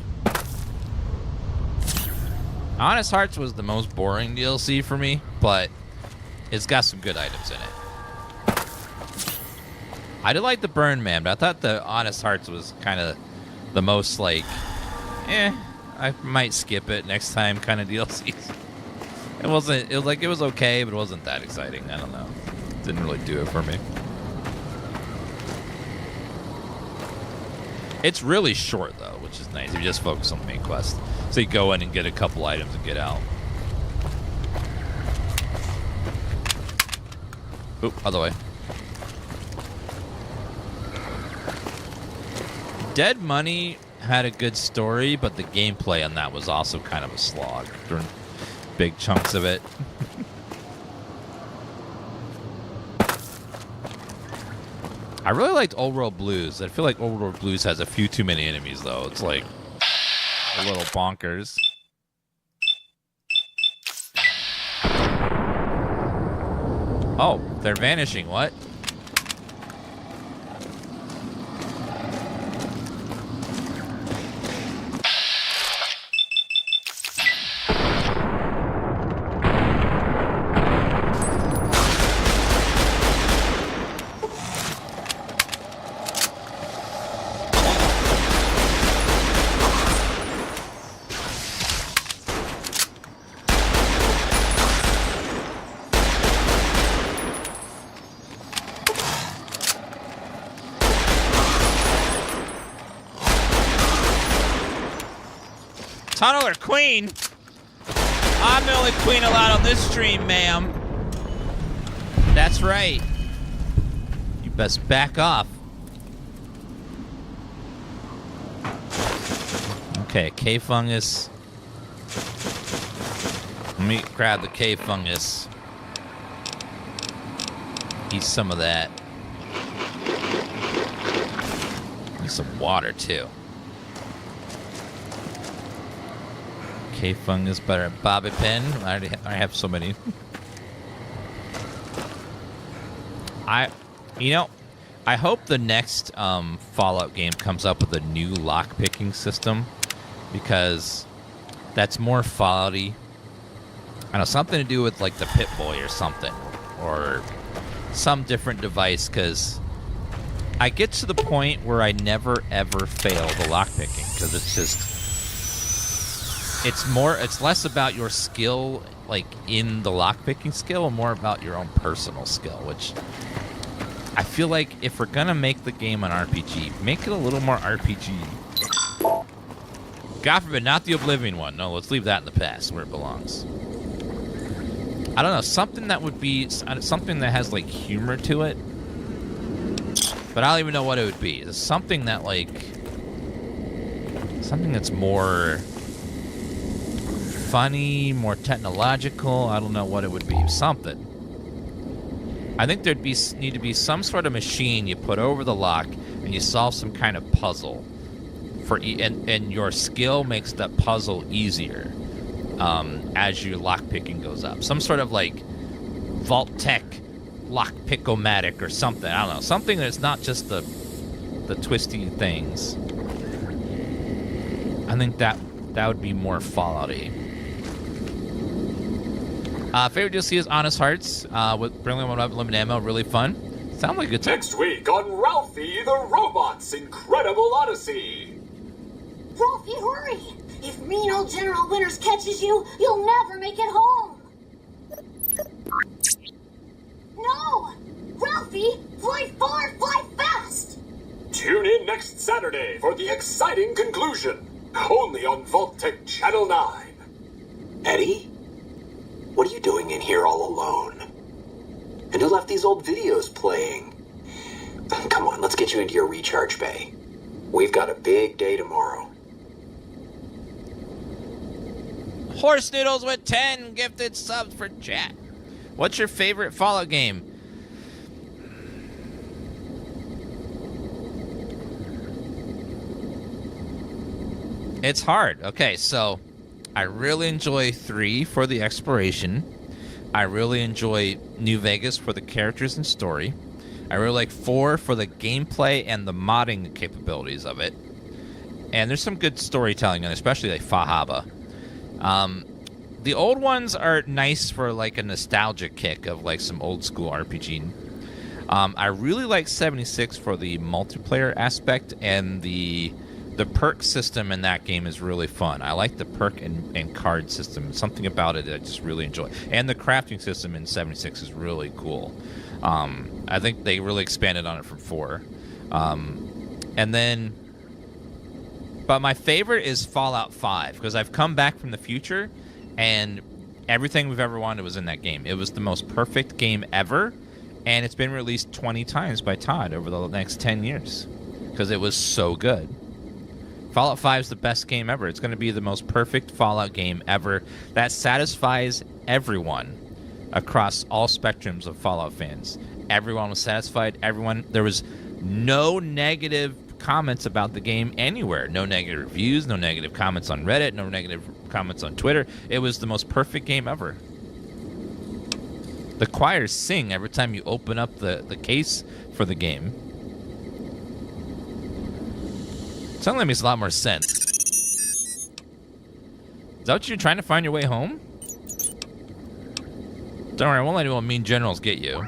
Honest Hearts was the most boring DLC for me, but it's got some good items in it. I did like the Burn Man, but I thought the Honest Hearts was kind of the most like, I might skip it next time kind of DLCs. It was okay, but it wasn't that exciting. I don't know. Didn't really do it for me. It's really short, though, which is nice. If you just focus on the main quest. So you go in and get a couple items and get out. Oop, other way. Dead Money had a good story, but the gameplay on that was also kind of a slog during big chunks of it. I really liked Old World Blues. I feel like Old World Blues has a few too many enemies, though. It's like a little bonkers. Oh, they're vanishing. What? Tunnel or queen? I'm the only queen allowed on this stream, ma'am. That's right. You best back off. Okay, cave fungus. Let me grab the cave fungus. Eat some of that. Need some water, too. Cave fungus, better bobby pin. I have so many. I hope the next Fallout game comes up with a new lock picking system, because that's more Fallout-y. I know, something to do with like the Pip-Boy or something, or some different device, because I get to the point where I never ever fail the lock picking, because it's just. It's less about your skill, like in the lockpicking skill, and more about your own personal skill, which I feel like if we're gonna make the game an RPG, make it a little more RPG. God forbid, not the Oblivion one. No, let's leave that in the past where it belongs. I don't know, something that would be something that has like humor to it, but I don't even know what it would be. It's something that something that's more funny, more technological. I don't know what it would be. Something. I think there'd need to be some sort of machine you put over the lock and you solve some kind of puzzle and your skill makes that puzzle easier as your lock picking goes up. Some sort of like Vault Tech lock pick-o-matic or something. I don't know. Something that's not just the twisty things. I think that would be more Fallout-y. Favorite DLC is Honest Hearts with bringing one up limited ammo. Really fun. Sounds like a good time. Next week on Ralphie the Robot's Incredible Odyssey. Ralphie, hurry! If mean old General Winters catches you, you'll never make it home! No! Ralphie, fly far, fly fast! Tune in next Saturday for the exciting conclusion. Only on Vault-Tec Channel 9. Eddie? What are you doing in here all alone? And who left these old videos playing? Come on, let's get you into your recharge bay. We've got a big day tomorrow. Horse Noodles with 10 gifted subs for chat. What's your favorite Fallout game? It's hard. Okay, so I really enjoy 3 for the exploration. I really enjoy New Vegas for the characters and story. I really like 4 for the gameplay and the modding capabilities of it. And there's some good storytelling, and especially like Fahaba. The old ones are nice for like a nostalgic kick of like some old school RPG. I really like 76 for the multiplayer aspect, and the perk system in that game is really fun. I like the perk and card system. Something about it I just really enjoy. And the crafting system in 76 is really cool. I think they really expanded on it from 4. And then But my favorite is Fallout 5 because I've come back from the future and everything we've ever wanted was in that game. It was the most perfect game ever, and it's been released 20 times by Todd over the next 10 years because it was so good. Fallout 5 is the best game ever. It's going to be the most perfect Fallout game ever that satisfies everyone across all spectrums of Fallout fans. Everyone was satisfied. There was no negative comments about the game anywhere. No negative reviews, no negative comments on Reddit, no negative comments on Twitter. It was the most perfect game ever. The choirs sing every time you open up the case for the game. Suddenly makes a lot more sense. Is that what you're trying to find your way home? Don't worry, I won't let anyone mean generals get you.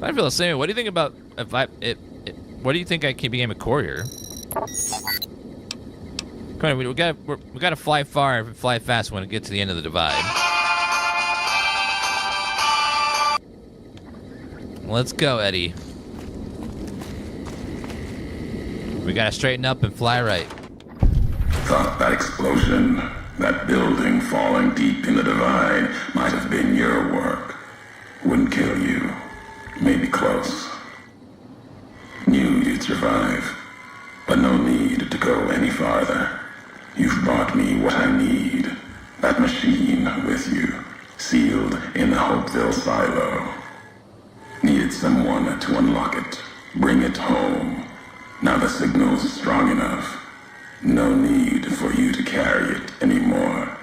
I feel the same way. What do you think about what do you think I became a courier? Come on, we gotta fly far and fly fast when it gets to the end of the divide. Let's go, Eddie. We gotta straighten up and fly right. Thought that explosion, that building falling deep in the divide, might have been your work. Wouldn't kill you. Maybe close. Knew you'd survive, but no need to go any farther. You've brought me what I need. That machine with you, sealed in the Hopeville silo. Needed someone to unlock it, bring it home. Now the signal's strong enough. No need for you to carry it anymore.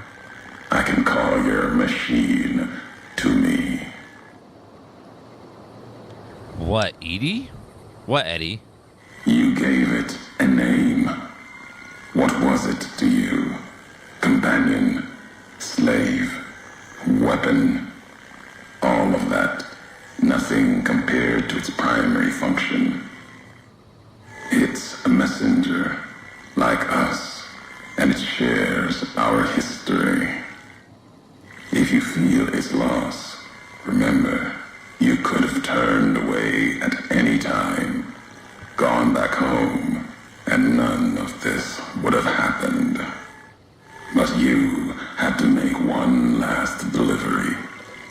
I can call your machine to me. What, Edie? What, Eddie? You gave it a name. What was it to you? Companion, slave, weapon, all of that. Nothing compared to its primary function. It's a messenger, like us, and it shares our history. If you feel its loss, remember, you could have turned away at any time, gone back home, and none of this would have happened. But you had to make one last delivery,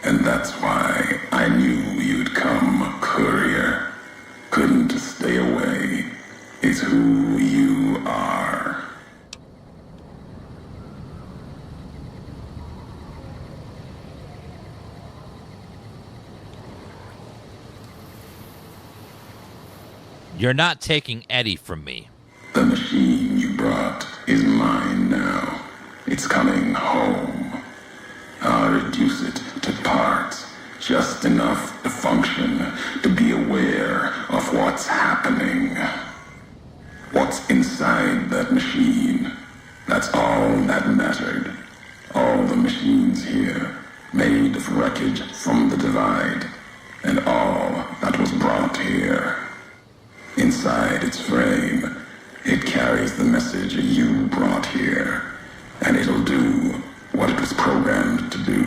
and that's why I knew you'd come, courier. Couldn't stay away. It's who you are. You're not taking Eddie from me. The machine you brought is mine now. It's coming home. I'll reduce it to parts, just enough to function, to be aware of what's happening. What's inside that machine? That's all that mattered. All the machines here, made of wreckage from the divide, and all that was brought here. Inside its frame, it carries the message you brought here, and it'll do what it was programmed to do.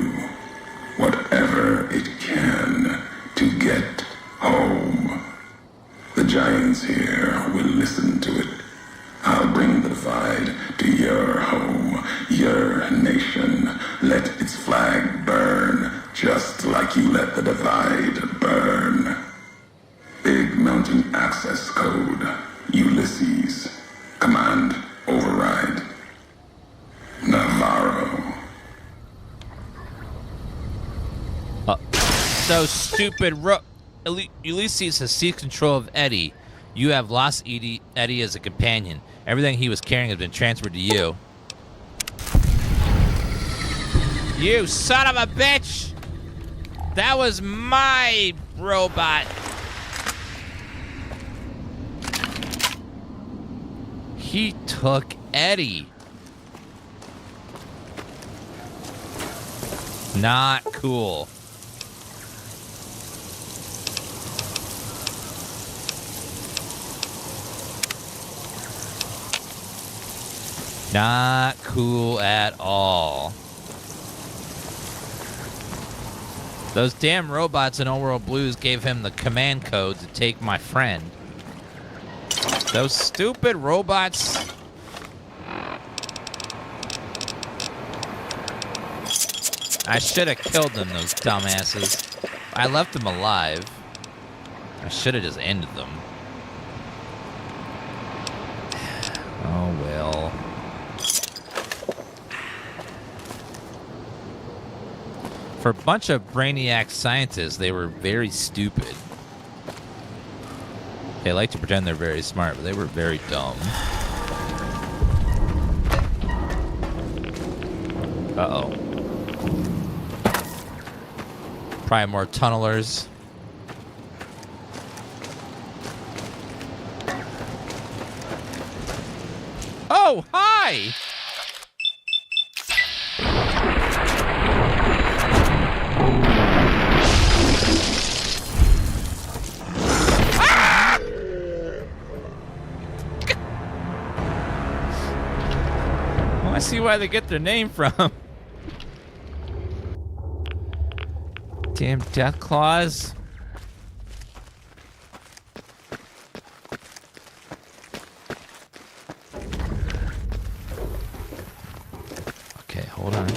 Whatever it can to get home. The giants here will listen to it. I'll bring the divide to your home, your nation. Let its flag burn, just like you let the divide burn. Big Mountain Access Code, Ulysses. Command override. Navarro. So stupid. Ulysses has seized control of Eddie. You have lost Eddie as a companion. Everything he was carrying has been transferred to you. You son of a bitch! That was my robot. He took Eddie. Not cool. Not cool at all. Those damn robots in Old World Blues gave him the command code to take my friend. Those stupid robots. I should have killed them, those dumbasses. I left them alive. I should have just ended them. Oh, well. For a bunch of brainiac scientists, they were very stupid. They like to pretend they're very smart, but they were very dumb. Uh-oh. Probably more tunnelers. Oh, hi! I see why they get their name from. Damn death claws. Okay, hold on.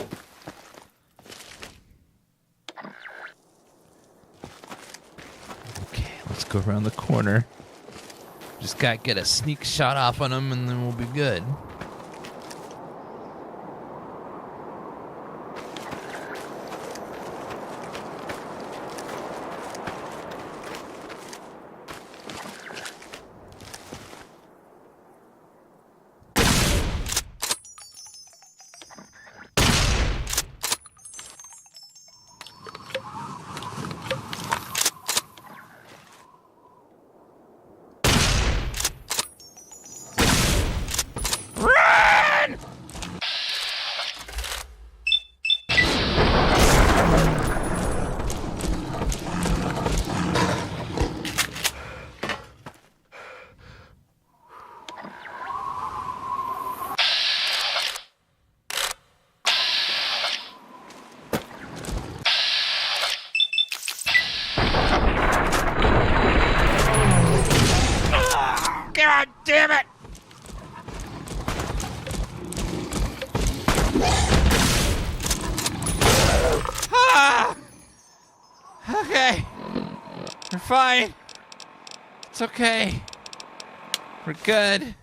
Okay, let's go around the corner. Just gotta get a sneak shot off on them and then we'll be good. God damn it! Ah! Okay. We're fine. It's okay. We're good.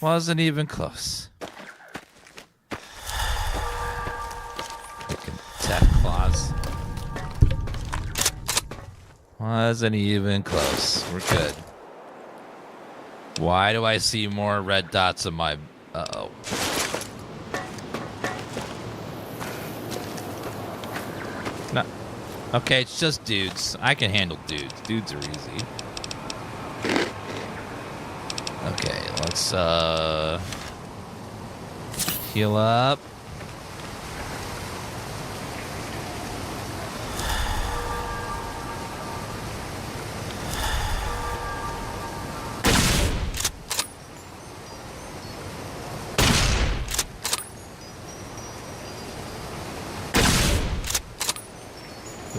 Wasn't even close. Freaking death claws. Wasn't even close. We're good. Why do I see more red dots on my... Uh-oh. No. Okay, it's just dudes. I can handle dudes. Dudes are easy. Okay, let's, heal up.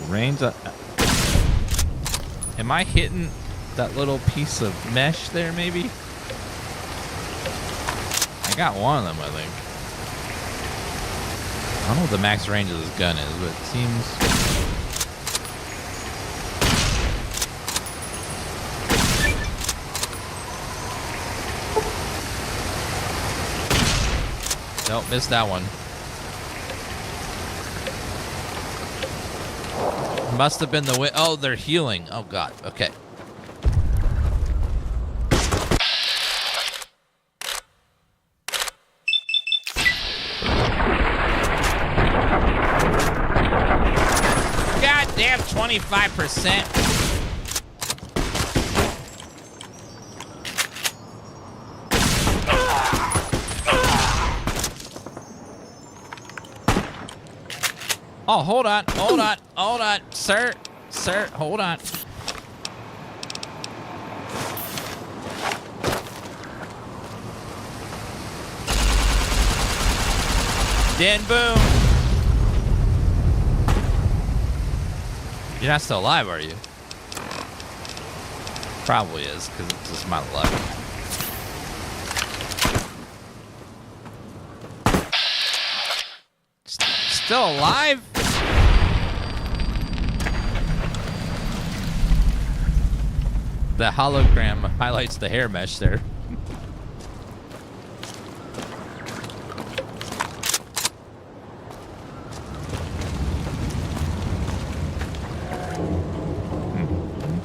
Rains up. Am I hitting that little piece of mesh there, maybe? I got one of them, I think. I don't know what the max range of this gun is, but it seems... Nope, missed that one. Must have been the way. Oh, they're healing. Oh, God. Okay. God damn, 25%. Oh, hold on, hold on, hold on. Sir, hold on. Den boom. You're not still alive, are you? Probably is, because it's just my luck. still alive? The hologram highlights the hair mesh there.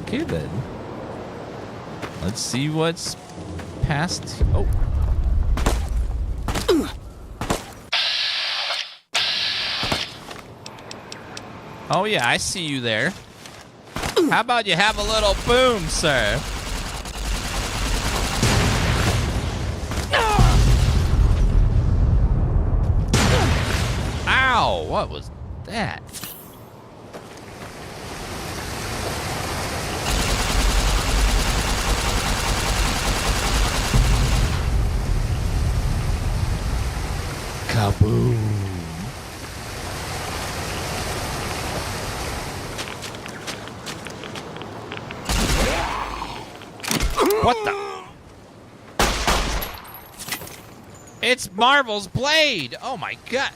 Okay then. Let's see what's past. Oh. Oh yeah, I see you there. How about you have a little boom, sir? Ow, what was that? Kaboom. What the? It's Marvel's blade! Oh my god.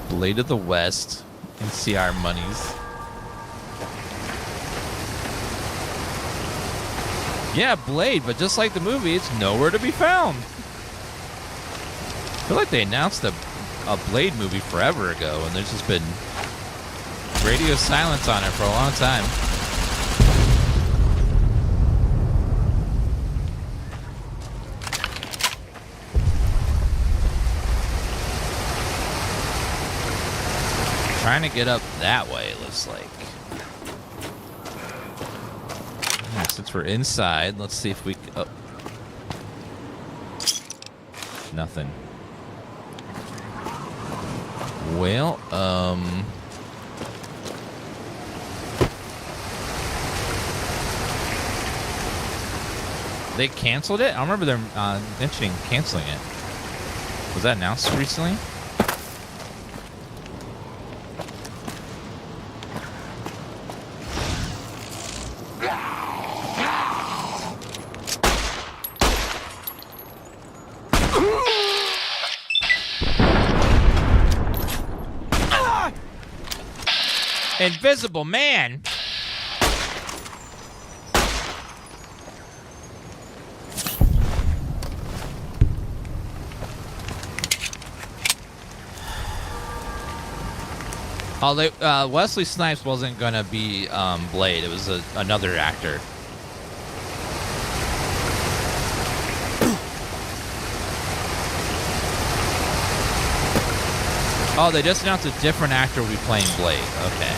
Blade of the West and see our monies. Yeah, Blade, but just like the movie, it's nowhere to be found. I feel like they announced a Blade movie forever ago, and there's just been radio silence on it for a long time. Trying to get up that way, it looks like. Yeah, since we're inside, let's see if we... Oh. Nothing. Well, they canceled it? I remember them mentioning canceling it. Was that announced recently? Invisible Man. Oh, Wesley Snipes wasn't gonna be Blade. It was another actor. Oh, they just announced a different actor will be playing Blade. Okay.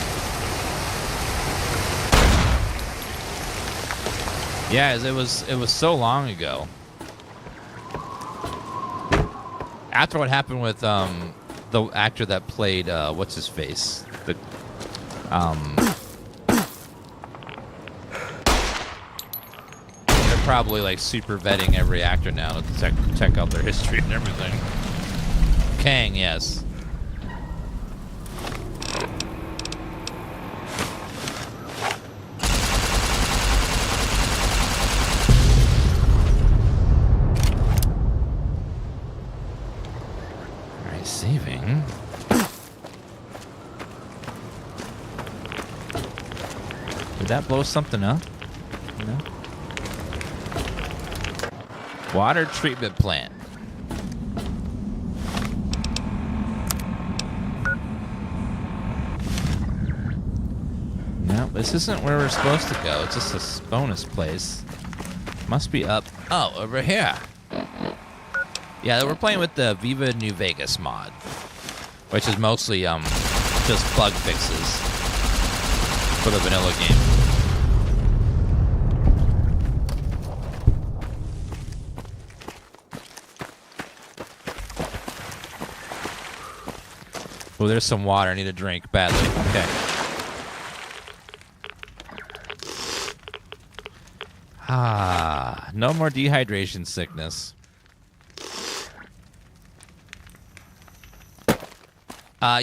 Yeah, it was so long ago. After what happened with the actor that played what's his face? They're probably like super vetting every actor now to check out their history and everything. Kang, yes. Saving. Did that blow something up? No. Water treatment plant. No, this isn't where we're supposed to go. It's just a bonus place. Must be up. Oh, over here. Yeah, we're playing with the Viva New Vegas mod, which is mostly just bug fixes for the vanilla game. Oh, there's some water. I need a drink badly. Okay. Ah, no more dehydration sickness.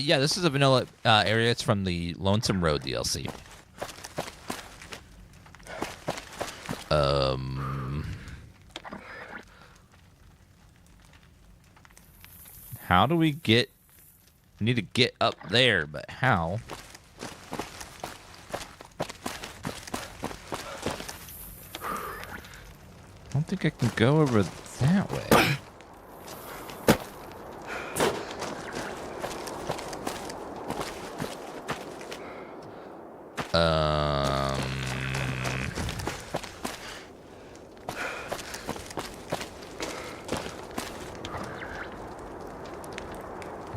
Yeah, this is a vanilla area. It's from the Lonesome Road DLC. How do we get... We need to get up there, but how? I don't think I can go over that way.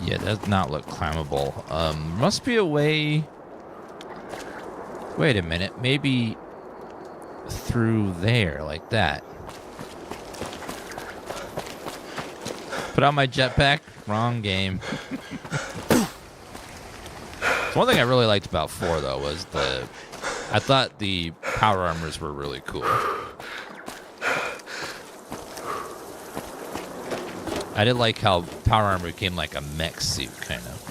Yeah, that does not look climbable. Must be a way... Wait a minute, maybe through there, like that. Put on my jetpack. Wrong game. One thing I really liked about 4, though, was I thought the power armors were really cool. I did like how power armor became like a mech suit, kind of.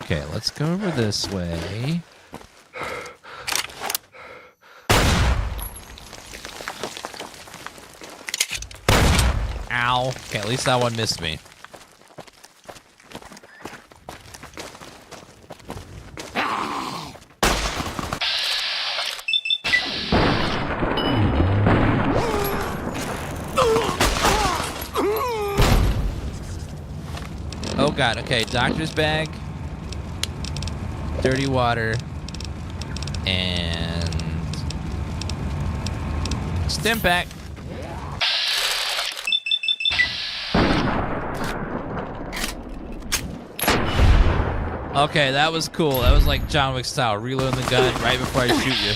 Okay, let's go over this way. Ow. Okay, at least that one missed me. Oh god, okay, doctor's bag, dirty water, and stim pack. Okay, that was cool. That was like John Wick style, reloading the gun right before I shoot you.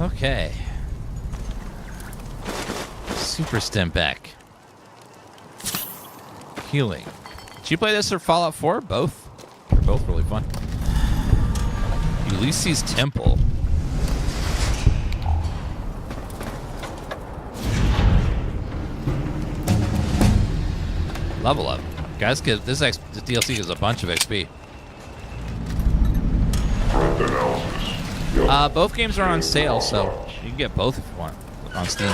Okay. Super stim pack. Healing. Did you play this or Fallout 4? Both? They're both really fun. Ulysses Temple. Level up. Guys, this DLC gives a bunch of XP. Both games are on sale, so you can get both if you want on Steam.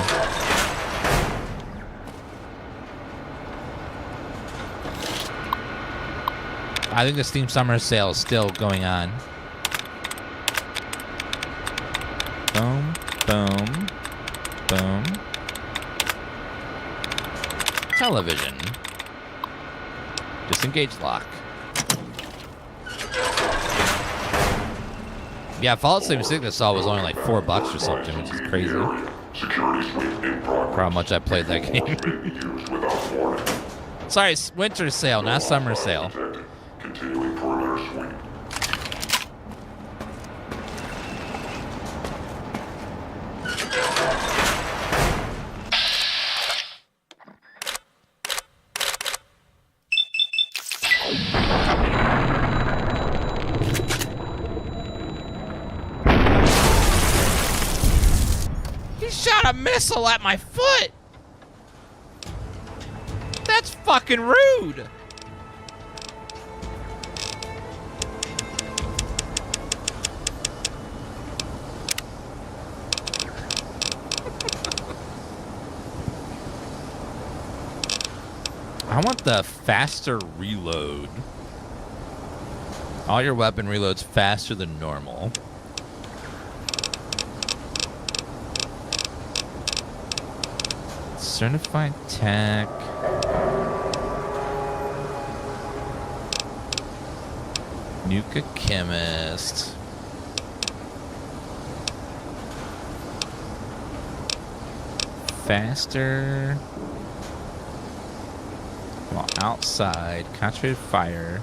I think the Steam Summer Sale is still going on. Boom, boom, boom. Television. Disengage lock. Yeah, Fallout 76 I saw was only like $4 or something, which is crazy. For how much I played that game. Sorry, it's winter sale, not summer sale. Continuing perimeter sweep. He shot a missile at my foot! That's fucking rude! I want the faster reload. All your weapon reloads faster than normal. Certified tech. Nuka chemist. Faster. While outside, concentrated fire.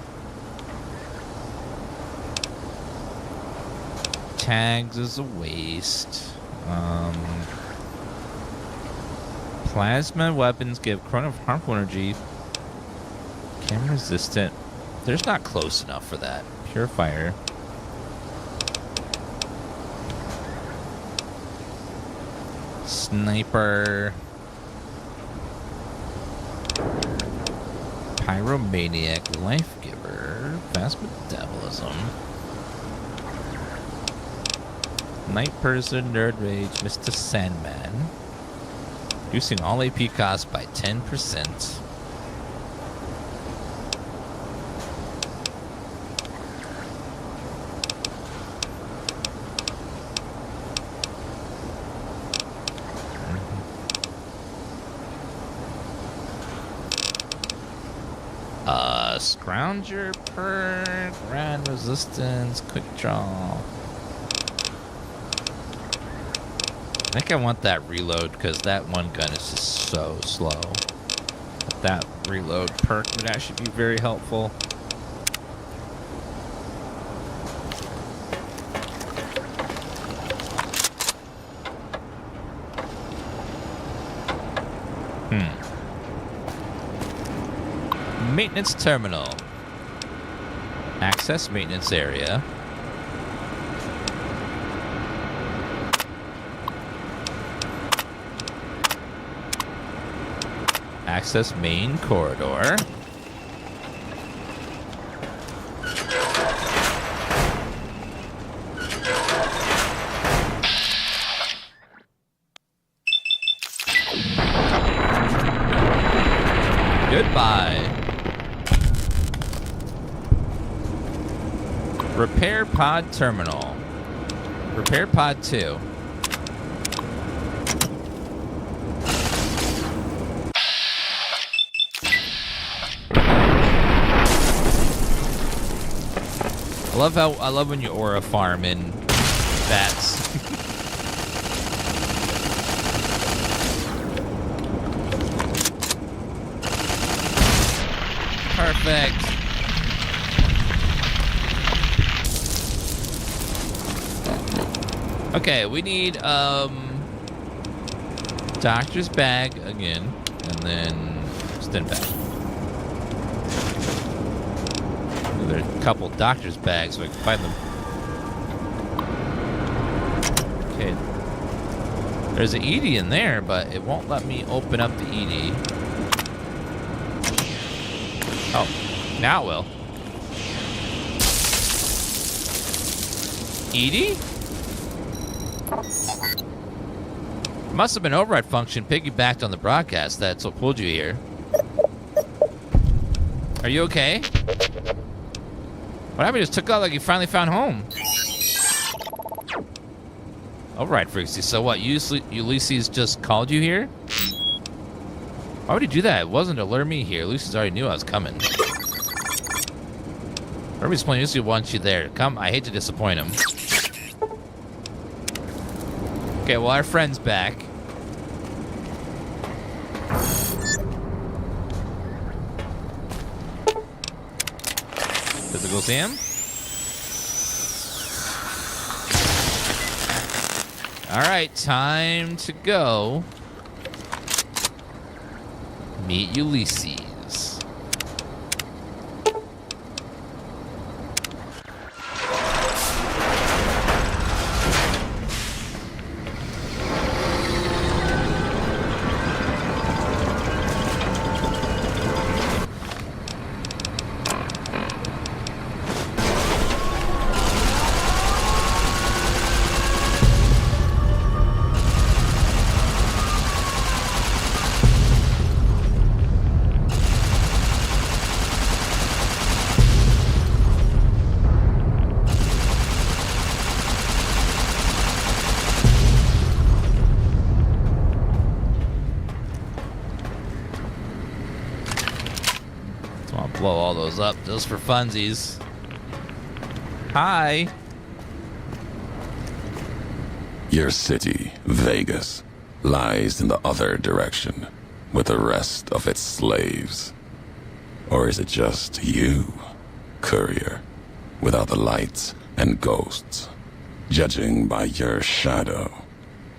Tags is a waste. Plasma weapons give harmful energy. Camera resistant. There's not close enough for that. Purifier. Sniper. Pyromaniac, life giver, fast metabolism. Night person, nerd rage, Mr. Sandman. Reducing all AP costs by 10%. Scrounger perk, grand resistance, quick draw. I think I want that reload because that one gun is just so slow. That reload perk would actually be very helpful. Maintenance terminal. Access maintenance area. Access main corridor. Goodbye. Repair pod terminal. Repair pod 2. I love when you aura farm in bats. Perfect. Okay, we need doctor's bag again, and then stim bag. There's a couple doctor's bags so I can find them. Okay. There's an ED in there, but it won't let me open up the ED. Oh, now it will. ED? Must have been override function piggybacked on the broadcast. That's what pulled you here. Are you okay? What happened? You just took out like you finally found home. Override frequency. So what? Ulysses just called you here? Why would he do that? It wasn't to lure me here. Ulysses already knew I was coming. Whatever he's playing, Ulysses wants you there. Come. I hate to disappoint him. Okay, well, our friend's back. Physical Sam. All right, time to go meet Ulysses. Blow all those up just for funsies. Hi. Your city, Vegas, lies in the other direction with the rest of its slaves. Or is it just you, courier, without the lights and ghosts? Judging by your shadow,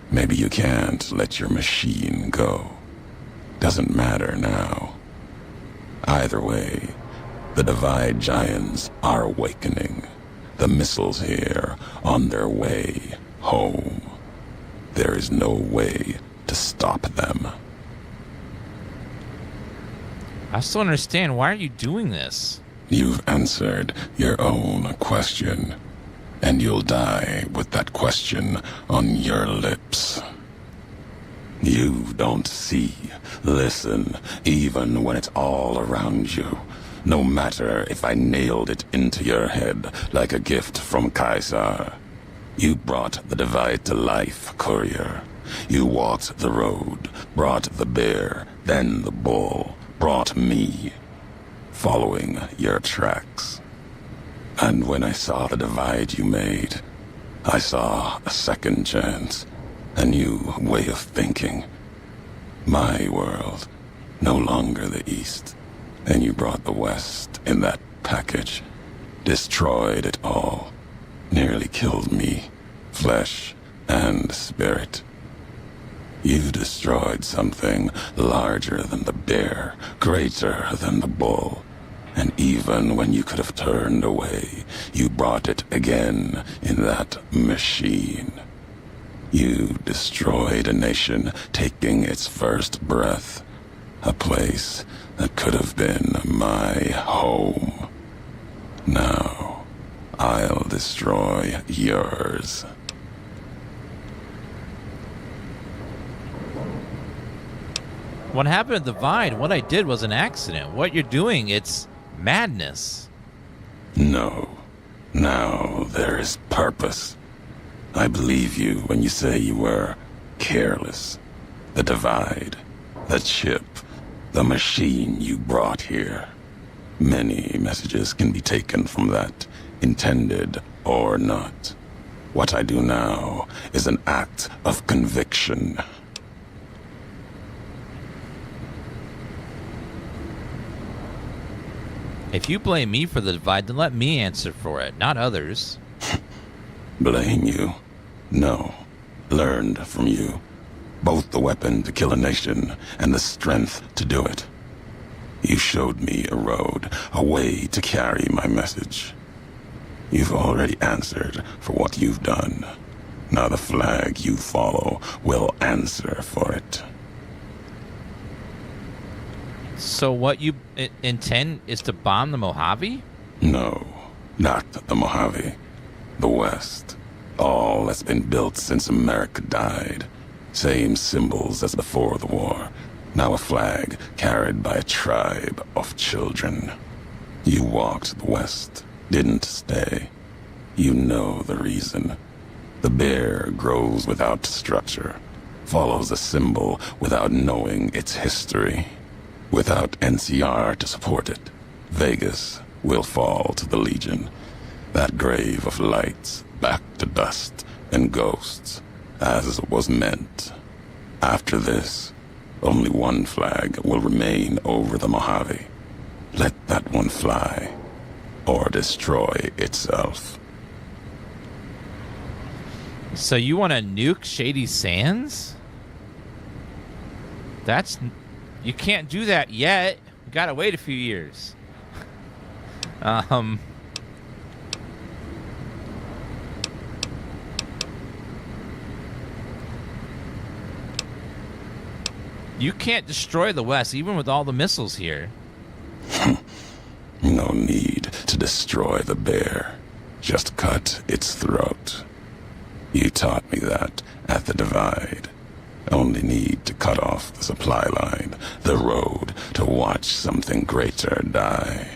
maybe you can't let your machine go. Doesn't matter now. Either way, the Divide Giants are awakening. The missiles here on their way home. There is no way to stop them. I still don't understand. Why are you doing this? You've answered your own question, and you'll die with that question on your lips. You don't see, listen, even when it's all around you. No matter if I nailed it into your head like a gift from Caesar. You brought the divide to life, courier. You walked the road, brought the bear, then the bull, brought me, following your tracks. And when I saw the divide you made, I saw a second chance, a new way of thinking. My world, no longer the East, and you brought the West in that package, destroyed it all, nearly killed me, flesh and spirit. You destroyed something larger than the bear, greater than the bull. And even when you could have turned away, you brought it again in that machine. You destroyed a nation taking its first breath, a place that could have been my home. Now, I'll destroy yours. What happened at the Divide? What I did was an accident. What you're doing, it's madness. No. Now there is purpose. I believe you when you say you were careless. The Divide, the chip, the machine you brought here. Many messages can be taken from that, intended or not. What I do now is an act of conviction. If you blame me for the Divide, then let me answer for it, not others. Blame you? No. Learned from you. Both the weapon to kill a nation and the strength to do it. You showed me a road, a way to carry my message. You've already answered for what you've done. Now the flag you follow will answer for it. So what you intend is to bomb the Mojave? No, not the Mojave. The West. All that's been built since America died. Same symbols as before the war. Now a flag carried by a tribe of children. You walked the West, didn't stay. You know the reason. The bear grows without structure, follows a symbol without knowing its history. Without NCR to support it, Vegas will fall to the Legion. That grave of lights, back to dust and ghosts, as was meant. After this, only one flag will remain over the Mojave. Let that one fly, or destroy itself. So you want to nuke Shady Sands? You can't do that yet. You gotta wait a few years. You can't destroy the West, even with all the missiles here. No need to destroy the bear. Just cut its throat. You taught me that at the Divide. Only need to cut off the supply line, the road, to watch something greater die.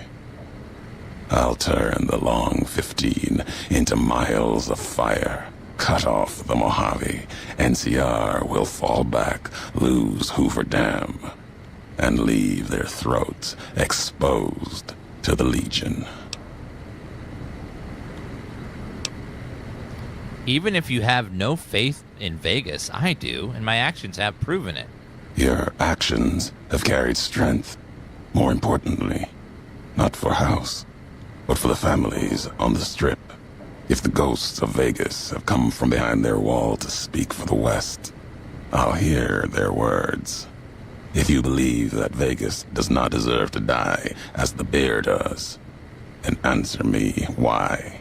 I'll turn the long 15 into miles of fire. Cut off the Mojave. NCR will fall back, lose Hoover Dam, and leave their throats exposed to the Legion. Even if you have no faith in Vegas, I do, and my actions have proven it. Your actions have carried strength. More importantly, not for House, but for the families on the Strip. If the ghosts of Vegas have come from behind their wall to speak for the West, I'll hear their words. If you believe that Vegas does not deserve to die as the bear does, then answer me why.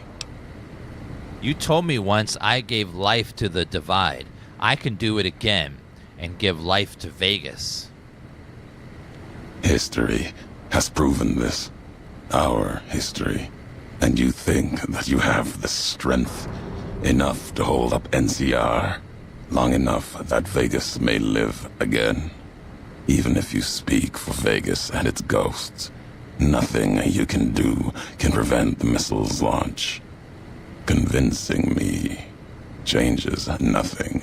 You told me once I gave life to the Divide. I can do it again. and give life to Vegas. History has proven this. Our history. And you think that you have the strength enough to hold up NCR long enough that Vegas may live again? Even if you speak for Vegas and its ghosts, nothing you can do can prevent the missile's launch. Convincing me changes nothing.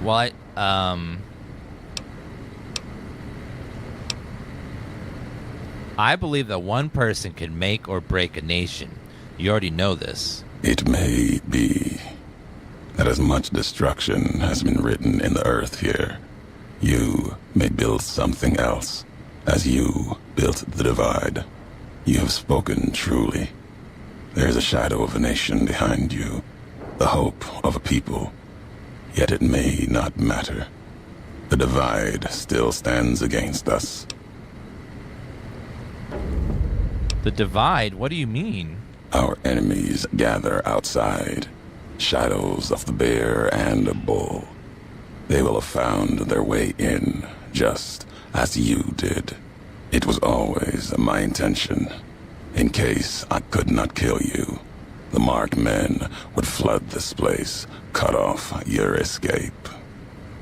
What? I believe that one person can make or break a nation. You already know this. It may be that as much destruction has been written in the earth here, you may build something else. As you built the divide, you have spoken truly. There is a shadow of a nation behind you, the hope of a people. Yet it may not matter. The divide still stands against us. The divide? What do you mean? Our enemies gather outside, shadows of the bear and a bull. They will have found their way in, just as you did. It was always my intention. In case I could not kill you, the marked men would flood this place, cut off your escape.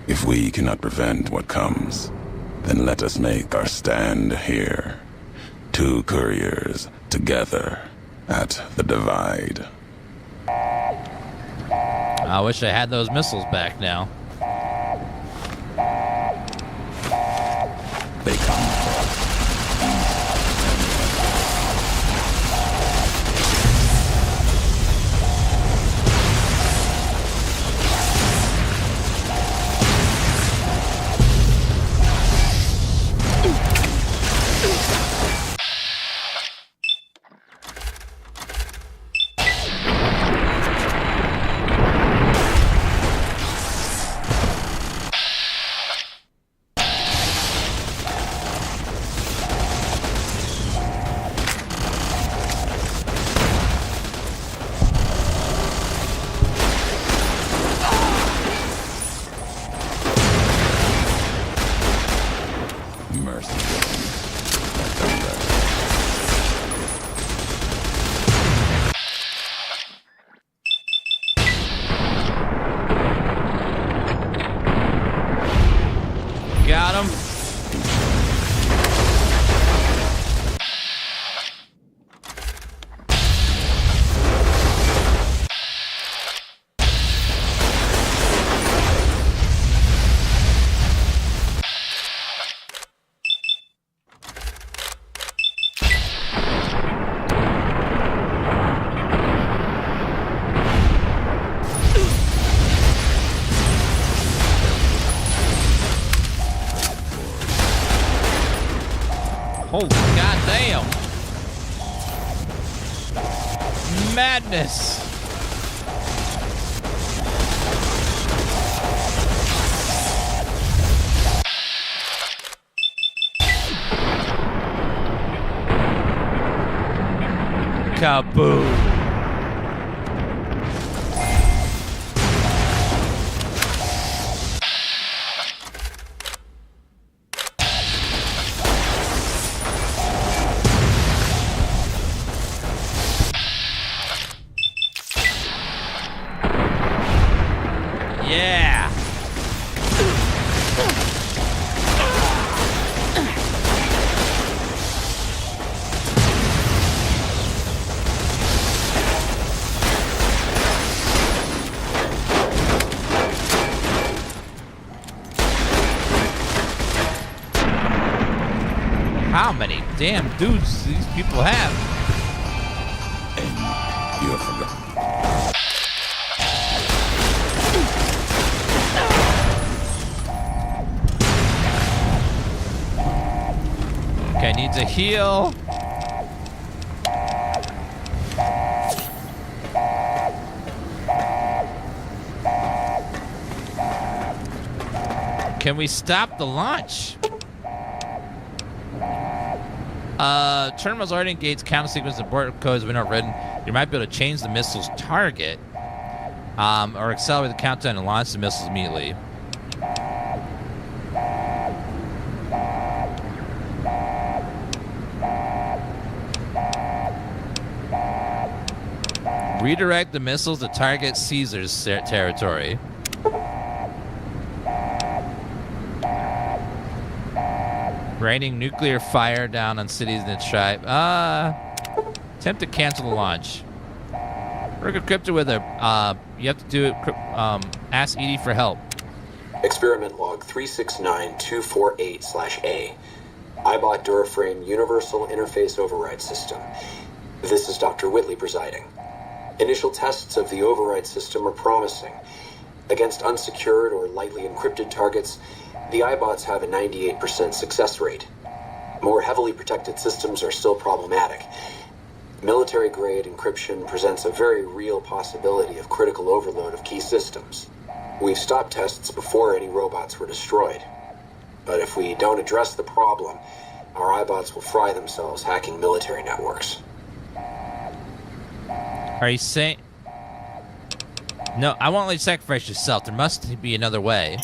If we cannot prevent what comes, then let us make our stand here. Two couriers together at the divide. I wish I had those missiles back now. They come. Got him. Holy goddamn! Madness! Kaboom! Yeah! How many damn dudes these people have? And you have forgotten. Okay, needs a heal. Can we stop the launch? Terminals already engaged. Count sequence of board codes have been written. You might be able to change the missile's target, or accelerate the countdown and launch the missiles immediately. Redirect the missiles to target Caesar's territory. Raining nuclear fire down on cities in its tribe. Attempt to cancel the launch. Work encrypted with her. You have to do it. Ask Edie for help. Experiment log 369248/A. Eyebot Duraframe Universal Interface Override System. This is Dr. Whitley presiding. Initial tests of the override system are promising. Against unsecured or lightly encrypted targets, the Eyebots have a 98% success rate. More heavily protected systems are still problematic. Military-grade encryption presents a very real possibility of critical overload of key systems. We've stopped tests before any robots were destroyed. But if we don't address the problem, our Eyebots will fry themselves hacking military networks. Are you saying... No, I won't let you sacrifice yourself. There must be another way.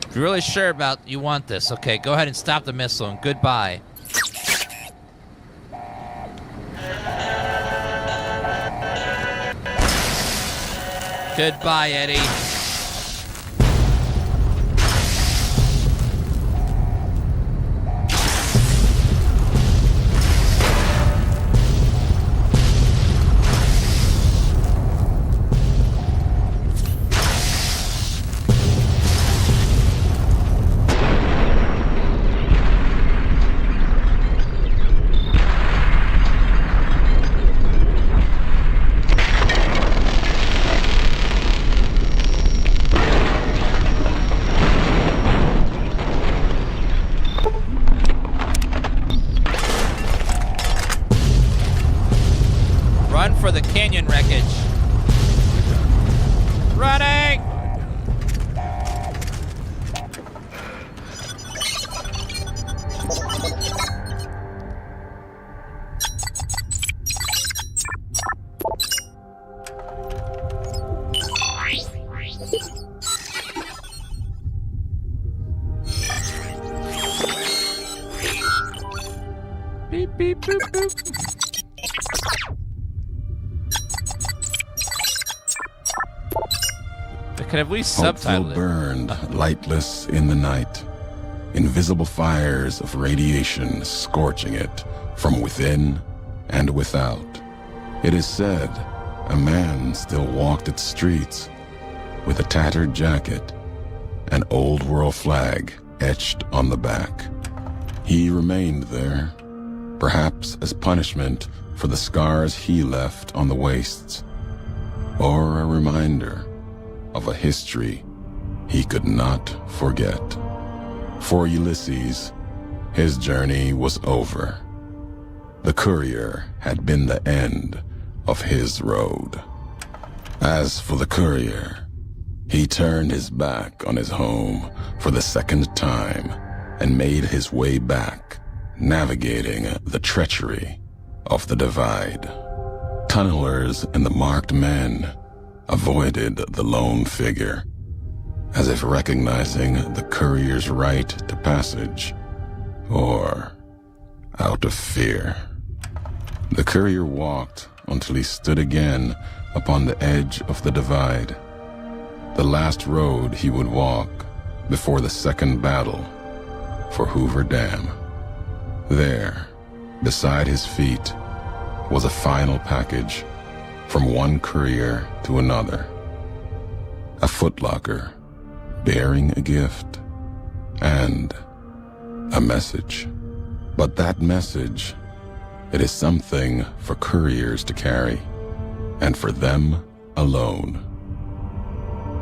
If you're really sure about you want this, okay, go ahead and stop the missile and goodbye. Goodbye, Eddie. For the canyon wreckage. Running! Beep, beep, boop, boop. Could have we subtitled it? Burned, lightless in the night. Invisible fires of radiation scorching it from within and without. It is said a man still walked its streets with a tattered jacket, an old world flag etched on the back. He remained there, perhaps as punishment for the scars he left on the wastes, or a reminder of a history he could not forget. For Ulysses, his journey was over. The courier had been the end of his road. As for the courier, he turned his back on his home for the second time and made his way back, navigating the treachery of the divide. Tunnelers and the marked men avoided the lone figure, as if recognizing the courier's right to passage, or out of fear. The courier walked until he stood again upon the edge of the divide, the last road he would walk before the second battle for Hoover Dam. There, beside his feet, was a final package from one courier to another. A footlocker bearing a gift and a message. But that message, it is something for couriers to carry, and for them alone.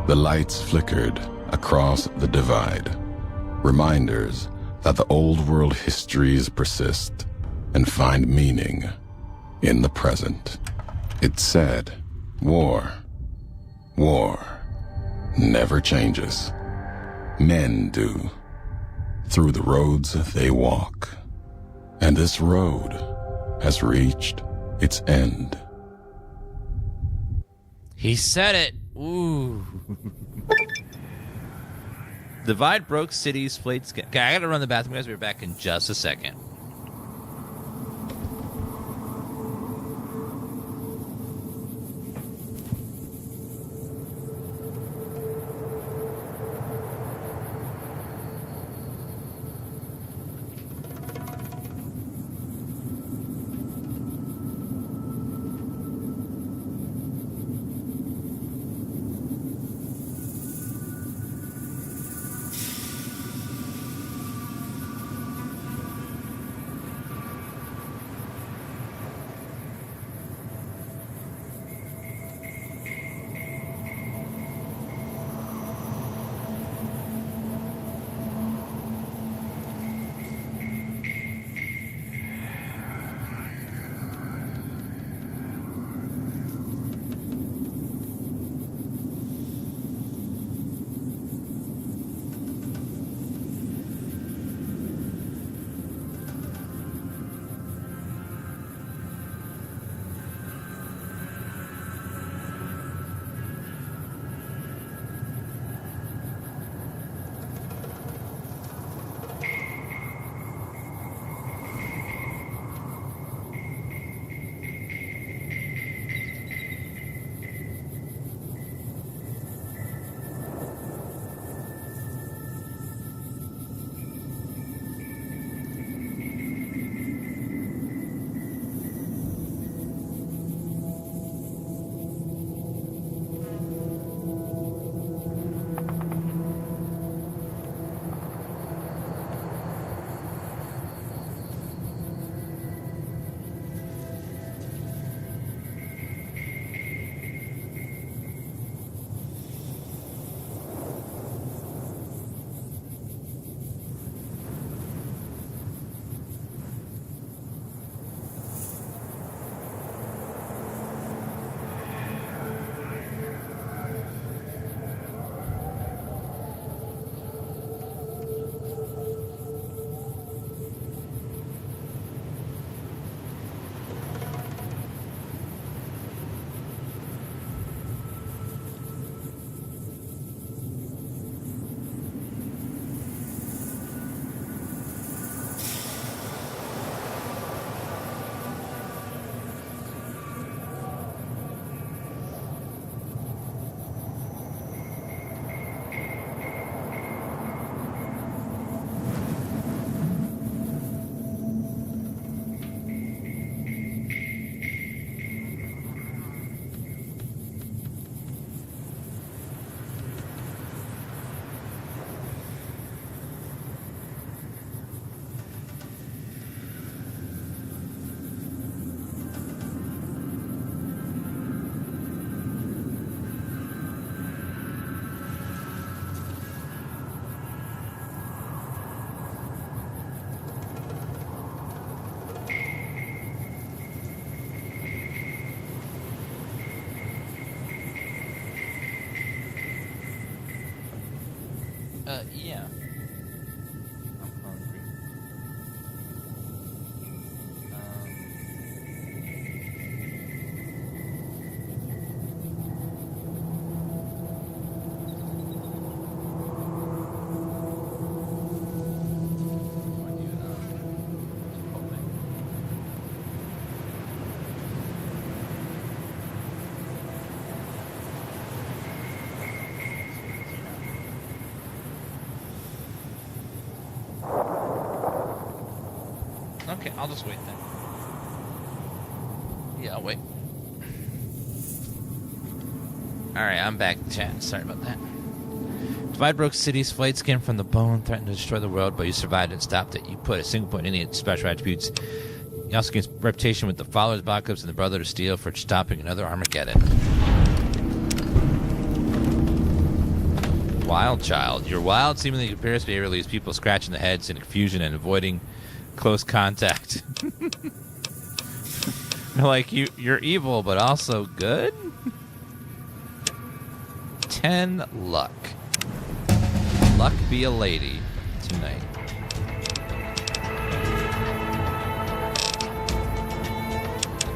The lights flickered across the divide. Reminders that the old world histories persist and find meaning in the present. It said, war never changes. Men do, through the roads they walk. And this road has reached its end. He said it. Ooh. Divide broke cities, flayed skin. Okay, I gotta run the bathroom, guys. We'll be back in just a second. Yeah. I'm hungry. Okay, I'll just wait then. Yeah, I'll wait. Alright, I'm back, chat. Sorry about that. Divide broke cities, flayed skin from the bone, threatened to destroy the world, but you survived and stopped it. You put a single point in its special attributes. You also gained reputation with the followers, Backups, and the Brother of Steel for stopping another Armageddon. wild child. Your wild seemingly appears to behavior leaves people scratching their heads in confusion and avoiding close contact. Like, you're evil, but also good? 10 luck. Luck be a lady tonight.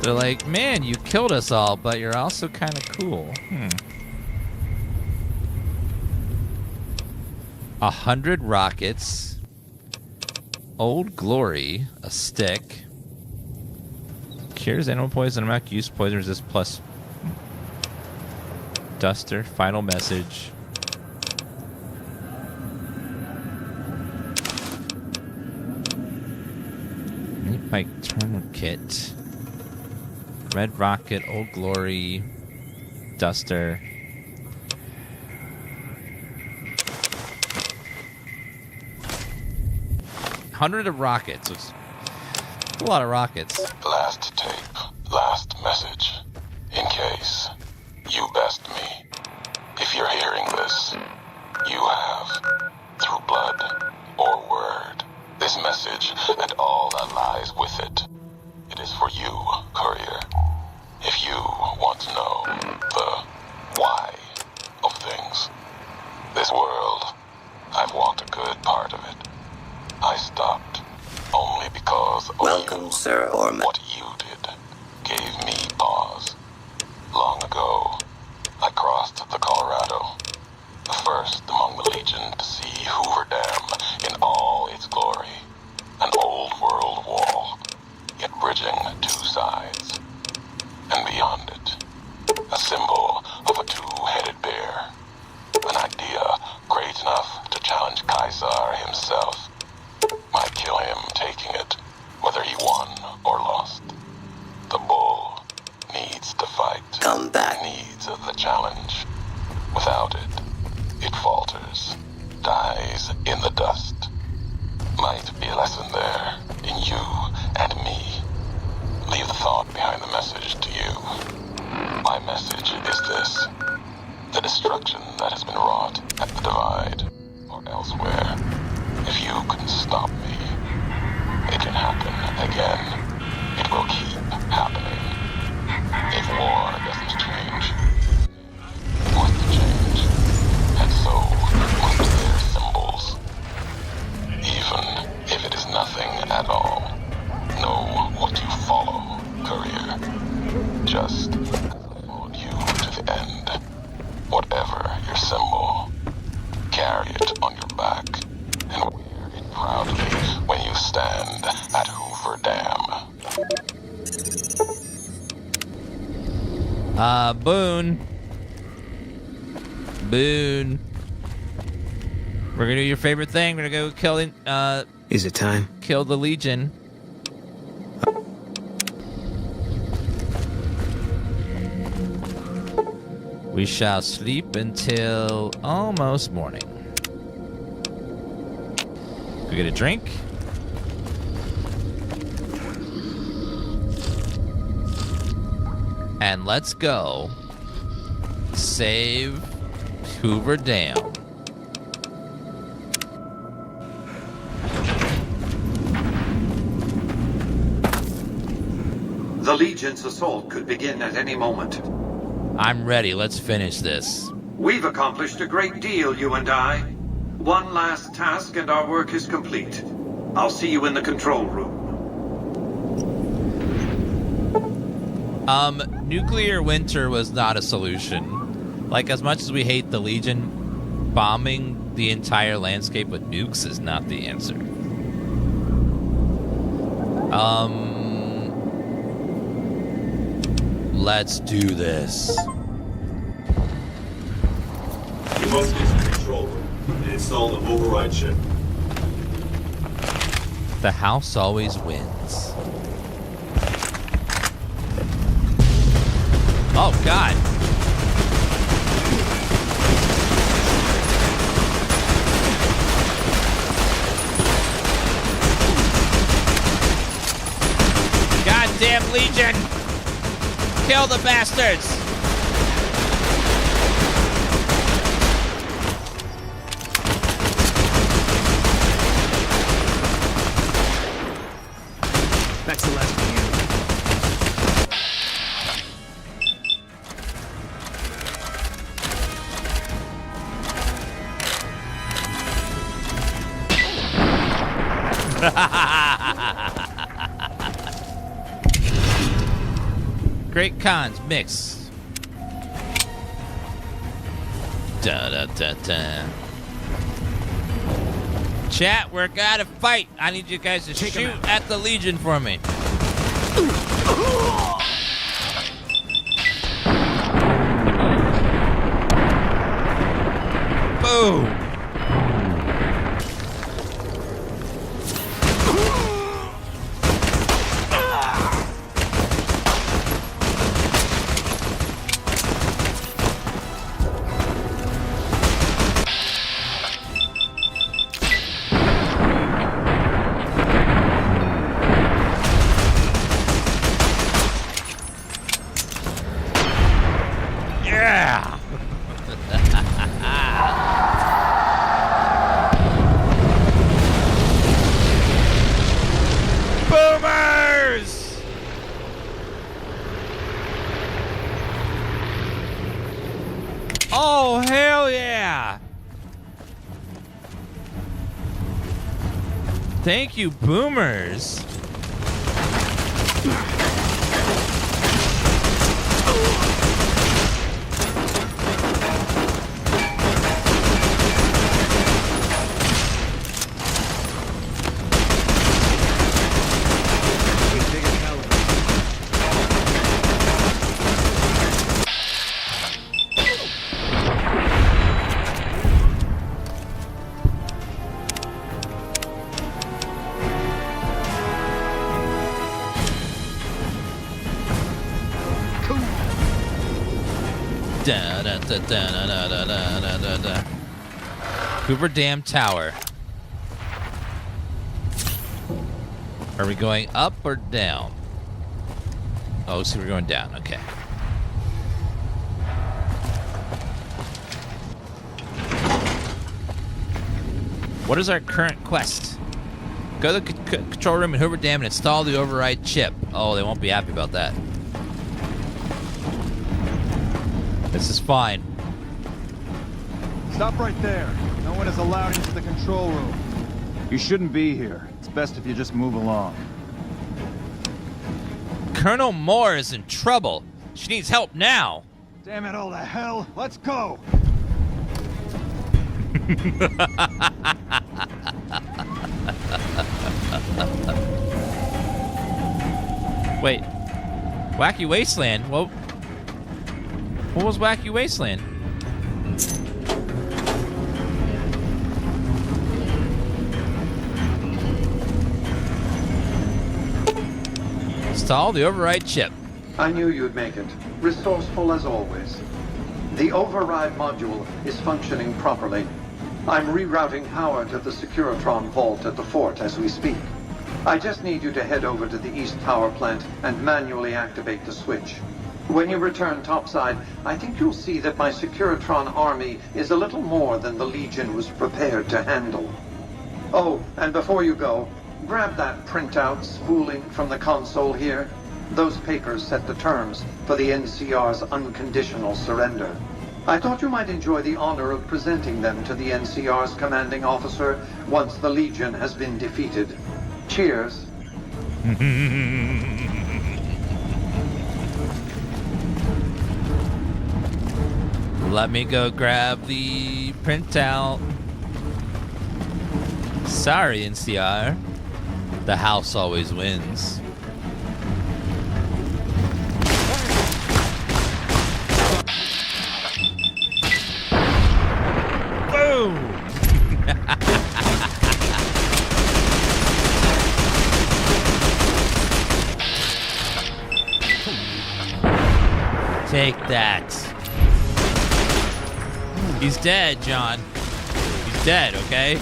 They're like, man, you killed us all, but you're also kind of cool. 100 rockets. Old Glory, a stick. Cures animal poison, amount use poison resist plus. Duster, final message. Meat bike tourniquet. Red rocket, Old Glory, Duster. Hundred of rockets. It's a lot of rockets. Last tape, last message. In case you best me. If you're hearing this, you have, through blood or word, this message and all that lies with it. It is for you, courier. If you want to know the why of things. This world, I've walked a good part of it. I stopped only because of Welcome, you. Sir Orman. What you did gave me pause. Long ago, I crossed the Colorado, the first among the Legion to see Hoover Dam in all its glory. An old world wall, yet bridging two sides. And beyond it, a symbol of a two-headed bear. An idea great enough to challenge Caesar himself. Might kill him taking it, whether he won or lost. The bull needs to fight. Come back. Needs the challenge. Without it, it falters, dies in the dust. Might be a lesson there, in you and me. Leave the thought behind the message to you. My message is this. The destruction that has been wrought at the Divide, or elsewhere. If you can stop me, it can happen again. It will keep happening. If war doesn't change, it must change. And so must their symbols. Even if it is nothing at all, know what you follow, courier. Just hold you to the end. Whatever your symbol, carry it on your back and wear it proudly when you stand at Hoover Dam. Boone. Boone. We're gonna do your favorite thing. We're gonna go kill Is it time? kill the Legion. We shall sleep until almost morning. We get a drink. And let's go save Hoover Dam. The Legion's assault could begin at any moment. I'm ready. Let's finish this. We've accomplished a great deal, you and I. One last task and our work is complete. I'll see you in the control room. Nuclear winter was not a solution. Like, as much as we hate the Legion, bombing the entire landscape with nukes is not the answer. Let's do this. You must get to the control room and install the override chip. The house always wins. Oh, God. Goddamn Legion! Kill the bastards! Great cons mix. Da da da da. Chat, we're gotta fight. I need you guys to shoot at the Legion for me. Boom. Yeah. Boomers! Oh, hell yeah! Thank you, boomers. Da, da, da, da, da, da, da, da, da. Hoover Dam Tower. Are we going up or down? Oh, so we're going down. Okay. What is our current quest? Go to the control room in Hoover Dam and install the override chip. Oh, they won't be happy about that. This is fine. Stop right there. No one is allowed into the control room. You shouldn't be here. It's best if you just move along. Colonel Moore is in trouble. She needs help now. Damn it all to hell. Let's go. Wait. Wacky Wasteland? Well, what was Wacky Wasteland? Install the override chip. I knew you'd make it. Resourceful as always. The override module is functioning properly. I'm rerouting power to the Securitron vault at the fort as we speak. I just need you to head over to the East Power Plant and manually activate the switch. When you return topside, I think you'll see that my Securitron army is a little more than the Legion was prepared to handle. Oh, and before you go, grab that printout spooling from the console here. Those papers set the terms for the NCR's unconditional surrender. I thought you might enjoy the honor of presenting them to the NCR's commanding officer once the Legion has been defeated. Cheers. Let me go grab the printout. Sorry, NCR. The house always wins. Boom! Take that. He's dead, John. He's dead, okay?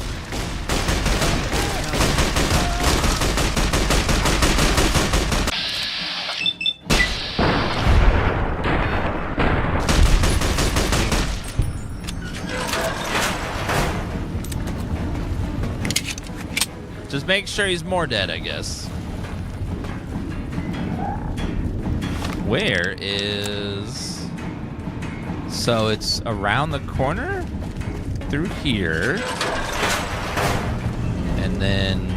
Just make sure he's more dead, I guess. Where is... So it's around the corner? Through here. And then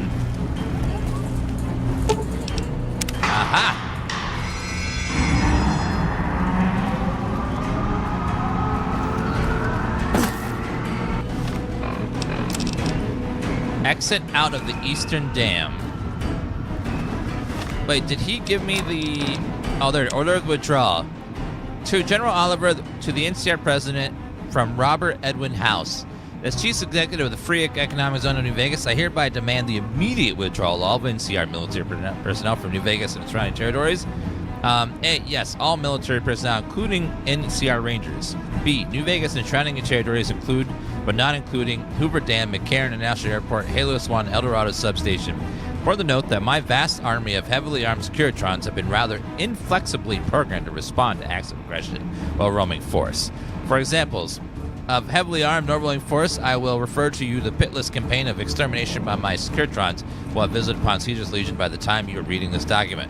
Aha! Exit out of the Eastern Dam. Wait, did he give me the... Oh, there. Order of withdrawal. To General Oliver, to the NCR President, from Robert Edwin House. As Chief Executive of the Free Economic Zone of New Vegas, I hereby demand the immediate withdrawal of all NCR military personnel from New Vegas and its surrounding territories. A, yes, all military personnel, including NCR Rangers. B, New Vegas and surrounding territories include, but not including, Hoover Dam, McCarran International Airport, Halo Swan, Eldorado Substation. Further note that my vast army of heavily armed Securitrons have been rather inflexibly programmed to respond to acts of aggression while roaming force. For examples of heavily armed roaming force, I will refer to you the pitiless campaign of extermination by my Securitrons will have visited upon Caesar's Legion by the time you are reading this document.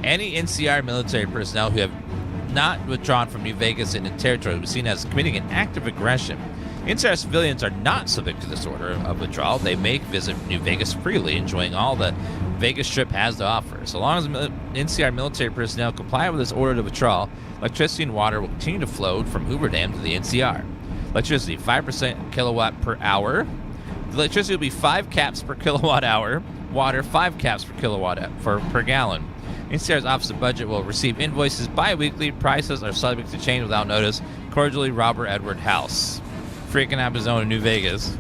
Any NCR military personnel who have not withdrawn from New Vegas and its territory will be seen as committing an act of aggression. NCR civilians are not subject to this order of withdrawal. They may visit New Vegas freely, enjoying all the Vegas Strip has to offer. So long as NCR military personnel comply with this order of withdrawal, electricity and water will continue to flow from Hoover Dam to the NCR. Electricity, 5% kilowatt per hour. The electricity will be 5 caps per kilowatt hour. Water, 5 caps per kilowatt per gallon. NCR's Office of Budget will receive invoices bi-weekly. Prices are subject to change without notice. Cordially, Robert Edward House. Freaking out his own in New Vegas.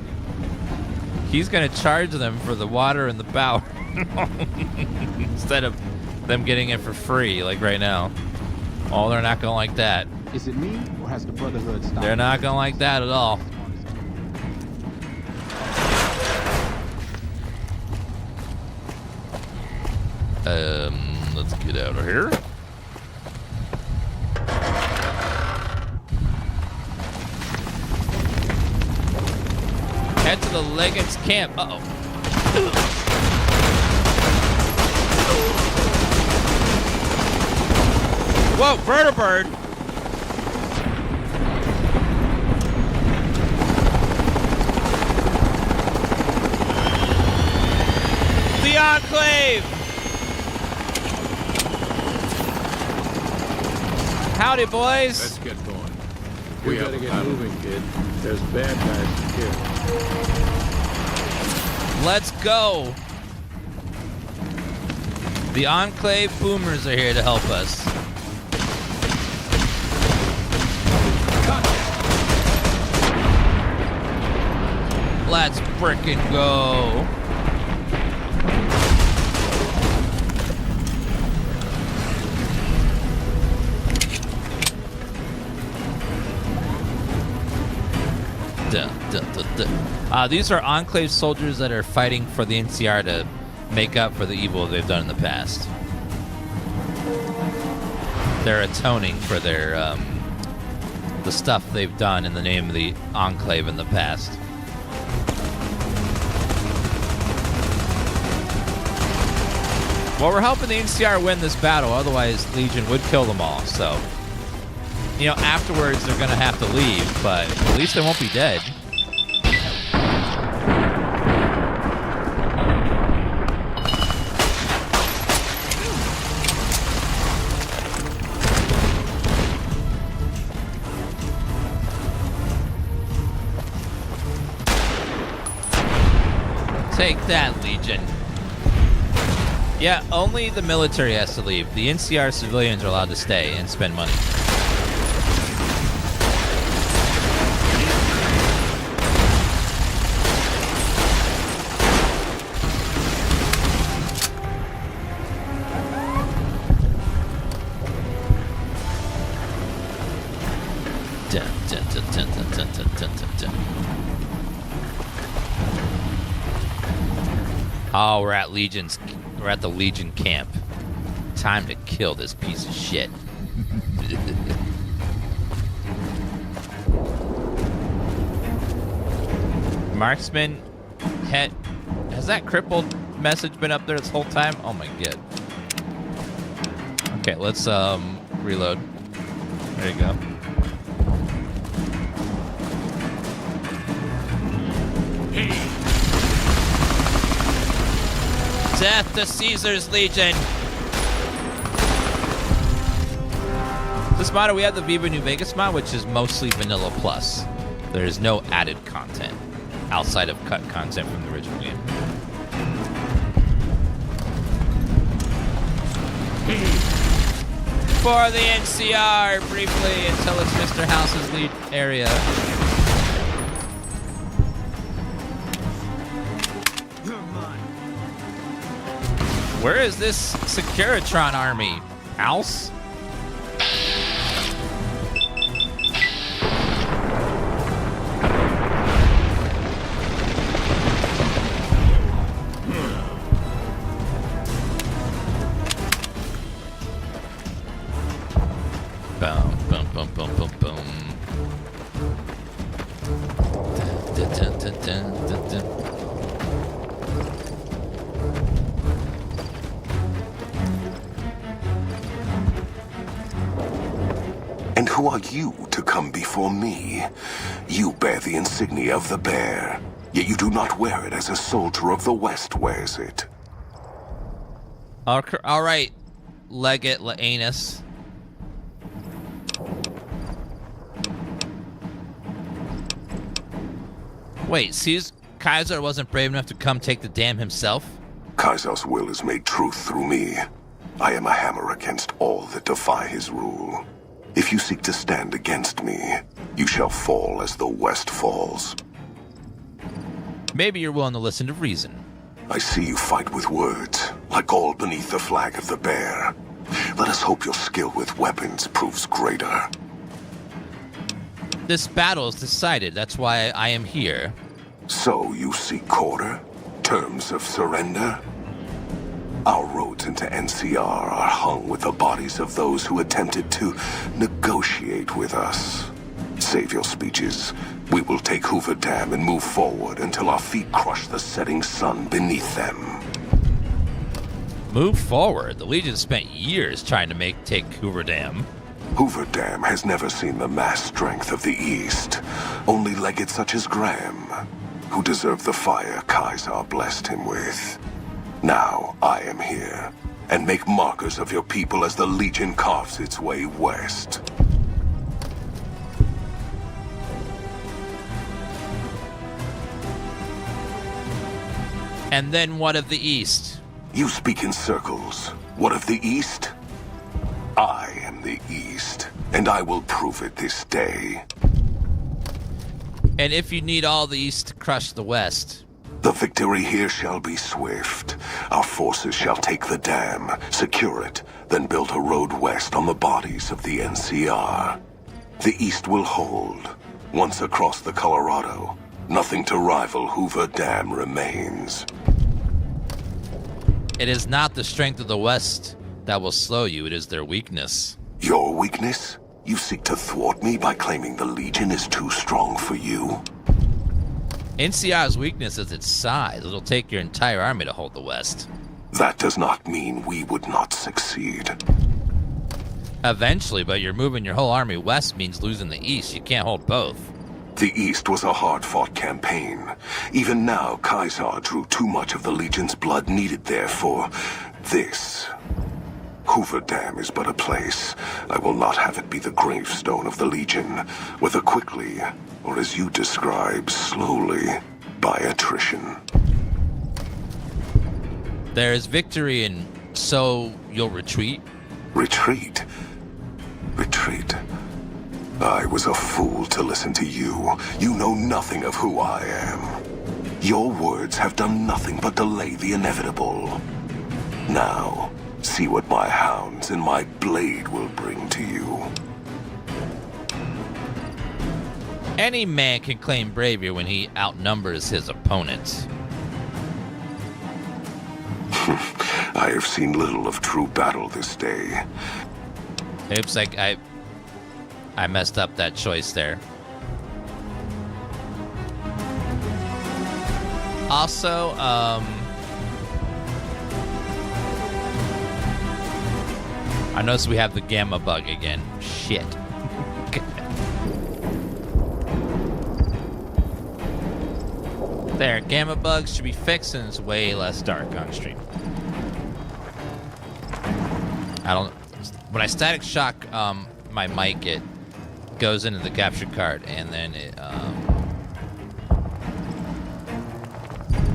He's going to charge them for the water and the power instead of them getting it for free like right now. Oh, they're not going to like that. Is it me, or has the Brotherhood stopped? They're not going to like that at all. Let's get out of here. Head to the Leggings camp. Uh-oh. Whoa, vertibird. The Enclave. Howdy, boys. Let's get going. We gotta get moving, kid. There's bad guys to kill. Let's go. The Enclave boomers are here to help us. Let's frickin' go. These are Enclave soldiers that are fighting for the NCR to make up for the evil they've done in the past. They're atoning for their the stuff they've done in the name of the Enclave in the past. Well, we're helping the NCR win this battle, otherwise Legion would kill them all, so... You know, afterwards they're gonna have to leave, but at least they won't be dead. Take that, Legion. Yeah, only the military has to leave. The NCR civilians are allowed to stay and spend money. Oh, we're at the Legion camp. Time to kill this piece of shit. Marksman, has that crippled message been up there this whole time? Oh my god. Okay, let's reload. There you go. Death to Caesar's Legion! mod, we have the Viva New Vegas mod, which is mostly vanilla plus. There is no added content outside of cut content from the original game. For the NCR, briefly, until it's Mr. House's lead area. Where is this Securitron army? House? Boom, boom, boom, boom, boom, boom. Dun, dun, dun, dun, dun, dun. And who are you to come before me? You bear the insignia of the bear, yet you do not wear it as a soldier of the West wears it. All right, Legate Laanus. Wait, sees Kaiser wasn't brave enough to come take the dam himself? Kaiser's will is made truth through me. I am a hammer against all that defy his rule. If you seek to stand against me, you shall fall as the West falls. Maybe you're willing to listen to reason. I see you fight with words, like all beneath the flag of the bear. Let us hope your skill with weapons proves greater. This battle is decided. That's why I am here. So you seek quarter? Terms of surrender? Our roads into NCR are hung with the bodies of those who attempted to negotiate with us. Save your speeches. We will take Hoover Dam and move forward until our feet crush the setting sun beneath them. Move forward? The Legion spent years trying to take Hoover Dam. Hoover Dam has never seen the mass strength of the East. Only legates such as Graham, who deserve the fire Kaiser blessed him with. Now I am here, and make markers of your people as the Legion carves its way west. And then what of the East? You speak in circles. What of the East? I am the East, and I will prove it this day. And if you need all the East to crush the West? The victory here shall be swift. Our forces shall take the dam, secure it, then build a road west on the bodies of the NCR. The East will hold. Once across the Colorado, nothing to rival Hoover Dam remains. It is not the strength of the West that will slow you, it is their weakness. Your weakness? You seek to thwart me by claiming the Legion is too strong for you? NCR's weakness is its size. It'll take your entire army to hold the West. That does not mean we would not succeed. Eventually, but you're moving your whole army west means losing the East. You can't hold both. The East was a hard-fought campaign. Even now, Kaiser drew too much of the Legion's blood needed there for this. Hoover Dam is but a place. I will not have it be the gravestone of the Legion, whether quickly, or as you describe, slowly, by attrition. There is victory, and so you'll retreat? Retreat? Retreat? I was a fool to listen to you. You know nothing of who I am. Your words have done nothing but delay the inevitable. Now, see what my hounds and my blade will bring to you. Any man can claim bravery when he outnumbers his opponent. I have seen little of true battle this day. Oops, I messed up that choice there. Also, I noticed we have the gamma bug again. Shit. There, gamma bugs should be fixed and it's way less dark on stream. When I static shock my mic, it goes into the capture card, and then it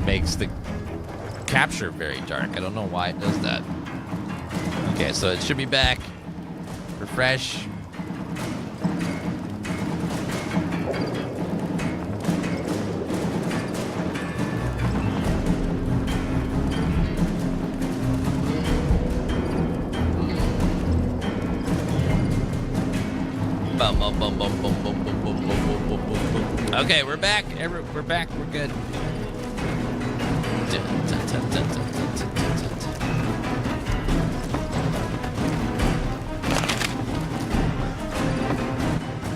makes the capture very dark. I don't know why it does that. Okay, so it should be back. Refresh. Okay, we're back. We're back. We're good.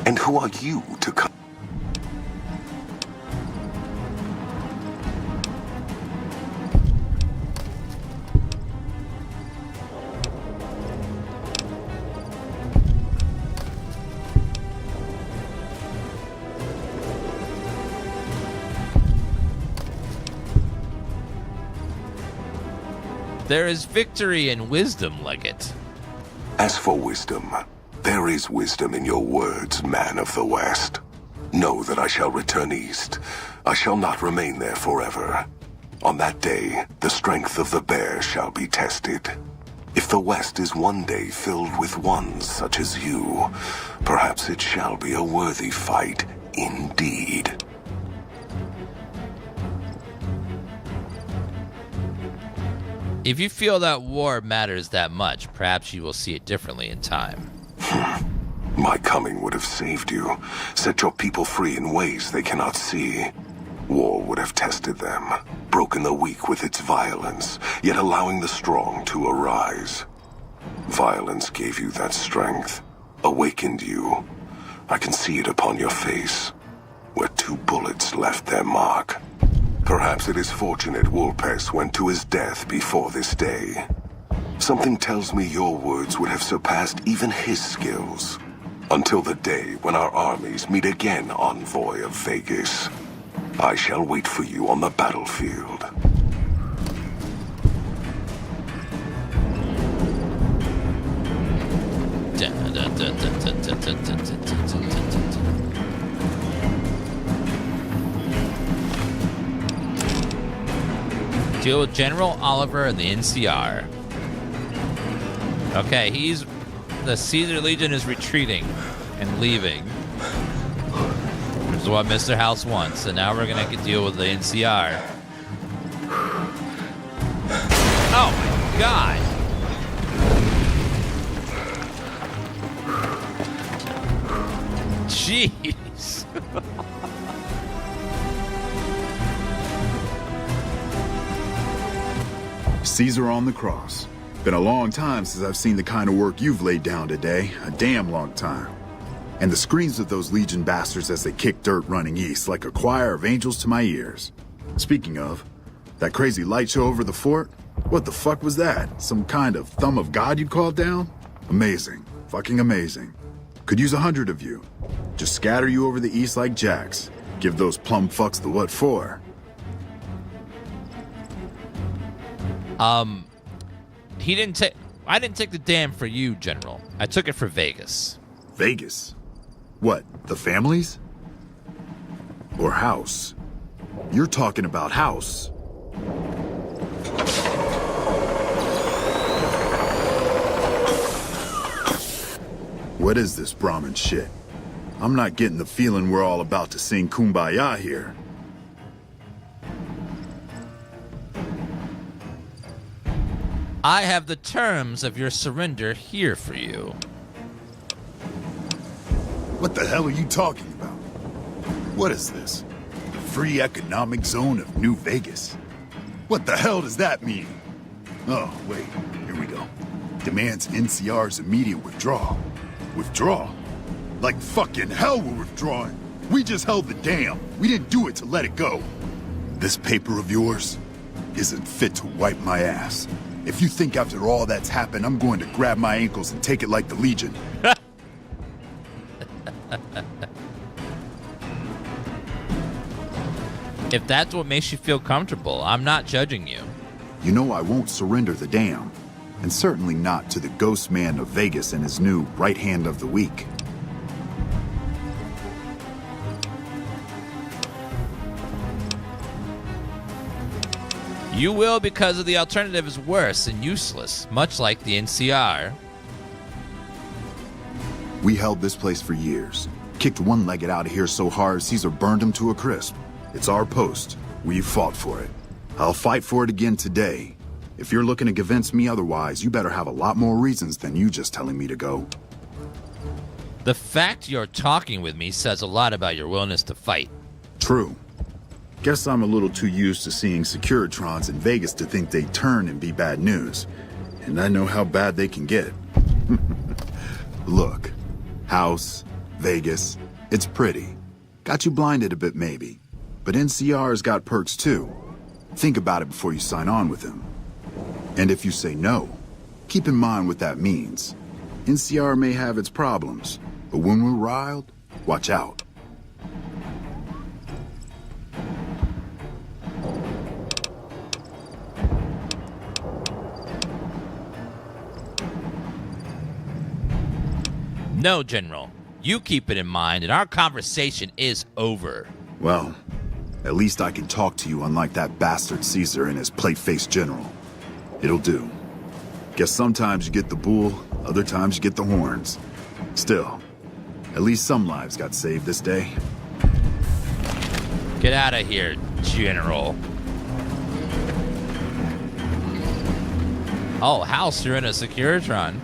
And who are you to come? There is victory in wisdom, Leggett. As for wisdom, there is wisdom in your words, man of the West. Know that I shall return east. I shall not remain there forever. On that day, the strength of the bear shall be tested. If the West is one day filled with ones such as you, perhaps it shall be a worthy fight indeed. If you feel that war matters that much, perhaps you will see it differently in time. My coming would have saved you, set your people free in ways they cannot see. War would have tested them, broken the weak with its violence, yet allowing the strong to arise. Violence gave you that strength, awakened you. I can see it upon your face, where 2 bullets left their mark. Perhaps it is fortunate Wolpes went to his death before this day. Something tells me your words would have surpassed even his skills. Until the day when our armies meet again, envoy of Vegas. I shall wait for you on the battlefield. Deal with General Oliver and the NCR. Okay, the Caesar Legion is retreating and leaving. Which is what Mr. House wants. So now we're gonna deal with the NCR. Oh my god! Jeez! Caesar on the cross. Been a long time since I've seen the kind of work you've laid down today. A damn long time. And the screams of those Legion bastards as they kick dirt running east like a choir of angels to my ears. Speaking of, that crazy light show over the fort? What the fuck was that? Some kind of thumb of God you called down? Amazing. Fucking amazing. Could use 100 of you. Just scatter you over the east like jacks. Give those plum fucks the what for. I didn't take the dam for you, General. I took it for Vegas. Vegas? What, the families? Or House? You're talking about House. What is this Brahmin shit? I'm not getting the feeling we're all about to sing Kumbaya here. I have the terms of your surrender here for you. What the hell are you talking about? What is this? The free economic zone of New Vegas? What the hell does that mean? Oh, wait, here we go. Demands NCR's immediate withdrawal. Withdraw? Like fucking hell we're withdrawing. We just held the dam. We didn't do it to let it go. This paper of yours isn't fit to wipe my ass. If you think after all that's happened, I'm going to grab my ankles and take it like the Legion. If that's what makes you feel comfortable, I'm not judging you. You know I won't surrender the dam. And certainly not to the ghost man of Vegas and his new right hand of the week. You will, because of the alternative is worse and useless, much like the NCR. We held this place for years. Kicked one-legged out of here so hard Caesar burned him to a crisp. It's our post. We've fought for it. I'll fight for it again today. If you're looking to convince me otherwise, you better have a lot more reasons than you just telling me to go. The fact you're talking with me says a lot about your willingness to fight. True. Guess I'm a little too used to seeing Securitrons in Vegas to think they turn and be bad news. And I know how bad they can get. Look, House, Vegas, it's pretty. Got you blinded a bit maybe. But NCR's got perks too. Think about it before you sign on with him. And if you say no, keep in mind what that means. NCR may have its problems, but when we're riled, watch out. No, General. You keep it in mind, and our conversation is over. Well, at least I can talk to you unlike that bastard Caesar and his plate-faced general. It'll do. Guess sometimes you get the bull, other times you get the horns. Still, at least some lives got saved this day. Get out of here, General. Oh, House, you're in a Securitron.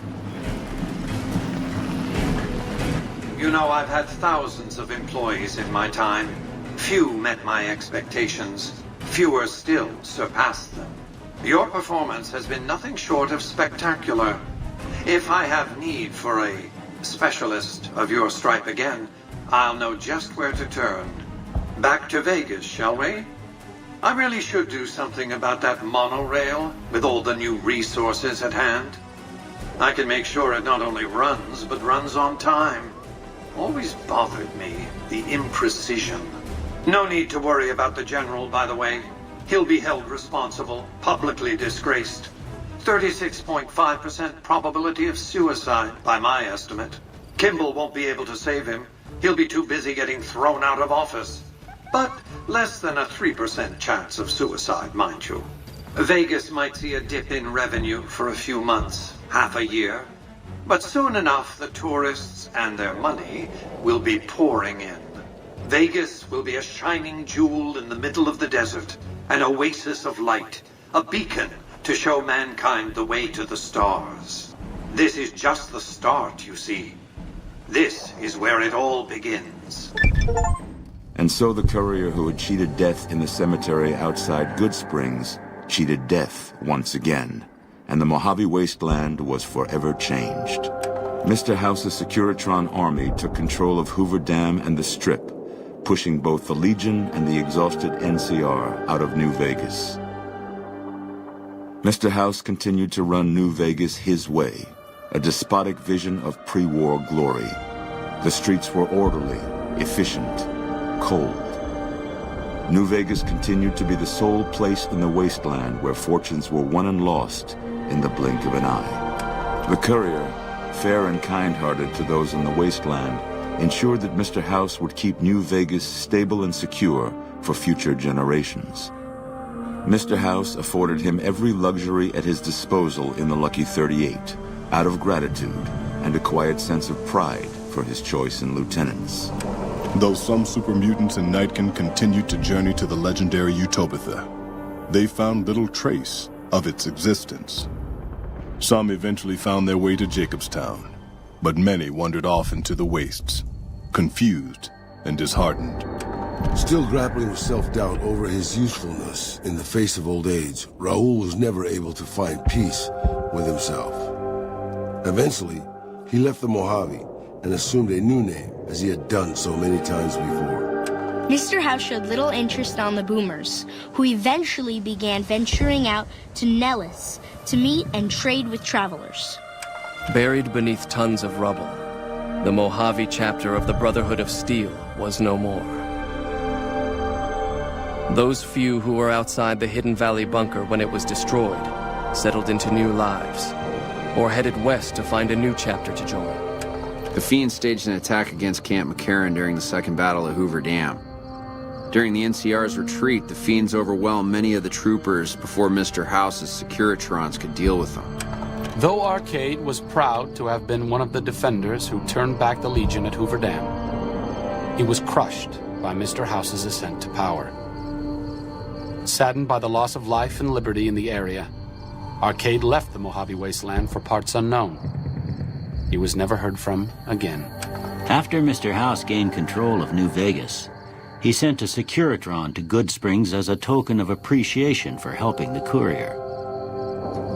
You know, I've had thousands of employees in my time. Few met my expectations. Fewer still surpassed them. Your performance has been nothing short of spectacular. If I have need for a specialist of your stripe again, I'll know just where to turn. Back to Vegas, shall we? I really should do something about that monorail with all the new resources at hand. I can make sure it not only runs, but runs on time. Always bothered me, the imprecision. No need to worry about the General, by the way. He'll be held responsible, publicly disgraced. 36.5% probability of suicide, by my estimate. Kimball won't be able to save him. He'll be too busy getting thrown out of office. But less than a 3% chance of suicide, mind you. Vegas might see a dip in revenue for a few months, half a year. But soon enough, the tourists and their money will be pouring in. Vegas will be a shining jewel in the middle of the desert, an oasis of light, a beacon to show mankind the way to the stars. This is just the start, you see. This is where it all begins. And so the courier who had cheated death in the cemetery outside Good Springs cheated death once again, and the Mojave Wasteland was forever changed. Mr. House's Securitron army took control of Hoover Dam and the Strip, pushing both the Legion and the exhausted NCR out of New Vegas. Mr. House continued to run New Vegas his way, a despotic vision of pre-war glory. The streets were orderly, efficient, cold. New Vegas continued to be the sole place in the wasteland where fortunes were won and lost in the blink of an eye. The courier, fair and kind-hearted to those in the wasteland, ensured that Mr. House would keep New Vegas stable and secure for future generations. Mr. House afforded him every luxury at his disposal in the Lucky 38, out of gratitude and a quiet sense of pride for his choice in lieutenants. Though some super mutants in Nightkin continued to journey to the legendary Utopia, they found little trace of its existence. Some eventually found their way to Jacobstown, but many wandered off into the wastes, confused and disheartened. Still grappling with self-doubt over his usefulness in the face of old age, Raoul was never able to find peace with himself. Eventually, he left the Mojave and assumed a new name, as he had done so many times before. Mr. House showed little interest on the boomers, who eventually began venturing out to Nellis to meet and trade with travelers. Buried beneath tons of rubble, the Mojave chapter of the Brotherhood of Steel was no more. Those few who were outside the Hidden Valley bunker when it was destroyed settled into new lives, or headed west to find a new chapter to join. The Fiends staged an attack against Camp McCarran during the Second Battle of Hoover Dam. During the NCR's retreat, the Fiends overwhelmed many of the troopers before Mr. House's Securitrons could deal with them. Though Arcade was proud to have been one of the defenders who turned back the Legion at Hoover Dam, he was crushed by Mr. House's ascent to power. Saddened by the loss of life and liberty in the area, Arcade left the Mojave Wasteland for parts unknown. He was never heard from again. After Mr. House gained control of New Vegas, he sent a Securitron to Good Springs as a token of appreciation for helping the courier.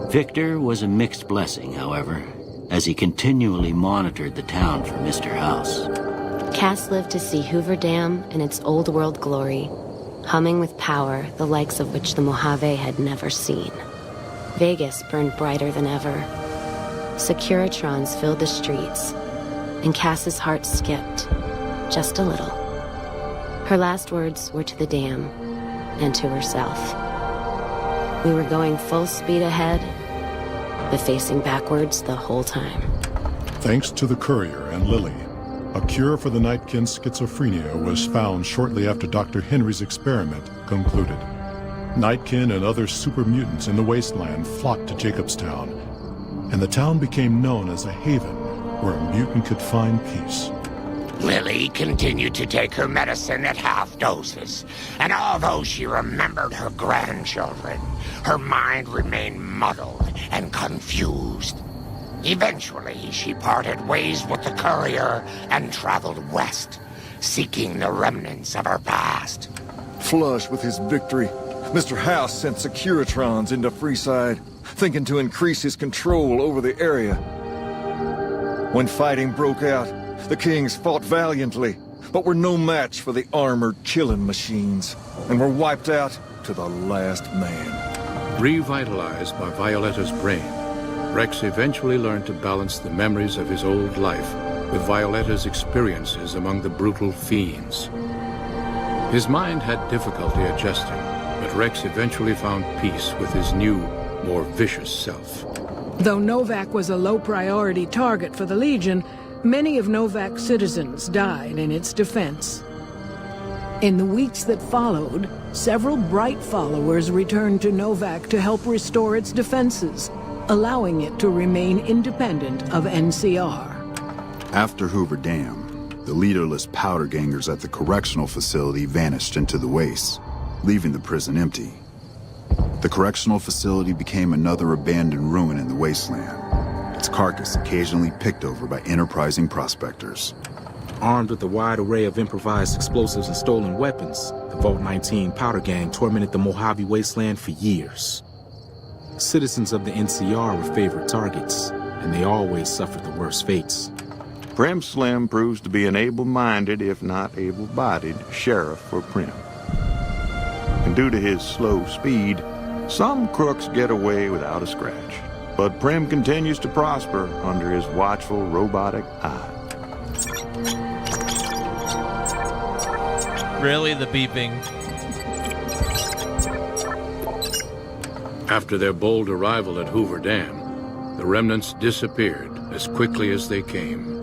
Victor was a mixed blessing, however, as he continually monitored the town for Mr. House. Cass lived to see Hoover Dam in its old world glory, humming with power the likes of which the Mojave had never seen. Vegas burned brighter than ever. Securitrons filled the streets, and Cass's heart skipped, just a little. Her last words were to the dam, and to herself. We were going full speed ahead, but facing backwards the whole time. Thanks to the courier and Lily, a cure for the Nightkin's schizophrenia was found shortly after Dr. Henry's experiment concluded. Nightkin and other super mutants in the wasteland flocked to Jacobstown, and the town became known as a haven where a mutant could find peace. Lily continued to take her medicine at half doses, and although she remembered her grandchildren, her mind remained muddled and confused. Eventually, she parted ways with the courier and traveled west, seeking the remnants of her past. Flush with his victory, Mr. House sent Securitrons into Freeside, thinking to increase his control over the area. When fighting broke out, the Kings fought valiantly, but were no match for the armored killing machines, and were wiped out to the last man. Revitalized by Violetta's brain, Rex eventually learned to balance the memories of his old life with Violetta's experiences among the brutal fiends. His mind had difficulty adjusting, but Rex eventually found peace with his new, more vicious self. Though Novak was a low-priority target for the Legion, many of Novak's citizens died in its defense. In the weeks that followed, several bright followers returned to Novak to help restore its defenses, allowing it to remain independent of NCR. After Hoover Dam, the leaderless powder gangers at the correctional facility vanished into the wastes, leaving the prison empty. The correctional facility became another abandoned ruin in the wasteland, its carcass occasionally picked over by enterprising prospectors. Armed with a wide array of improvised explosives and stolen weapons, the Vault 19 powder gang tormented the Mojave Wasteland for years. Citizens of the NCR were favored targets, and they always suffered the worst fates. Prim Slim proves to be an able-minded, if not able-bodied, sheriff for Prim. And due to his slow speed, some crooks get away without a scratch. But Prim continues to prosper under his watchful, robotic eye. Really, the beeping? After their bold arrival at Hoover Dam, the remnants disappeared as quickly as they came.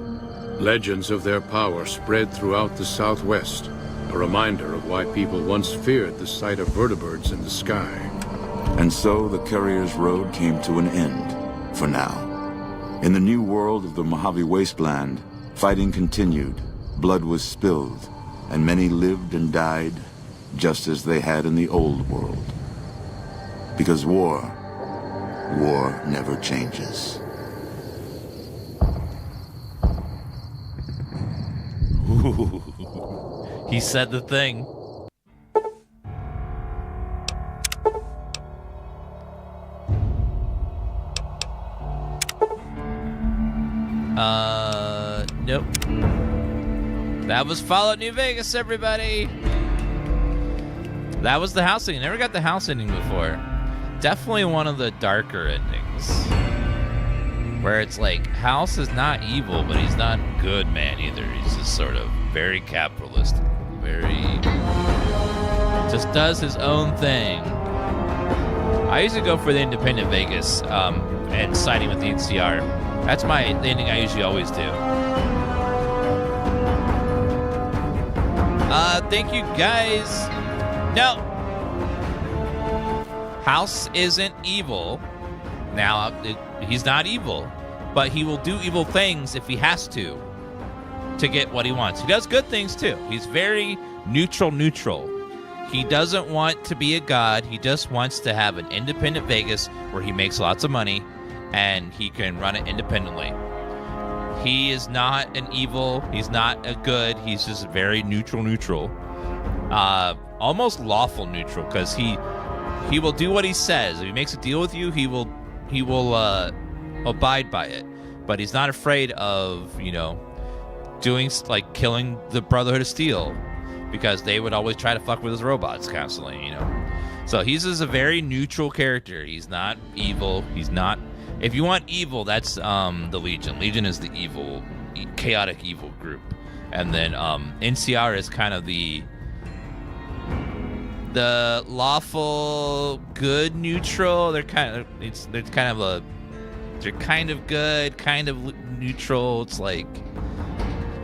Legends of their power spread throughout the Southwest, a reminder of why people once feared the sight of vertibirds in the sky. And so the courier's road came to an end, for now. In the new world of the Mojave Wasteland, fighting continued, blood was spilled, and many lived and died just as they had in the old world. Because war never changes. Ooh, he said the thing. Nope. That was Fallout New Vegas, everybody. That was the house ending. Never got the house ending before. Definitely one of the darker endings. Where it's like, House is not evil, but he's not good man either. He's just sort of very capitalist. Very... just does his own thing. I usually go for the independent Vegas and siding with the NCR. That's the ending I usually always do. Thank you guys. No. House isn't evil. Now, he's not evil, but he will do evil things if he has to get what he wants. He does good things too. He's very neutral. He doesn't want to be a god. He just wants to have an independent Vegas where he makes lots of money and he can run it independently. He is not an evil. He's not a good. He's just very neutral. Almost lawful neutral, because he will do what he says. If he makes a deal with you, he will abide by it. But he's not afraid of, doing, like, killing the Brotherhood of Steel, because they would always try to fuck with his robots constantly, So he's just a very neutral character. He's not evil. He's not... If you want evil, that's the Legion. Legion is the evil, chaotic evil group. And then NCR is kind of the lawful, good, neutral. They're kind of good, kind of neutral. It's like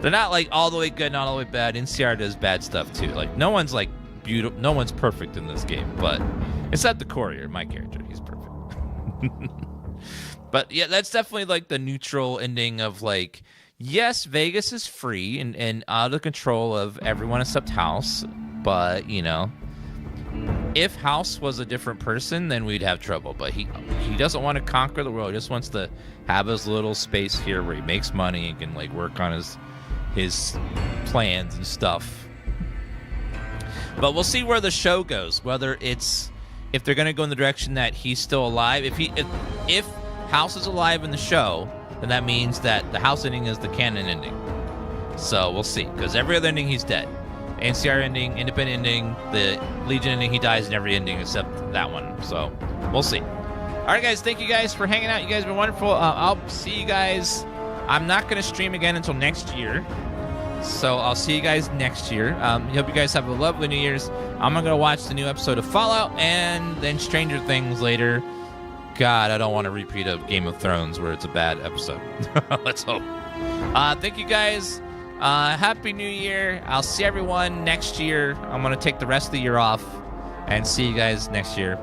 they're not like all the way good, not all the way bad. NCR does bad stuff too. Like no one's like beautiful, no one's perfect in this game, but except the Courier, my character, he's perfect. But yeah, that's definitely like the neutral ending of like, yes, Vegas is free and out of control of everyone except House, but if House was a different person, then we'd have trouble. But he doesn't want to conquer the world. He just wants to have his little space here where he makes money and can like work on his plans and stuff. But we'll see where the show goes. Whether if they're going to go in the direction that he's still alive. If House is alive in the show, then that means that the House ending is the canon ending. So we'll see, because every other ending he's dead. NCR ending, independent ending, the Legion ending, he dies in every ending except that one. So we'll see. All right, guys, thank you guys for hanging out. You guys have been wonderful. I'll see you guys. I'm not going to stream again until next year. So I'll see you guys next year. Hope you guys have a lovely New Year's. I'm going to go watch the new episode of Fallout and then Stranger Things later. God, I don't want a repeat of Game of Thrones where it's a bad episode. Let's hope. Thank you guys. Happy New Year. I'll see everyone next year. I'm going to take the rest of the year off and see you guys next year.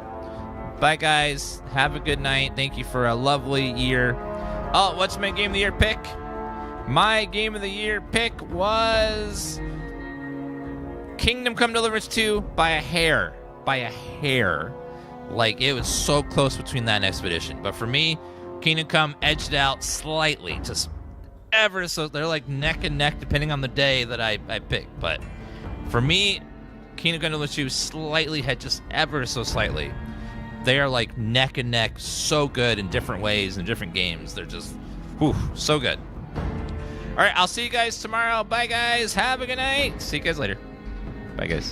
Bye, guys. Have a good night. Thank you for a lovely year. Oh, what's my Game of the Year pick? My Game of the Year pick was Kingdom Come Deliverance 2 by a hair. By a hair. Like, it was so close between that and Expedition. But for me, Kingdom Come edged out slightly. Just ever so. They're like neck and neck depending on the day that I pick. But for me, Kingdom Come Deliverance 2 slightly had just ever so slightly. They are like neck and neck, so good in different ways in different games. They're just, whew, so good. All right, I'll see you guys tomorrow. Bye, guys. Have a good night. See you guys later. Bye, guys.